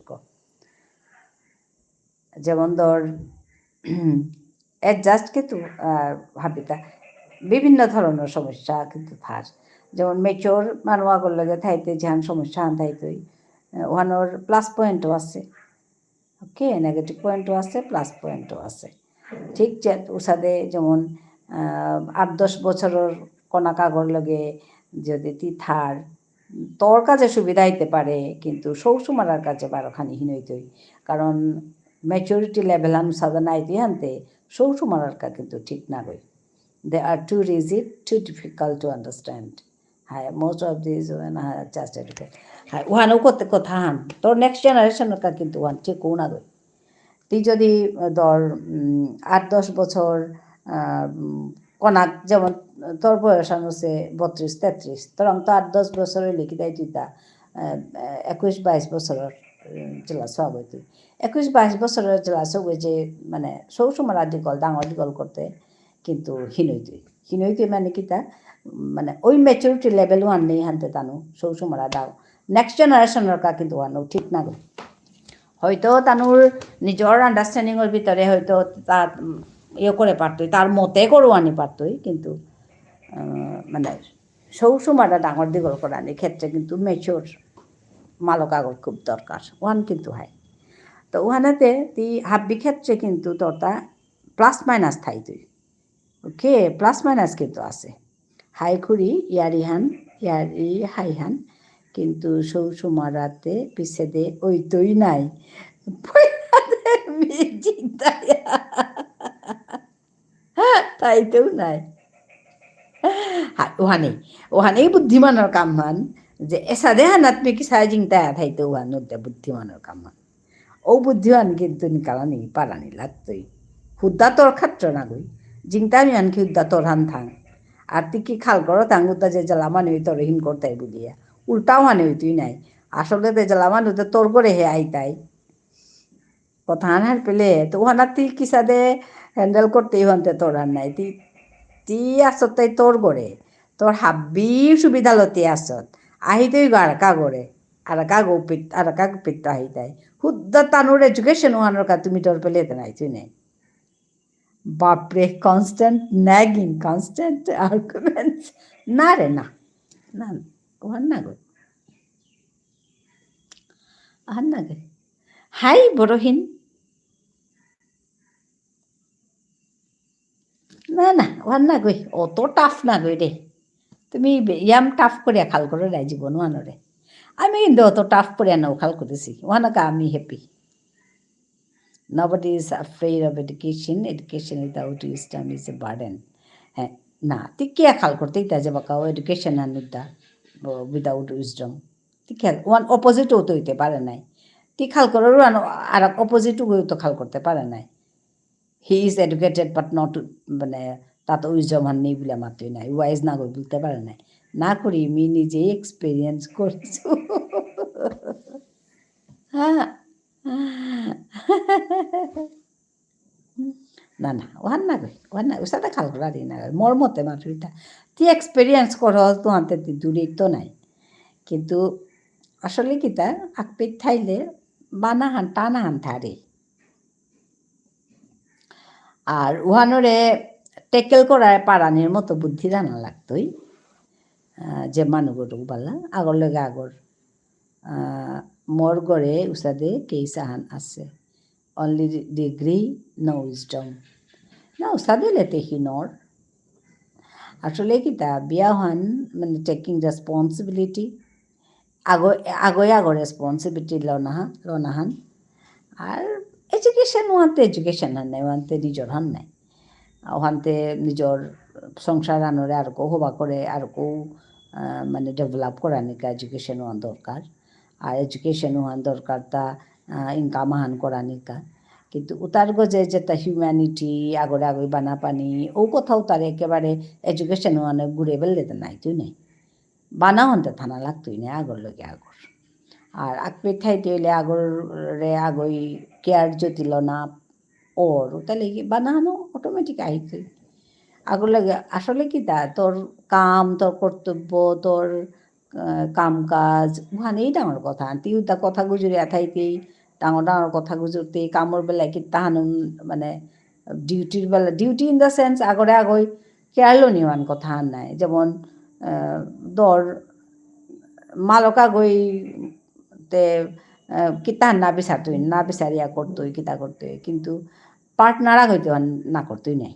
Speaker 2: যেমন ধর অ্যাডজাস্ট কিন্তু হাবিতা বিভিন্ন ধরনের সমস্যা কিন্তু থার যেমন মেচোর মানুয়াগর লাগে থাইতে যেহান সমস্যা আন থাইতই ওখানোর প্লাস পয়েন্টও আছে ওকে নেগেটিভ পয়েন্টও আছে প্লাস পয়েন্টও আছে ঠিক যে ওসাদে যেমন 8-10 বছরের কণা কাগর লগে যদি তি থার তোর কাছে সুবিধা হইতে পারে কিন্তু সৌসুমারার কাছে বারোখানি হীন হইতই কারণ ম্যাচুরিটি লেভেল অনুসাদা নাইতে হানতে সৌসুমারার কা কিন্তু ঠিক না গই they are too rigid too difficult to understand হ্যাঁ most of this when just educate হ্যাঁ ওহানেও করতে কথা হান তোর নেক্সট জেনারেশনের কা কিন্তু ওহান ঠিক না গই তুই যদি ধর 8-10 বছর কনাক যেমন তোর বয়স হচ্ছে 32-33 তরং তো 8-10 বছরের লিখি দেয় তুই তা 21-22 বছরের জেলা সব তুই 21-22 বছরের জেলা সব যে মানে সৌসময় দীঘল ডাঙর দীঘল করতে কিন্তু হিনইতুই মানে কিতা মানে ওই ম্যাচুরিটি লেভেলও আননেই হানতে তানো সৌসুমারা দাও নেক্সট জেনারেশনের কা কিন্তু আনো ঠিক না গো হয়তো তানোর নিজের আন্ডারস্ট্যান্ডিংয়ের ভিতরে হয়তো তার করে পারতই তার মতে করো আনি পারতই কিন্তু মানে সৌসুমারা ডাঙর দিগল করানির ক্ষেত্রে কিন্তু মেচুর মালক আগর খুব দরকার ওয়ান কিন্তু হয় তো ওখানেতে তুই হাব্বি ক্ষেত্রে কিন্তু তোরটা প্লাস মাইনাস থাই তুই ওকে প্লাস মাইনাস কিন্তু আছে হাই খুরি ইয়ারি হাইহান কিন্তু সৌসুমারাতে পিছে দে ওই তুই নাই তাইতেও নাই ওহানেই বুদ্ধিমানের কাম মান যে এসা দেহা নাতমি কি সাই জিংতা থাইতে ওহানোর বুদ্ধিমানের কাম মান ও বুদ্ধিমান কিন্তু নিকালানি পারানি লাগতই হুদ্দা তোর ক্ষেত্র না গই জিংতা আমি আনকি হুদ্দা তোর হান থাং আর তুই কি খাল করো তাং হুদ্দা যে জ্বালামানি হই তোর হিন করতাই বলিয়া উল্টাও হানে হই তুই নাই আসলে তো জ্বালামানি হতে তোর করে হে আইতাই কথা হার পেলে তো ওহানা তুই কিসাদে হ্যান্ডেল করতেই হন্তে তোর আর নাই তুই আসত তাই তোর গড়ে তোর হাব্বি সুবিধা লতি আসত আহি তুই আরকা গড়ে আরকা গুপিত আহি তাই হুদ্দা তানোর এডুকেশন ওহানোর কা তুমি তোর পেলে নাই তুই নাই বাপরে কনস্ট্যান্ট ন্যাগিং কনস্ট্যান্ট আর্গুমেন্টস না রে না না ওহান না গো আহান না গে হাই বড়হীন না না ওহান না গই অত টাফ না গই রে তুমি ইয়াম টাফ করিয়া খাল করো রাই জীবন ওয়ানরে আমি কিন্তু অত টাফ করিয়া নাও খাল করেছি ওহানাকা আমি happy nobody is afraid of education without wisdom is a burden হ্যাঁ না তুই কে খাল করতে ইতা যে বাকা এডুকেশন আনুদা উইদাউট উইজডম তুই খেয়াল ওয়ান অপোজিটও তো হইতে পারে নাই তুই খাল করারও আর অপোজিটও তো খাল করতে পারে নাই he is educated but not মানে তাত উইজডম হান নেই বলে মাত্রই নাই ওয়াইজ না করে বলতে পারে নাই না করি আমি নিজেই এক্সপিরিয়েন্স করছি হ্যাঁ না না ওহান না গই ওহান না ওর সাথে খাল করারি না মোর মতে মাত্রইটা তুই এক্সপিরিয়েন্স কর তো আনতে দূরে তো নাই কিন্তু আসলে কি তা আকপিত থাইলে বানাহান টানাহান থারে আর উহানোরে টেকেল করার পারানির মতো বুদ্ধি জানা লাগতোই যে মানুষগুলো বালা আগর লেগে আগর মোর গড়ে উসাদে কেইসাহান আছে অনলি ডিগ্রি নো উইজডম না উসাদে লেতে হিনর আসলে কি তা বিয়া হন মানে টেকিং রেসপন্সিবিলিটি আগো রেসপন্সিবিলিটি লনাহান আর এডুকেশন এডুকেশন হান নাই ওহানতে নিজর হান নাই ওহানতে নিজর সংসার আনরে আর কেউ হবা করে আর কেউ মানে ডেভেলপ করা নিকা এডুকেশন হওয়ান দরকার আর এডুকেশন হওয়ান দরকার তা ইনকাম হান করা নিকা কিন্তু উতার গজে যেটা হিউম্যানিটি আগরে বানা পানি ও কোথাও তার একেবারে এডুকেশন হওয়ানে ঘুরে বেলতে নাই তুই নাই বানা হনতে থানা লাগতুই না আগর লগে আগর আর আকপে খাইতে হইলে আগই কেয়ার জতিল না ওর তাহলে বানানো অটোমেটিক আইতে আগর লাগে আসলে কি তা তোর কাম তোর কর্তব্য তোর কাম কাজ ওখানেই ডাঙর কথা তুই তা কথা গুজরে থাইতেই ডাঙর কথা গুজরতে কামর বেলায় কি তাহান মানে ডিউটির বেলা ডিউটি ইন দ্য সেন্স আগই কেয়ারলো নিওয়ান কথা আর নাই যেমন দর মালকা গই তে কিতা না বিচারতই না বিচারিয়া করতই কিতা করতই কিন্তু পার্টনারা হইতে না করতই নাই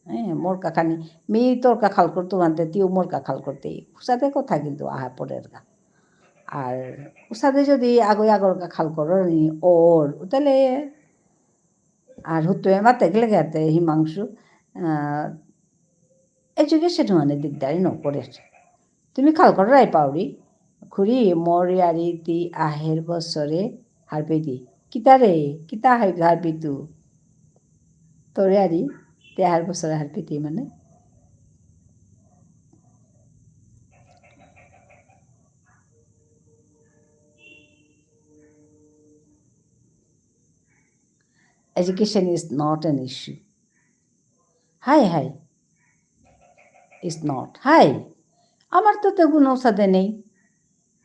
Speaker 2: হ্যাঁ মোর কাখানি মেয়ে তোর কাখাল করতো আনতে তিও মোর কাখাল করতে উসাদে কথা কিন্তু আহা পরের গা আর উসাদে যদি আগর কাখাল করো নি ওর তাহলে আর হতো মাতে গেলে গেতে হিমাংশু এডুকেশন মানে দিকদারি নকরে তুমি খাল করো রাই পাউরি খুরি মোর ইয়ারি তি আহের বছরে হারপে দি কিতা রে কিতা হারপি তু তোর ইয়ারি তে আহের বছরে হারপি দি মানে education is not an issue. Hi. Is not হাই। আমার তো কোনো সাথে নেই,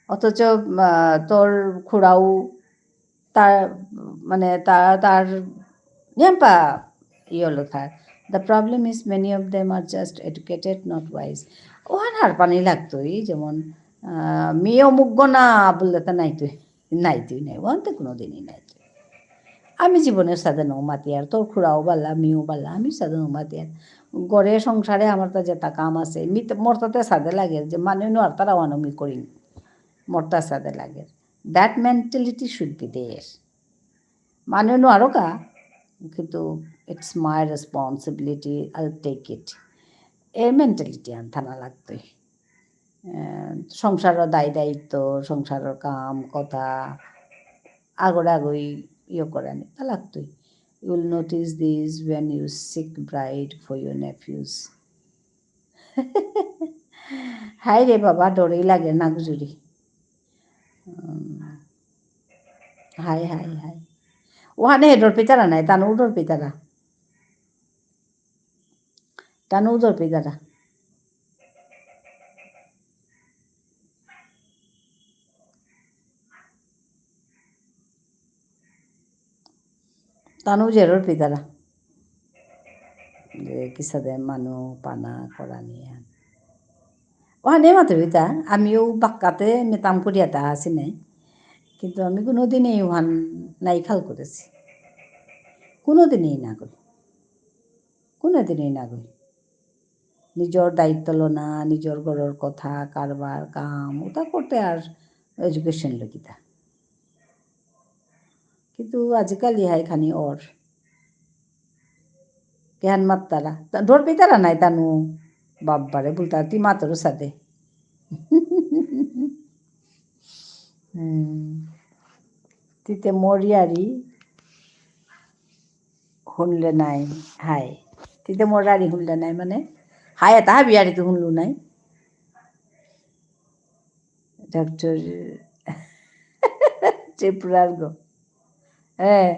Speaker 2: অথচ তোর খুড়াও তার মানে তার নিয়াম্পা ইয়েলো থার। The problem is many of them are just educated not wise. ওহান হার পানি লাগতোই, যেমন মেয়ে অমুগ্য না বললে তো নাই তুই নাই ওহান তো কোনো দিনই নাই তুই। আমি জীবনের সাথে নৌ মাতিয়ার, তোর খুড়াও বাল্লা মেয়েও বাল্লা, আমি সাথে নৌ মাতিয়ার। গড়ে সংসারে আমার তো যেটা কাম আছে মোর তাতে সাথে লাগে যে মানে আর তারা আমি করি মোর তার সাথে লাগে। That mentality should be there. মানে আরও কা, কিন্তু it's my responsibility, I take it. এই মেন্টালিটি আনথানা লাগতোই। সংসারের দায়িত্ব, সংসারের কাম কথা আগই করে নি তা লাগতোই। You will notice this when you seek bride for your nephews. হাই রে বাবা, ডরেই লাগে নাকজুরি। হাই হাই হাই। ওখানে হেডর পিতারা নাই, তানু উডর পিতারা, তানু উদর পিতারা। তানু জেরোর পিতারা যে কিসাদে মানু পানা করা নিয়ে ওখানে মাত্র পিতা। আমিও বাক্কাতে মেতাম করিয়া তা আছি নাই, কিন্তু আমি কোনো দিনই ওখান নাই খাল করেছি, কোনো দিনই না করি, কোনো দিনই না করি। নিজের দায়িত্ব লো না, নিজের ঘরের কথা কারবার কাম ওটা করতে আর এডুকেশন লকিতা। কিন্তু আজিকালি হাই খানি ওর কেহান মাত্তারা ডোর পিতারা নাই তানু বাব্বারে বলতা তুই মাতর সাথে। তিতে মরিয়ারি শুনলে নাই হাই, তিতে মরারি শুনলে নাই মানে হাই তাহা বিয়ারি তো শুনলু নাই। ডক্টর ত্রিপুরার গো হ্যাঁ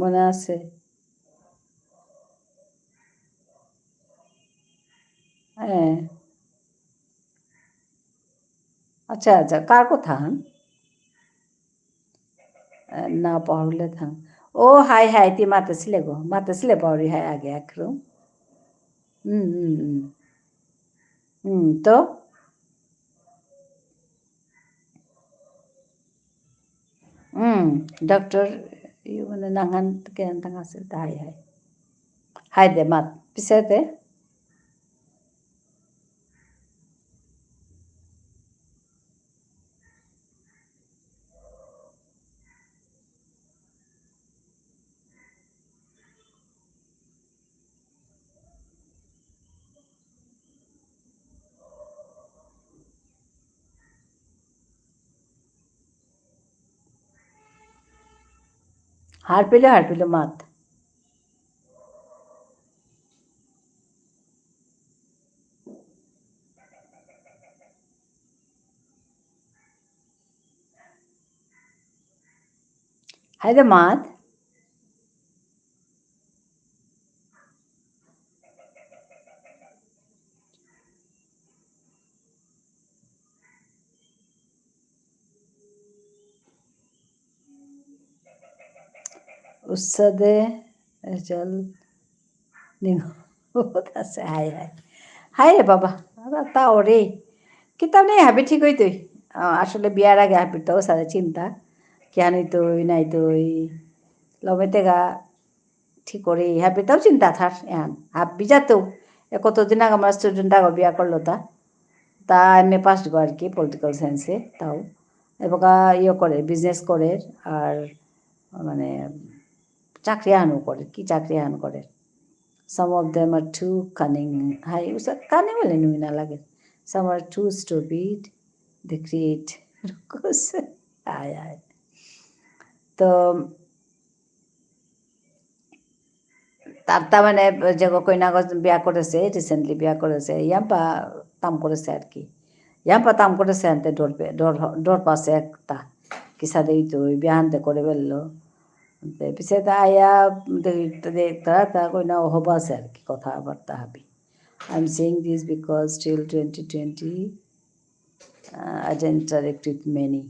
Speaker 2: মনে আছে। হ্যাঁ আচ্ছা আচ্ছা, কার কথা না পাহরলে থাম। ও হাই হাই তি মাতেছিলে পাহরি হাই আগে একরো। হুম হুম হুম তো ডক্টর ইউ মানে নাঙান কেন থাকা আছিল হাই হাই হাই দে মাত পিছতে হার পেলে মাত। হাই দে মাত। উৎসদে জল আছে হাই হাই হাই রে বাবা তা ওরে কিতাব নেই হাবি ঠিক হই তুই। আসলে বিয়ার আগে হাবিটাও সারা চিন্তা কেন তুই নাই তুই লবেতে গা ঠিক করে হাবিটাও চিন্তা থার এখন হাবি যাতেও কতদিন আগে আমার স্টুডেন্ট আগে বিয়া করলো তা এম এ পাস গো আর কি পলিটিক্যাল সায়েন্সে, তাও এবার করে বিজনেস করে আর মানে চাকরি আহানো করে, কি চাকরি আহান করে। Some of them are too cunning. Hi, usa cunning বলে নুই না লাগে। Some are too stupid. They create ruckus. আয় আয়। তো তার মানে যে কইনাগজ বিয়া করেছে রিসেন্টলি বিয়া করেছে ইয়াম্পা তাম করেছে আর কি ইয়াম্পা তাম করেছে আনতে ডর পাশে একটা কিসা দেই তো বিয়া আনতে করে ফেললো পিছে তা আয়া তারা তা কইনা হব আছে আর কি কথাবার্তা হাবি I am saying this because till 2020 I didn't interact with many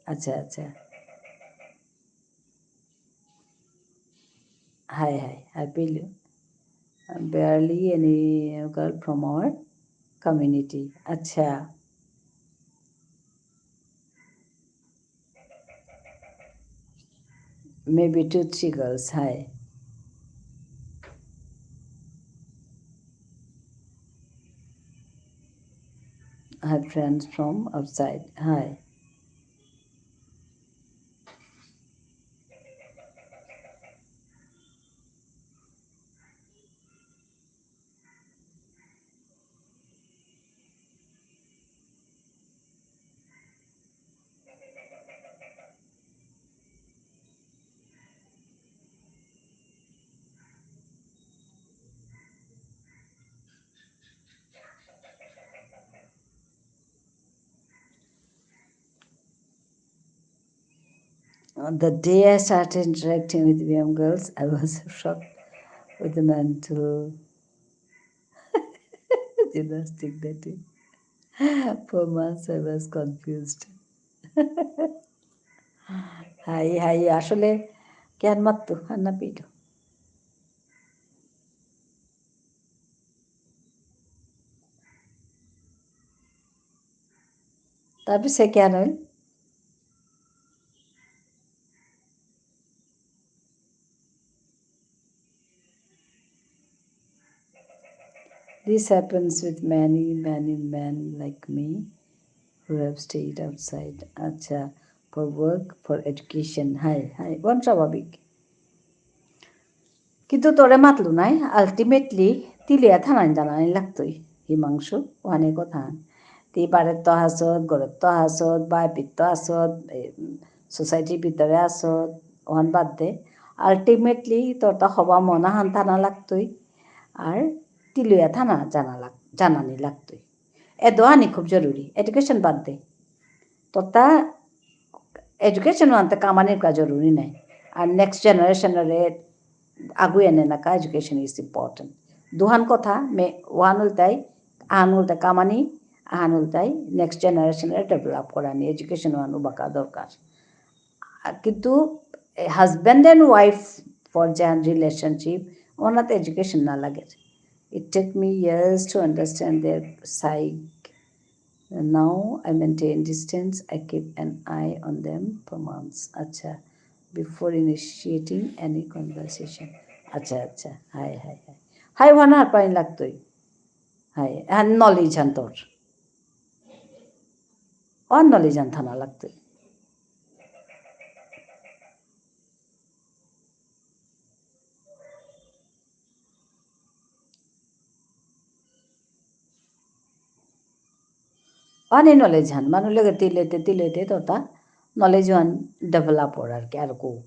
Speaker 2: আচ্ছা আচ্ছা hi I feel you barely any girl from our community আচ্ছা maybe 2-3 girls hi I had friends from outside hi the day I started interacting with young girls, I was shocked with the mental gymnastic that day. For months I was confused. Hi, আসলে কেন মারতো Hannah পিটো তারপর সে কেন হইল This happens with many men like me who have stayed outside. Acha, for work, for education. Hi, one স্বাভাবিক কিন্তু তোরে মাতলু নাই আলটিমেটলি তিলিয়া থানান জানানি লাগতোই হিমাংশু ওখানে কথা তি বাড়ির তো হাসত ঘরের তো হাসত বাইপির তো আসত সোসাইটির ভিতরে আসত ওখান বাদ দে আলটিমেটলি তোর তো হবা মনাহান থানা লাগতোই আর তিলিয়া থানা জানানি লাগতোই এ দোয়ানি খুব জরুরি এডুকেশন বাদ দে তোর তা এডুকেশন আনতে কামানির কা জরুরি নাই আর নেক্সট জেনারেশনের আগুয়ে এনে নাকা এডুকেশন ইজ ইম্পর্টেন্ট দুহান কথা মে ওয়ান উল্টাই আহান উল্টা কামানি আহান উল্টাই নেক্সট জেনারেশনের ডেভেলপ করানি এডুকেশন ওয়ান বাকা দরকার কিন্তু হাজব্যান্ড অ্যান্ড ওয়াইফ ফর জ্যান রিলেশনশিপ ওনাতে এডুকেশন না লাগে it take me years to understand their psych Now I maintain distance. I keep an eye on them for months. Acha, before initiating any conversation. Acha. Hi. Hi, one hour pain lagtoi. Hi, and knowledge antor. On knowledge anthana lagtoi. Ani knowledge han. Manu lege tilete tota knowledge one develop or ar ke ar ko.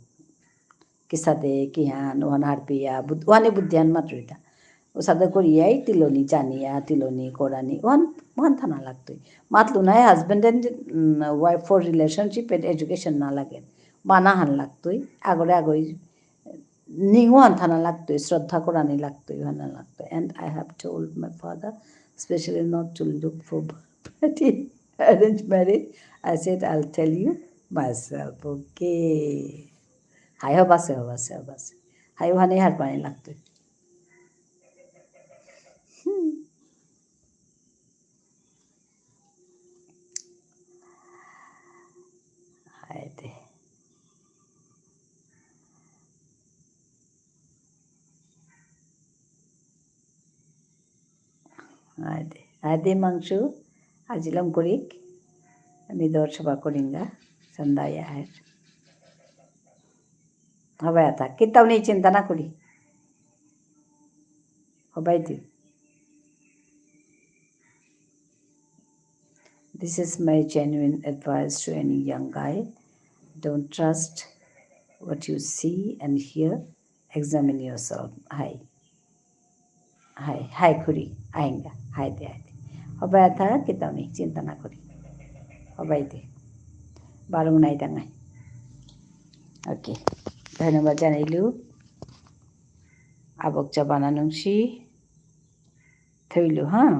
Speaker 2: Kisade kihan one harpiya one buddhian matrita. ওসাদে করিয়াই তিলনি জানিয়া তিলনি করানি one থানা লাগতোই মাতলু নাই husband and wife for relationship and education না লাগে বানাহান লাগতোই আগরে নিওয়ান থানা লাগতোই শ্রদ্ধা করানি লাগতোই ভানা লাগতোই and I have told my father specially not to look for arrange marriage I said I will tell you myself okay হাই হবাসে হাই ওখানে হার পানি লাগতোই Haydi. Haydi Mangshu. Ajilam kurik. Ani dor sabah kuringa. Sandaya hai. Habai ata. Kita uni cinta na kuri. Habai di. This is my genuine advice to any young guy. don't trust what you see and hear, examine yourself. Hai kuri ayenga hai de haba tha kitami চিন্তা না করি হবাই দে বারং নাই দাঙাই ওকে ধন্যবাদ জানাইলু আবক চাবানা নংসি থইলু হ্যাঁ